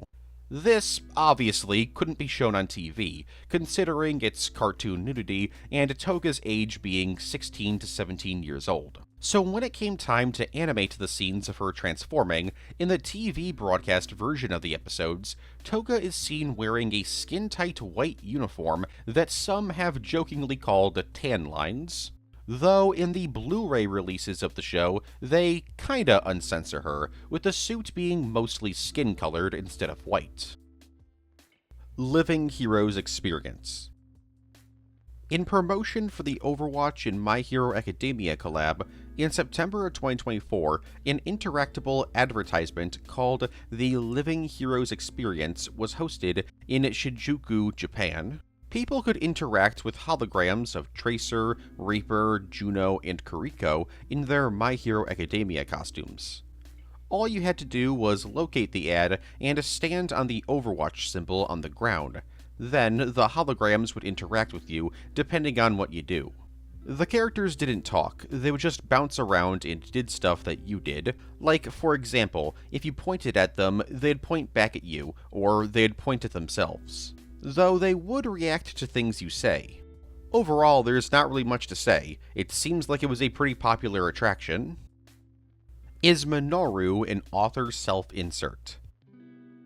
This, obviously, couldn't be shown on TV, considering its cartoon nudity and Toga's age being 16 to 17 years old. So when it came time to animate the scenes of her transforming, in the TV broadcast version of the episodes, Toga is seen wearing a skin-tight white uniform that some have jokingly called tan lines. Though in the Blu-ray releases of the show, they kinda uncensor her, with the suit being mostly skin-colored instead of white. Living Heroes Experience. In promotion for the Overwatch and My Hero Academia collab, in September of 2024, an interactable advertisement called The Living Heroes Experience was hosted in Shinjuku, Japan. People could interact with holograms of Tracer, Reaper, Juno, and Kuriko in their My Hero Academia costumes. All you had to do was locate the ad and stand on the Overwatch symbol on the ground. Then, the holograms would interact with you, depending on what you do. The characters didn't talk, they would just bounce around and did stuff that you did. Like, for example, if you pointed at them, they'd point back at you, or they'd point at themselves. Though they would react to things you say. Overall, there's not really much to say. It seems like it was a pretty popular attraction. Is Minoru an author self-insert?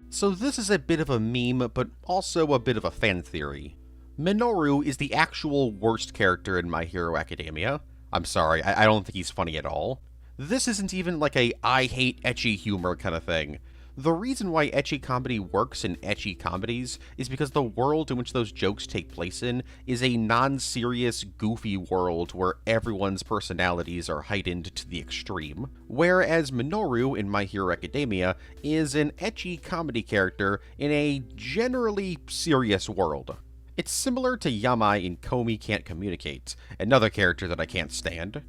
So this is a bit of a meme, but also a bit of a fan theory. Minoru is the actual worst character in My Hero Academia. I'm sorry, I don't think he's funny at all. This isn't even like a I hate ecchi humor kind of thing. The reason why ecchi comedy works in ecchi comedies is because the world in which those jokes take place in is a non-serious, goofy world where everyone's personalities are heightened to the extreme. Whereas Minoru in My Hero Academia is an ecchi comedy character in a generally serious world. It's similar to Yamai in Komi Can't Communicate, another character that I can't stand.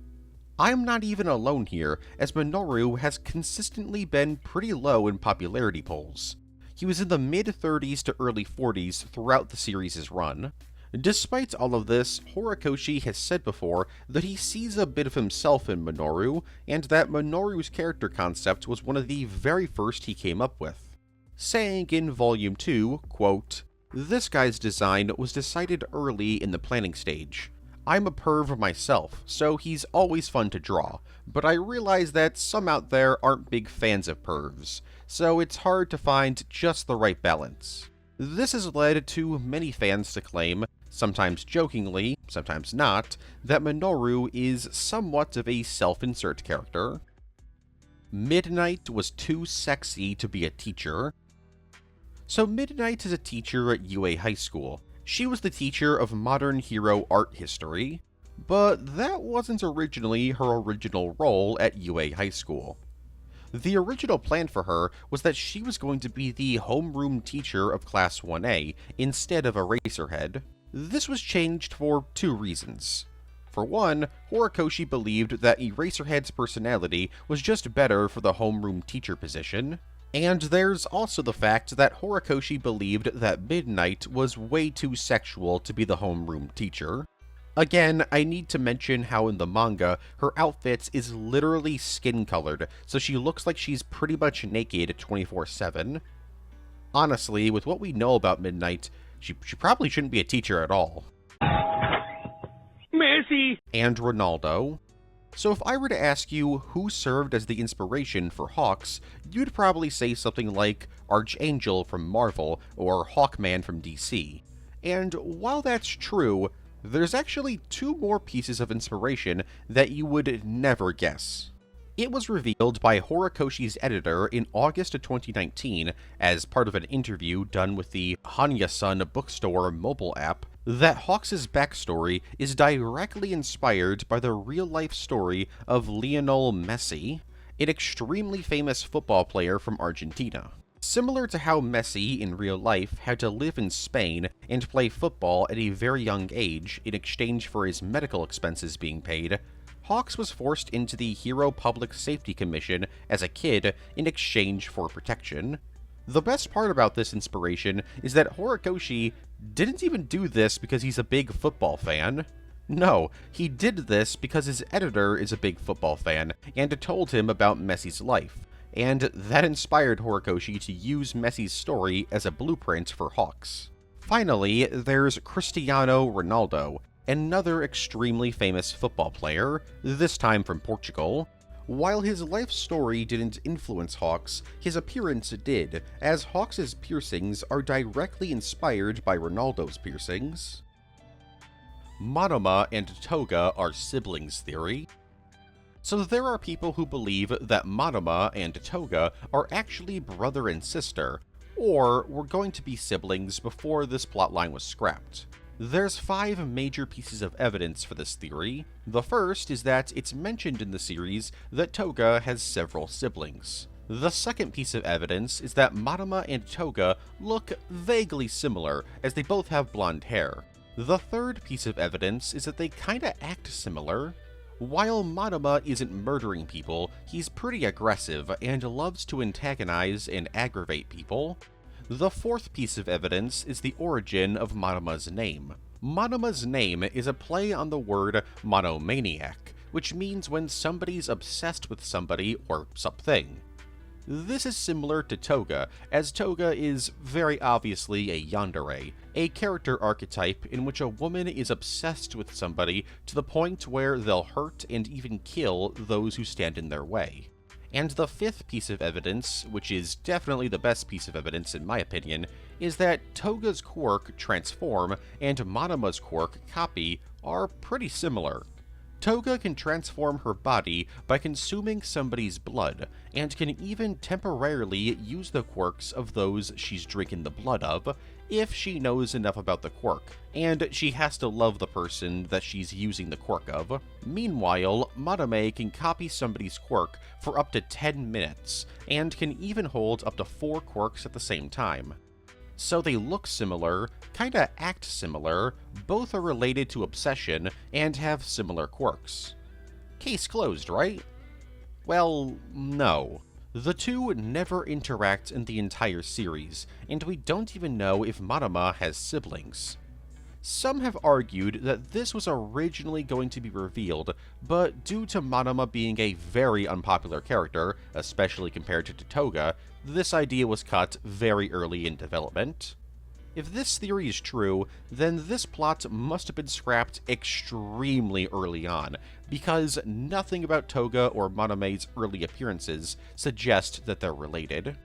I'm not even alone here, as Minoru has consistently been pretty low in popularity polls. He was in the mid-30s to early 40s throughout the series' run. Despite all of this, Horikoshi has said before that he sees a bit of himself in Minoru, and that Minoru's character concept was one of the very first he came up with. Saying in Volume 2, quote, "This guy's design was decided early in the planning stage. I'm a perv myself, so he's always fun to draw, but I realize that some out there aren't big fans of pervs, so it's hard to find just the right balance. This has led to many fans to claim, sometimes jokingly, sometimes not, that Minoru is somewhat of a self-insert character. Midnight was too sexy to be a teacher. So Midnight is a teacher at UA High School. She was the teacher of modern hero art history, but that wasn't originally her original role at UA High School. The original plan for her was that she was going to be the homeroom teacher of Class 1A instead of Eraserhead. This was changed for two reasons. For one, Horikoshi believed that Eraserhead's personality was just better for the homeroom teacher position. And there's also the fact that Horikoshi believed that Midnight was way too sexual to be the homeroom teacher. Again, I need to mention how in the manga, her outfit is literally skin-colored, so she looks like she's pretty much naked 24/7. Honestly, with what we know about Midnight, she probably shouldn't be a teacher at all. Messi! And Ronaldo. So if I were to ask you who served as the inspiration for Hawks, you'd probably say something like Archangel from Marvel or Hawkman from DC. And while that's true, there's actually two more pieces of inspiration that you would never guess. It was revealed by Horikoshi's editor in August of 2019 as part of an interview done with the Hanya-sun bookstore mobile app that Hawks' backstory is directly inspired by the real-life story of Lionel Messi, an extremely famous football player from Argentina. Similar to how Messi, in real life, had to live in Spain and play football at a very young age in exchange for his medical expenses being paid, Hawks was forced into the Hero Public Safety Commission as a kid in exchange for protection. The best part about this inspiration is that Horikoshi didn't even do this because he's a big football fan. No, he did this because his editor is a big football fan and told him about Messi's life, and that inspired Horikoshi to use Messi's story as a blueprint for Hawks. Finally, there's Cristiano Ronaldo, another extremely famous football player, this time from Portugal. While his life story didn't influence Hawks, his appearance did, as Hawks' piercings are directly inspired by Ronaldo's piercings. Monoma and Toga are siblings theory. So there are people who believe that Monoma and Toga are actually brother and sister, or were going to be siblings before this plotline was scrapped. There's 5 major pieces of evidence for this theory. The first is that it's mentioned in the series that Toga has several siblings. The second piece of evidence is that Monoma and Toga look vaguely similar, as they both have blonde hair. The third piece of evidence is that they kinda act similar. While Monoma isn't murdering people, he's pretty aggressive and loves to antagonize and aggravate people. The fourth piece of evidence is the origin of Monoma's name. Monoma's name is a play on the word monomaniac, which means when somebody's obsessed with somebody or something. This is similar to Toga, as Toga is very obviously a yandere, a character archetype in which a woman is obsessed with somebody to the point where they'll hurt and even kill those who stand in their way. And the fifth piece of evidence, which is definitely the best piece of evidence in my opinion, is that Toga's quirk, Transform, and Monoma's quirk, Copy, are pretty similar. Toga can transform her body by consuming somebody's blood, and can even temporarily use the quirks of those she's drinking the blood of, if she knows enough about the quirk, and she has to love the person that she's using the quirk of. Meanwhile, Monome can copy somebody's quirk for up to 10 minutes, and can even hold up to 4 quirks at the same time. So they look similar, kinda act similar, both are related to obsession, and have similar quirks. Case closed, right? Well, no. The two never interact in the entire series, and we don't even know if Monoma has siblings. Some have argued that this was originally going to be revealed, but due to Monoma being a very unpopular character, especially compared to Toga, this idea was cut very early in development. If this theory is true, then this plot must have been scrapped extremely early on, because nothing about Toga or Monome's early appearances suggest that they're related.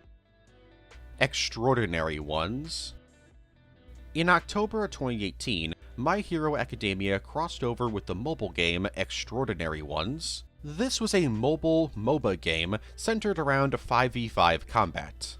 Extraordinary Ones. In October of 2018, My Hero Academia crossed over with the mobile game Extraordinary Ones. This was a mobile MOBA game centered around 5v5 combat.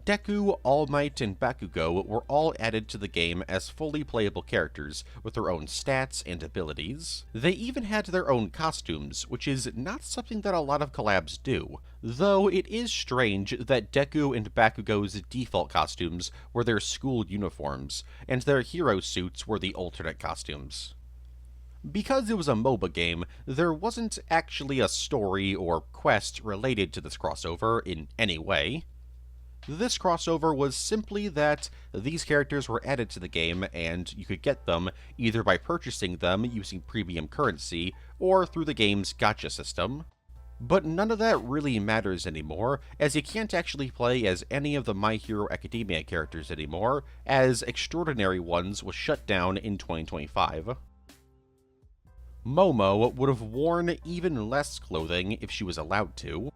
Deku, All Might, and Bakugo were all added to the game as fully playable characters with their own stats and abilities. They even had their own costumes, which is not something that a lot of collabs do, though it is strange that Deku and Bakugo's default costumes were their school uniforms, and their hero suits were the alternate costumes. Because it was a MOBA game, there wasn't actually a story or quest related to this crossover in any way. This crossover was simply that these characters were added to the game and you could get them either by purchasing them using premium currency or through the game's gacha system. But none of that really matters anymore, as you can't actually play as any of the My Hero Academia characters anymore, as Extraordinary Ones was shut down in 2025. Momo would have worn even less clothing if she was allowed to.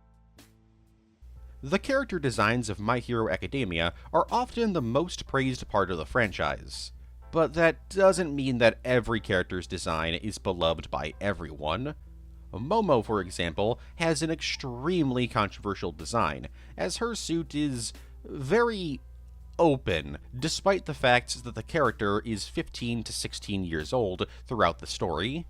The character designs of My Hero Academia are often the most praised part of the franchise, but that doesn't mean that every character's design is beloved by everyone. Momo, for example, has an extremely controversial design, as her suit is very open, despite the fact that the character is 15 to 16 years old throughout the story.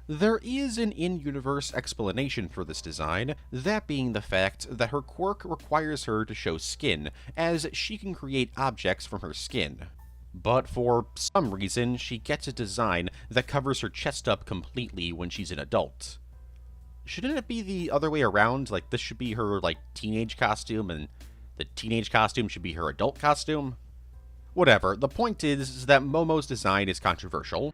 There is an in-universe explanation for this design, that being the fact that her quirk requires her to show skin, as she can create objects from her skin. But for some reason, she gets a design that covers her chest up completely when she's an adult. Shouldn't it be the other way around? Like, this should be her, teenage costume, and the teenage costume should be her adult costume? Whatever, the point is that Momo's design is controversial.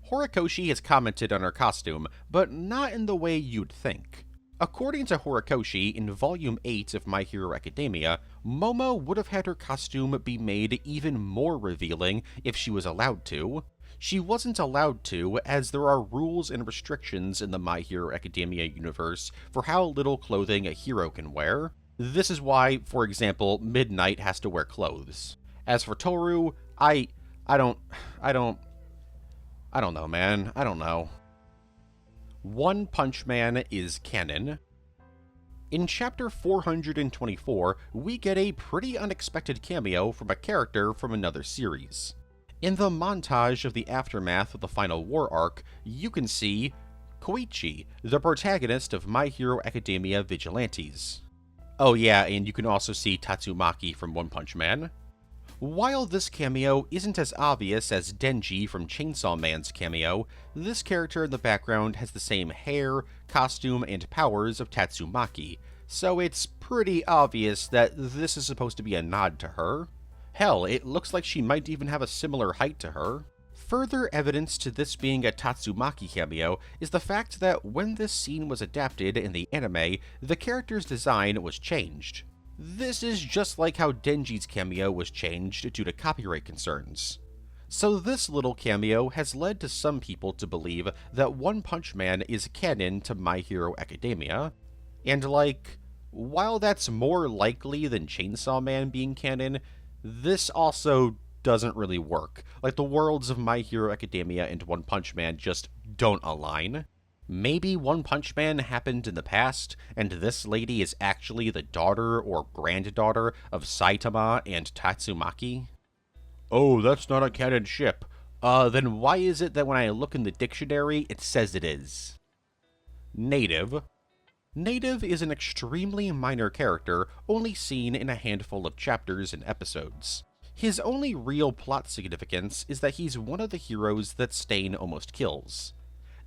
Horikoshi has commented on her costume, but not in the way you'd think. According to Horikoshi, in Volume 8 of My Hero Academia, Momo would have had her costume be made even more revealing if she was allowed to. She wasn't allowed to, as there are rules and restrictions in the My Hero Academia universe for how little clothing a hero can wear. This is why, for example, Midnight has to wear clothes. As for Toru, I don't know, man. I don't know. One Punch Man is canon. In Chapter 424, we get a pretty unexpected cameo from a character from another series. In the montage of the aftermath of the final war arc, you can see Koichi, the protagonist of My Hero Academia Vigilantes. Oh yeah, and you can also see Tatsumaki from One Punch Man. While this cameo isn't as obvious as Denji from Chainsaw Man's cameo, this character in the background has the same hair, costume, and powers of Tatsumaki, so it's pretty obvious that this is supposed to be a nod to her. Hell, it looks like she might even have a similar height to her. Further evidence to this being a Tatsumaki cameo is the fact that when this scene was adapted in the anime, the character's design was changed. This is just like how Denji's cameo was changed due to copyright concerns. So this little cameo has led to some people to believe that One Punch Man is canon to My Hero Academia, and while that's more likely than Chainsaw Man being canon, this also doesn't really work. The worlds of My Hero Academia and One Punch Man just don't align. Maybe One Punch Man happened in the past, and this lady is actually the daughter or granddaughter of Saitama and Tatsumaki? Oh, that's not a canon ship. Then why is it that when I look in the dictionary, it says it is? Native. Native is an extremely minor character, only seen in a handful of chapters and episodes. His only real plot significance is that he's one of the heroes that Stain almost kills.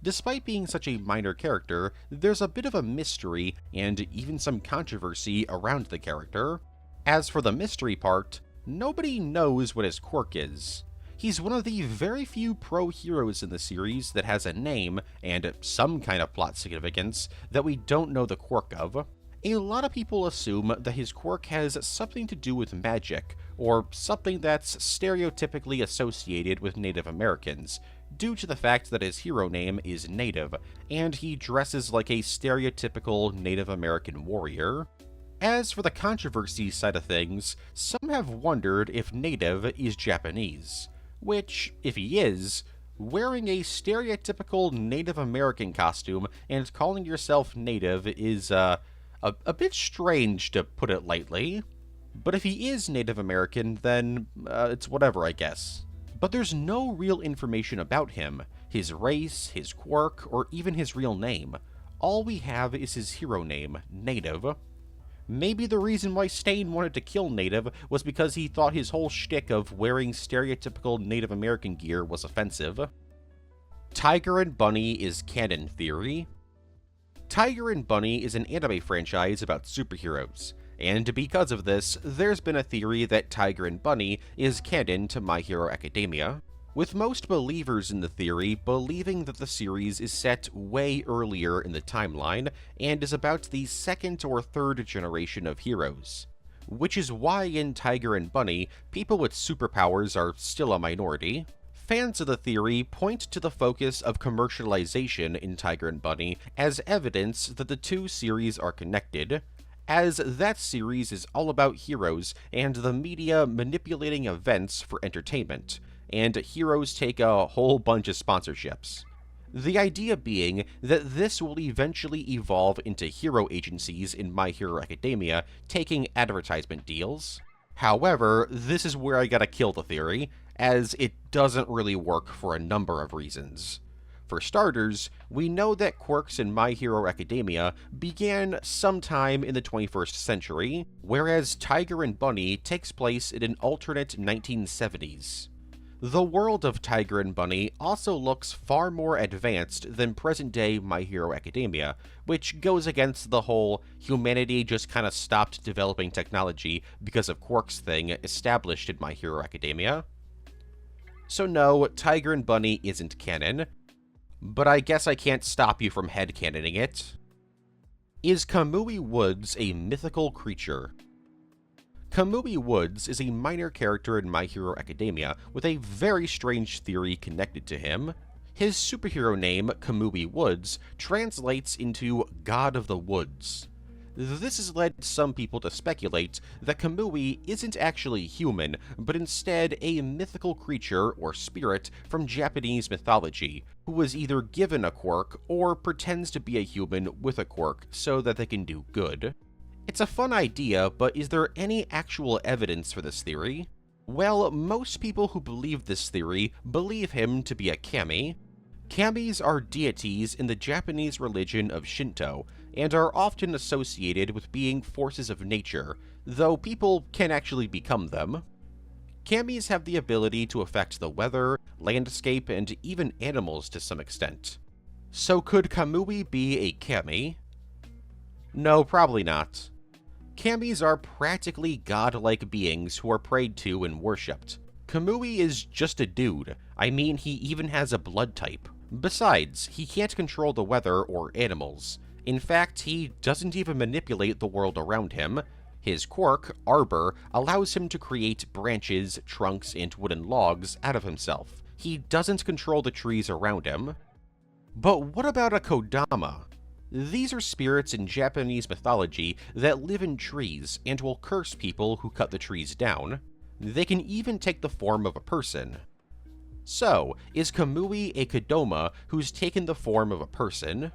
Despite being such a minor character, there's a bit of a mystery and even some controversy around the character. As for the mystery part, nobody knows what his quirk is. He's one of the very few pro-heroes in the series that has a name and some kind of plot significance that we don't know the quirk of. A lot of people assume that his quirk has something to do with magic, or something that's stereotypically associated with Native Americans, due to the fact that his hero name is Native, and he dresses like a stereotypical Native American warrior. As for the controversy side of things, some have wondered if Native is Japanese. Which, if he is, wearing a stereotypical Native American costume and calling yourself Native is, a bit strange, to put it lightly. But if he is Native American, then it's whatever, I guess. But there's no real information about him, his race, his quirk, or even his real name. All we have is his hero name, Native. Maybe the reason why Stain wanted to kill Native was because he thought his whole shtick of wearing stereotypical Native American gear was offensive. Tiger and Bunny is canon theory. Tiger and Bunny is an anime franchise about superheroes, and because of this, there's been a theory that Tiger and Bunny is canon to My Hero Academia, with most believers in the theory believing that the series is set way earlier in the timeline and is about the second or third generation of heroes. Which is why in Tiger and Bunny, people with superpowers are still a minority. Fans of the theory point to the focus of commercialization in Tiger and Bunny as evidence that the two series are connected, as that series is all about heroes and the media manipulating events for entertainment, and heroes take a whole bunch of sponsorships. The idea being that this will eventually evolve into hero agencies in My Hero Academia taking advertisement deals. However, this is where I gotta kill the theory, as it doesn't really work for a number of reasons. For starters, we know that quirks in My Hero Academia began sometime in the 21st century, whereas Tiger and Bunny takes place in an alternate 1970s. The world of Tiger and Bunny also looks far more advanced than present-day My Hero Academia, which goes against the whole humanity just kinda stopped developing technology because of quirks thing established in My Hero Academia. So no, Tiger and Bunny isn't canon, but I guess I can't stop you from headcanoning it. Is Kamui Woods a mythical creature? Kamui Woods is a minor character in My Hero Academia with a very strange theory connected to him. His superhero name, Kamui Woods, translates into God of the Woods. This has led some people to speculate that Kamui isn't actually human, but instead a mythical creature or spirit from Japanese mythology, who was either given a quirk or pretends to be a human with a quirk so that they can do good. It's a fun idea, but is there any actual evidence for this theory? Well, most people who believe this theory believe him to be a kami. Kamis are deities in the Japanese religion of Shinto, and are often associated with being forces of nature, though people can actually become them. Kamis have the ability to affect the weather, landscape, and even animals to some extent. So could Kamui be a kami? No, probably not. Kamis are practically godlike beings who are prayed to and worshipped. Kamui is just a dude. I mean, he even has a blood type. Besides, he can't control the weather or animals. In fact, he doesn't even manipulate the world around him. His quirk, Arbor, allows him to create branches, trunks, and wooden logs out of himself. He doesn't control the trees around him. But what about a Kodama? These are spirits in Japanese mythology that live in trees and will curse people who cut the trees down. They can even take the form of a person. So, is Kamui a Kodama who's taken the form of a person?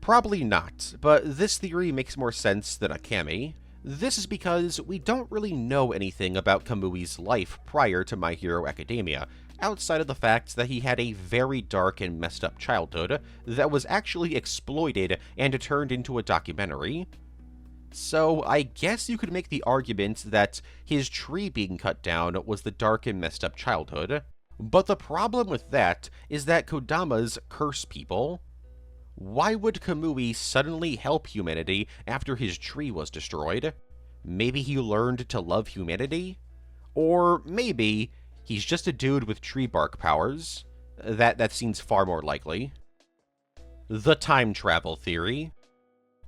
Probably not, but this theory makes more sense than a kami. This is because we don't really know anything about Kamui's life prior to My Hero Academia, outside of the fact that he had a very dark and messed up childhood that was actually exploited and turned into a documentary. So I guess you could make the argument that his tree being cut down was the dark and messed up childhood. But the problem with that is that Kodamas curse people. Why would Kamui suddenly help humanity after his tree was destroyed? Maybe he learned to love humanity? Or maybe he's just a dude with tree bark powers. That seems far more likely. The time travel theory.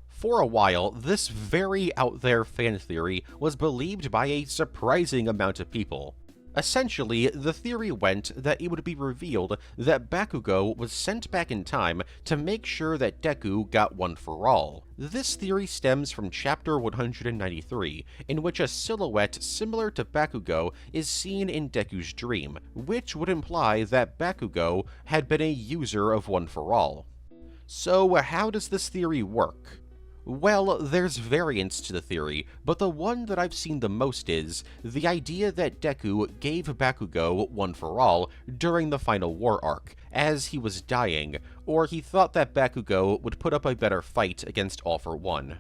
For a while, this very out there fan theory was believed by a surprising amount of people. Essentially, the theory went that it would be revealed that Bakugo was sent back in time to make sure that Deku got one for all. This theory stems from chapter 193, in which a silhouette similar to Bakugo is seen in Deku's dream, which would imply that Bakugo had been a user of one for all. So how does this theory work? Well, there's variants to the theory, but the one that I've seen the most is the idea that Deku gave Bakugo one for all during the final war arc, as he was dying, or he thought that Bakugo would put up a better fight against All for One.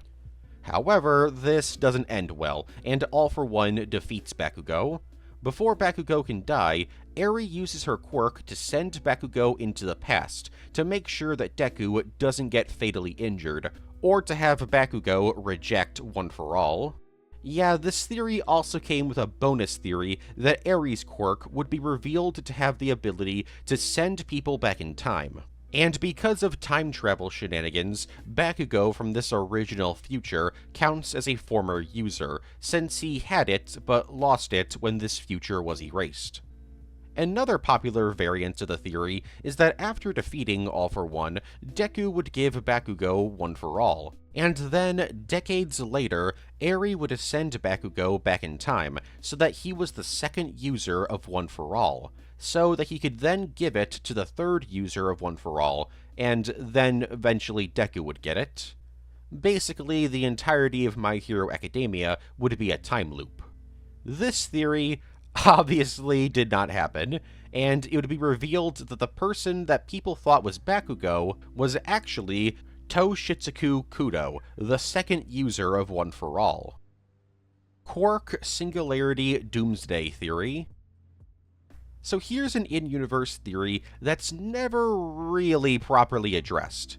However, this doesn't end well, and All for One defeats Bakugo. Before Bakugo can die, Eri uses her quirk to send Bakugo into the past to make sure that Deku doesn't get fatally injured, or to have Bakugo reject one for all. Yeah, this theory also came with a bonus theory that Eri's quirk would be revealed to have the ability to send people back in time. And because of time travel shenanigans, Bakugo from this original future counts as a former user, since he had it but lost it when this future was erased. Another popular variant of the theory is that after defeating All for One, Deku would give Bakugo one for all, and then, decades later, Eri would send Bakugo back in time so that he was the second user of one for all, so that he could then give it to the third user of one for all, and then eventually Deku would get it. Basically, the entirety of My Hero Academia would be a time loop. This theory obviously did not happen, and it would be revealed that the person that people thought was Bakugo was actually Toshitsuku Kudo, the second user of One for All. Quark Singularity Doomsday Theory. So here's an in-universe theory that's never really properly addressed.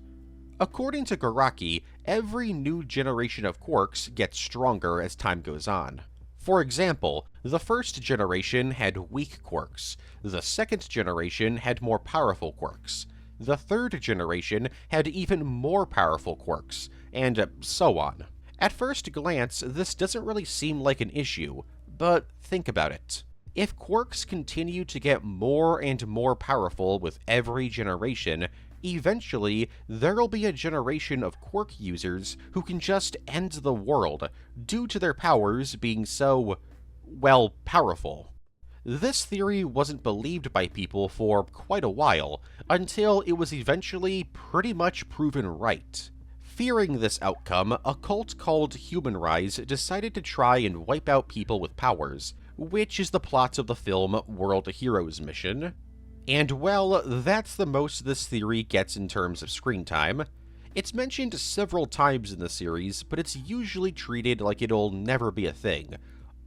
According to Garaki, every new generation of quarks gets stronger as time goes on. For example, the first generation had weak quirks, the second generation had more powerful quirks, the third generation had even more powerful quirks, and so on. At first glance, this doesn't really seem like an issue, but think about it. If quirks continue to get more and more powerful with every generation, eventually there'll be a generation of quirk users who can just end the world due to their powers being so, well, powerful. This theory wasn't believed by people for quite a while, until it was eventually pretty much proven right. Fearing this outcome, a cult called Human Rise decided to try and wipe out people with powers, which is the plot of the film World Heroes Mission. And well, that's the most this theory gets in terms of screen time. It's mentioned several times in the series, but it's usually treated like it'll never be a thing,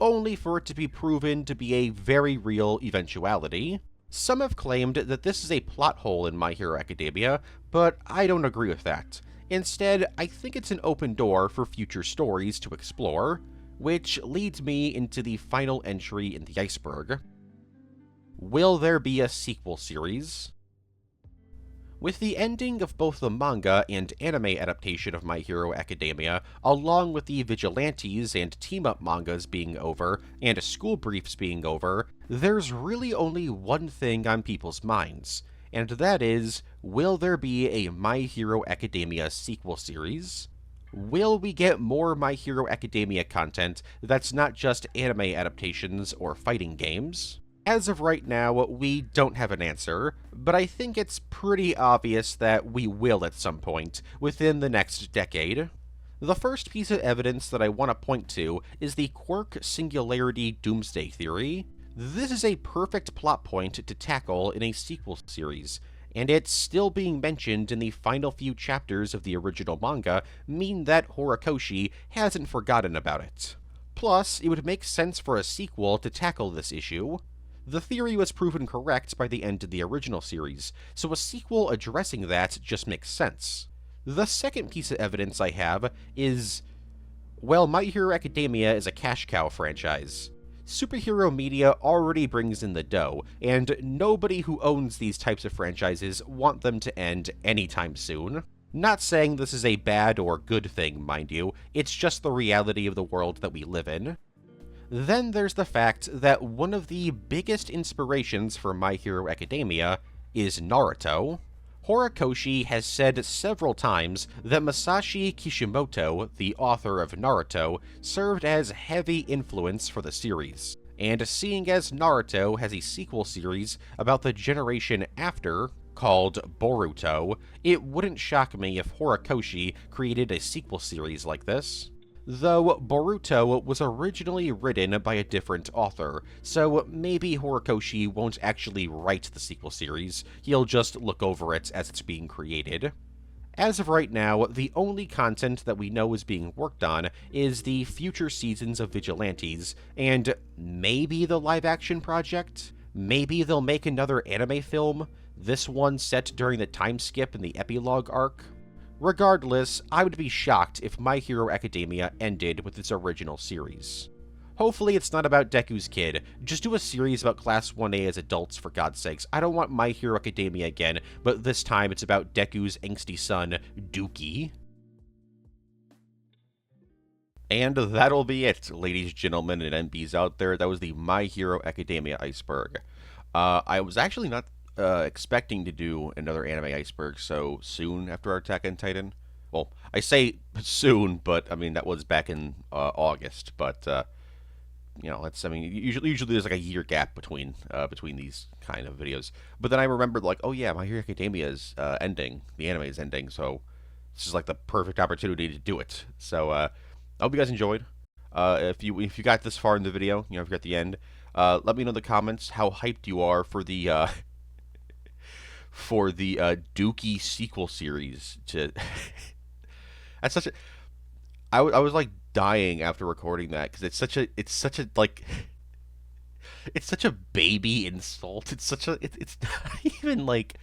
only for it to be proven to be a very real eventuality. Some have claimed that this is a plot hole in My Hero Academia, but I don't agree with that. Instead, I think it's an open door for future stories to explore, which leads me into the final entry in the Iceberg. Will there be a sequel series? With the ending of both the manga and anime adaptation of My Hero Academia, along with the Vigilantes and team-up mangas being over, and school briefs being over, there's really only one thing on people's minds, and that is, will there be a My Hero Academia sequel series? Will we get more My Hero Academia content that's not just anime adaptations or fighting games? As of right now, we don't have an answer, but I think it's pretty obvious that we will at some point, within the next decade. The first piece of evidence that I want to point to is the Quark Singularity Doomsday Theory. This is a perfect plot point to tackle in a sequel series, and it's still being mentioned in the final few chapters of the original manga, mean that Horikoshi hasn't forgotten about it. Plus, it would make sense for a sequel to tackle this issue. The theory was proven correct by the end of the original series, so a sequel addressing that just makes sense. The second piece of evidence I have is, well, My Hero Academia is a cash cow franchise. Superhero media already brings in the dough, and nobody who owns these types of franchises want them to end anytime soon. Not saying this is a bad or good thing, mind you, it's just the reality of the world that we live in. Then there's the fact that one of the biggest inspirations for My Hero Academia is Naruto. Horikoshi has said several times that Masashi Kishimoto, the author of Naruto, served as heavy influence for the series. And seeing as Naruto has a sequel series about the generation after, called Boruto, it wouldn't shock me if Horikoshi created a sequel series like this. Though Boruto was originally written by a different author, so maybe Horikoshi won't actually write the sequel series, he'll just look over it as it's being created. As of right now, the only content that we know is being worked on is the future seasons of Vigilantes, and maybe the live-action project? Maybe they'll make another anime film, this one set during the time skip in the epilogue arc? Regardless, I would be shocked if My Hero Academia ended with its original series. Hopefully it's not about Deku's kid. Just do a series about Class 1A as adults, for God's sakes. I don't want My Hero Academia again, but this time it's about Deku's angsty son, Dookie. And that'll be it, ladies, gentlemen, and MBs out there. That was the My Hero Academia Iceberg. I was actually not expecting to do another anime Iceberg so soon after our Attack on Titan. Well, I say soon, but I mean that was back in August. But you know, usually there's like a year gap between these kind of videos. But then I remembered like, oh yeah, My Hero Academia is ending. The anime is ending, so this is like the perfect opportunity to do it. So I hope you guys enjoyed. If you got this far in the video, you know, if you're at the end, let me know in the comments how hyped you are for the Dookie sequel series. To that's such a I was like dying after recording that because it's such a like it's such a baby insult. It's not even like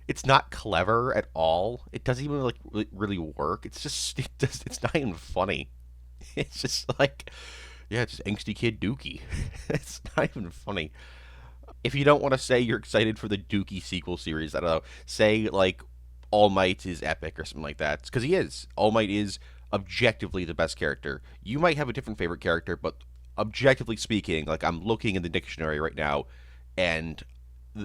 it's not clever at all. It doesn't even like really work. It's not even funny. It's just like, yeah, it's just angsty kid Dookie. It's not even funny. If you don't want to say you're excited for the Dookie sequel series, I don't know, say, like, All Might is epic or something like that. Because he is. All Might is objectively the best character. You might have a different favorite character, but objectively speaking, like, I'm looking in the dictionary right now, and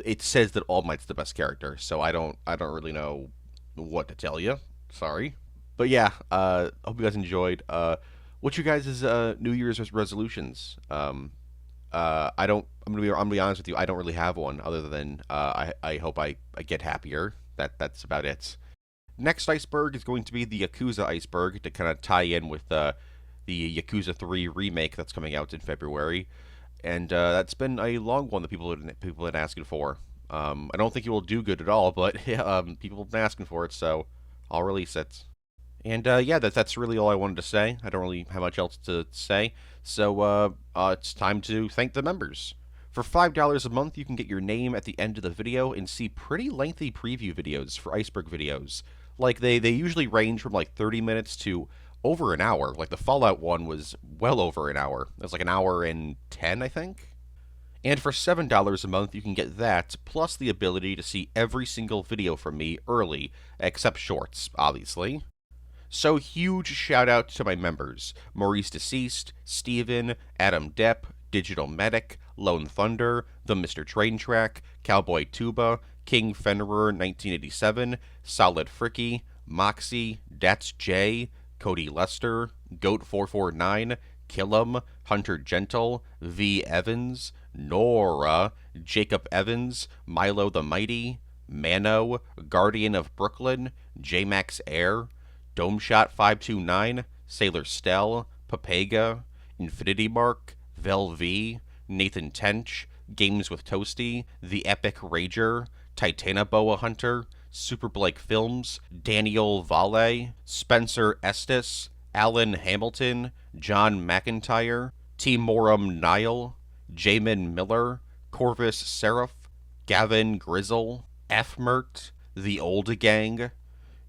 it says that All Might's the best character. So I don't really know what to tell you. Sorry. But yeah, hope you guys enjoyed. What's your guys' New Year's resolutions? I'm gonna be honest with you. I don't really have one other than I hope I get happier. That's about it. Next iceberg is going to be the Yakuza iceberg to kind of tie in with the Yakuza 3 remake that's coming out in February, and that's been a long one that people have been asking for. I don't think it will do good at all, but people have been asking for it, so I'll release it. And yeah, that's really all I wanted to say. I don't really have much else to say. So it's time to thank the members. For $5 a month, you can get your name at the end of the video and see pretty lengthy preview videos for Iceberg videos. Like, they usually range from like 30 minutes to over an hour. Like, the Fallout one was well over an hour. It was like an hour and 10, I think. And for $7 a month, you can get that, plus the ability to see every single video from me early, except shorts, obviously. So huge shout out to my members: Maurice Deceased, Steven, Adam Depp, Digital Medic, Lone Thunder, The Mr. Train Track, Cowboy Tuba, King Fenrir 1987, Solid Fricky, Moxie, That's J, Cody Lester, Goat449, Killam, Hunter Gentle, V. Evans, Nora, Jacob Evans, Milo the Mighty, Mano, Guardian of Brooklyn, J-Max Air, Domeshot 529, Sailor Stell, Papega, Infinity Mark, Vel V, Nathan Tench, Games with Toasty, The Epic Rager, Titanoboa Hunter, Super Blake Films, Daniel Valle, Spencer Estes, Alan Hamilton, John McIntyre, Timorum Nile, Jamin Miller, Corvus Seraph, Gavin Grizzle, F. Mert, The Old Gang,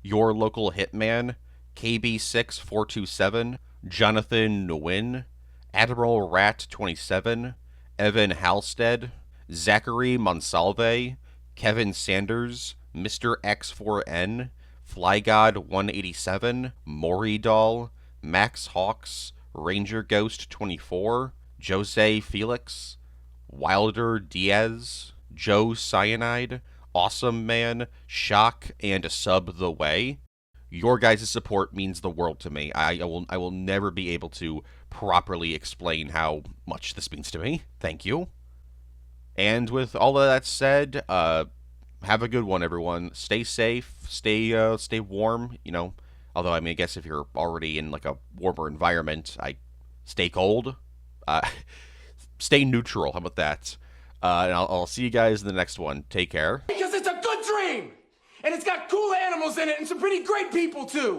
Your Local Hitman, KB6427, Jonathan Nguyen, Admiral Rat 27, Evan Halstead, Zachary Monsalve, Kevin Sanders, Mr. X4N, Flygod 187, Maury Doll, Max Hawks, Ranger Ghost 24, Jose Felix, Wilder Diaz, Joe Cyanide, Awesome Man, Shock, and Sub the Way. Your guys' support means the world to me. I will never be able to properly explain how much this means to me. Thank you. And with all of that said, have a good one, everyone. Stay safe. Stay warm. You know, although I mean, I guess if you're already in like a warmer environment, stay cold. Stay neutral. How about that? And I'll see you guys in the next one. Take care. Because it's a good dream! And it's got cool animals in it and some pretty great people, too!